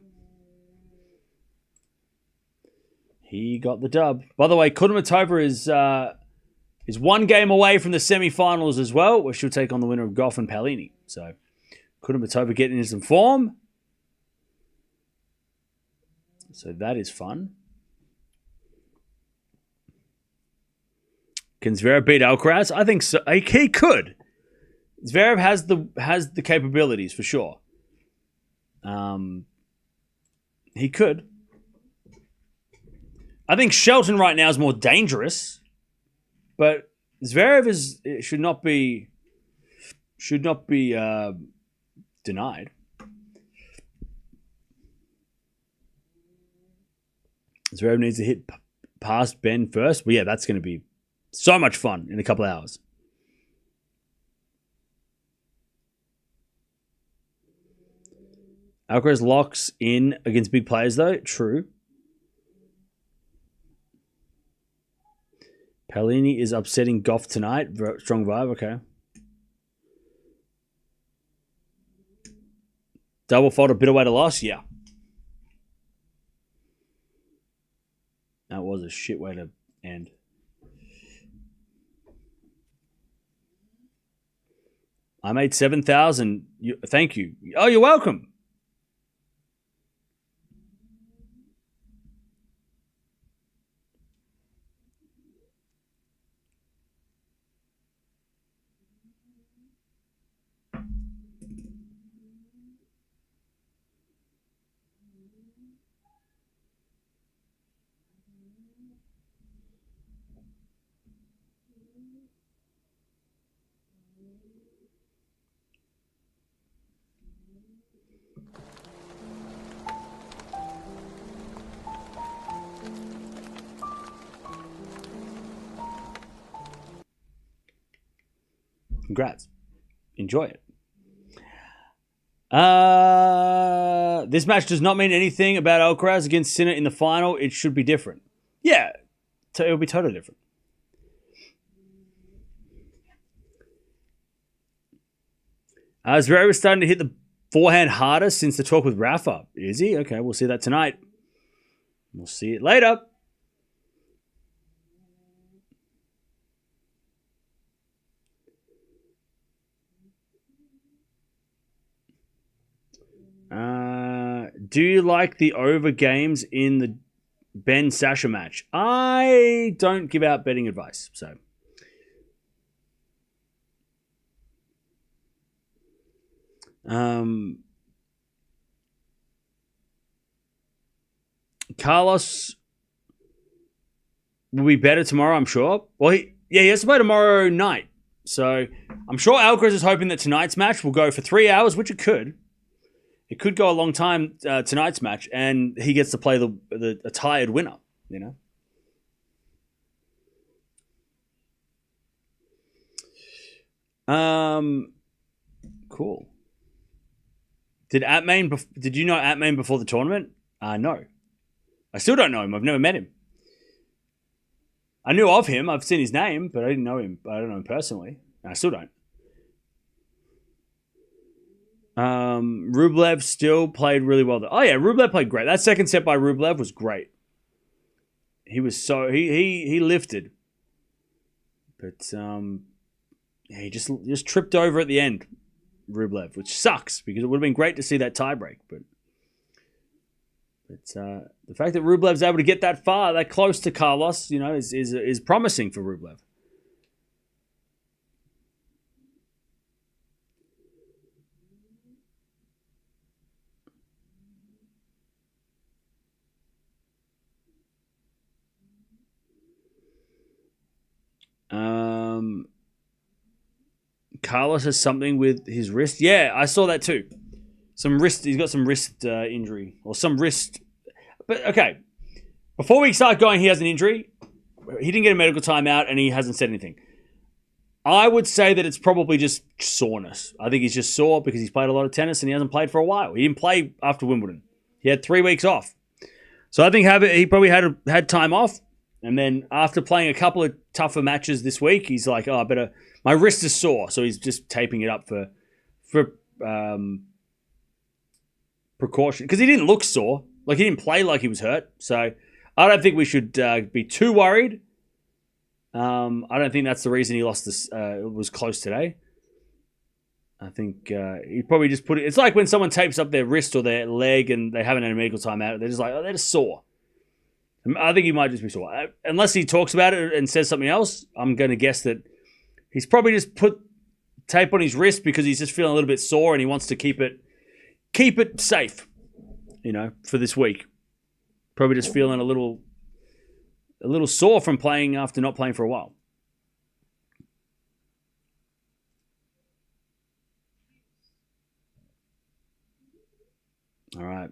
He got the dub. By the way, Kudermetova is one game away from the semi-finals as well, where she'll take on the winner of Gauff and Paolini. So, Kudermetova getting into some form. So that is fun. Can Zverev beat Alcaraz? I think so. He could. Zverev has the capabilities for sure. He could. I think Shelton right now is more dangerous, but Zverev should not be denied. Zverev needs to hit past Ben first. Well, yeah, that's going to be so much fun in a couple of hours. Alcaraz locks in against big players, though. True. Paolini is upsetting Gauff tonight. Strong vibe, okay. Double fault, a bitter way to loss? Yeah. That was a shit way to end. I made 7,000. Thank you. Oh, you're welcome. Congrats. Enjoy it. This match does not mean anything about Alcaraz against Sinner in the final. It should be different. Yeah, it'll be totally different. Zverev was starting to hit the forehand harder since the talk with Rafa. Is he? Okay, we'll see that tonight. We'll see it later. Do you like the over games in the Ben Sasha match? I don't give out betting advice, so. Carlos will be better tomorrow, I'm sure. Well, he has to play tomorrow night. So I'm sure Alcaraz is hoping that tonight's match will go for 3 hours, which it could. It could go a long time, tonight's match, and he gets to play a tired winner, you know? Cool. Did you know Atmain before the tournament? No. I still don't know him. I've never met him. I knew of him. I've seen his name, but I didn't know him. I don't know him personally. I still don't. Rublev still played really well. Oh yeah, Rublev played great. That second set by Rublev was great. He was he lifted, but he just tripped over at the end, Rublev, which sucks because it would have been great to see that tiebreak. But the fact that Rublev's able to get that far, that close to Carlos, you know, is promising for Rublev. Carlos has something with his wrist. Yeah, I saw that too. He's got some wrist injury or some wrist. But okay, before we start going, he has an injury. He didn't get a medical timeout and he hasn't said anything. I would say that it's probably just soreness. I think he's just sore because he's played a lot of tennis and he hasn't played for a while. He didn't play after Wimbledon. He had 3 weeks off. So I think he probably had time off. And then after playing a couple of tougher matches this week, he's like, oh, I better... My wrist is sore, so he's just taping it up for precaution. Because he didn't look sore. Like, he didn't play like he was hurt. So I don't think we should be too worried. I don't think that's the reason he lost this. It was close today. I think he probably just put it... It's like when someone tapes up their wrist or their leg and they haven't had a medical timeout. They're just like, oh, they're just sore. I think he might just be sore. Unless he talks about it and says something else, I'm going to guess that he's probably just put tape on his wrist because he's just feeling a little bit sore and he wants to keep it safe, you know, for this week. Probably just feeling a little sore from playing after not playing for a while. All right.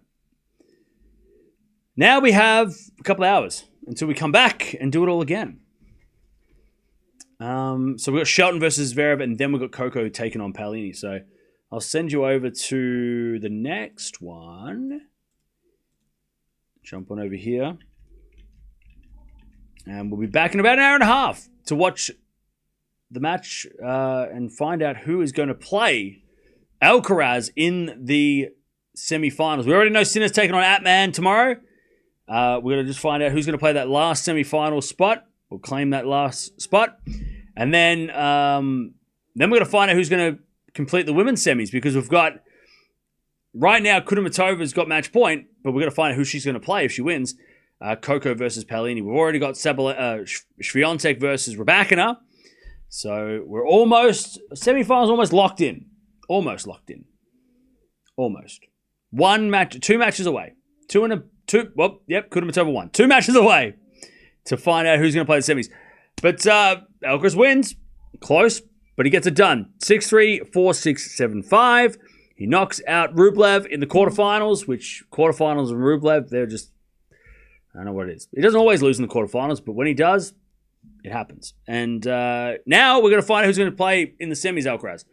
Now we have a couple of hours until we come back and do it all again. So we've got Shelton versus Zverev, and then we've got Coco taking on Paolini. So I'll send you over to the next one. Jump on over here. And we'll be back in about an hour and a half to watch the match and find out who is going to play Alcaraz in the semifinals. We already know Sinner's taking on Atman tomorrow. We're going to just find out who's going to play that last semifinal spot. We'll claim that last spot. And then we're going to find out who's going to complete the women's semis because we've got, right now, Kudermetova's got match point, but we're going to find out who she's going to play if she wins. Coco versus Paolini. We've already got Swiatek versus Raducanu. So we're semifinals almost locked in. Almost locked in. Almost. 2 matches away. Kudermetova won. 2 matches away to find out who's going to play the semis. But Alcaraz wins. Close, but he gets it done. 6-3, 4-6, 7-5. He knocks out Rublev in the quarterfinals, which quarterfinals and Rublev, they're just, I don't know what it is. He doesn't always lose in the quarterfinals, but when he does, it happens. And now we're going to find out who's going to play in the semis, Alcaraz.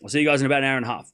I'll see you guys in about an hour and a half.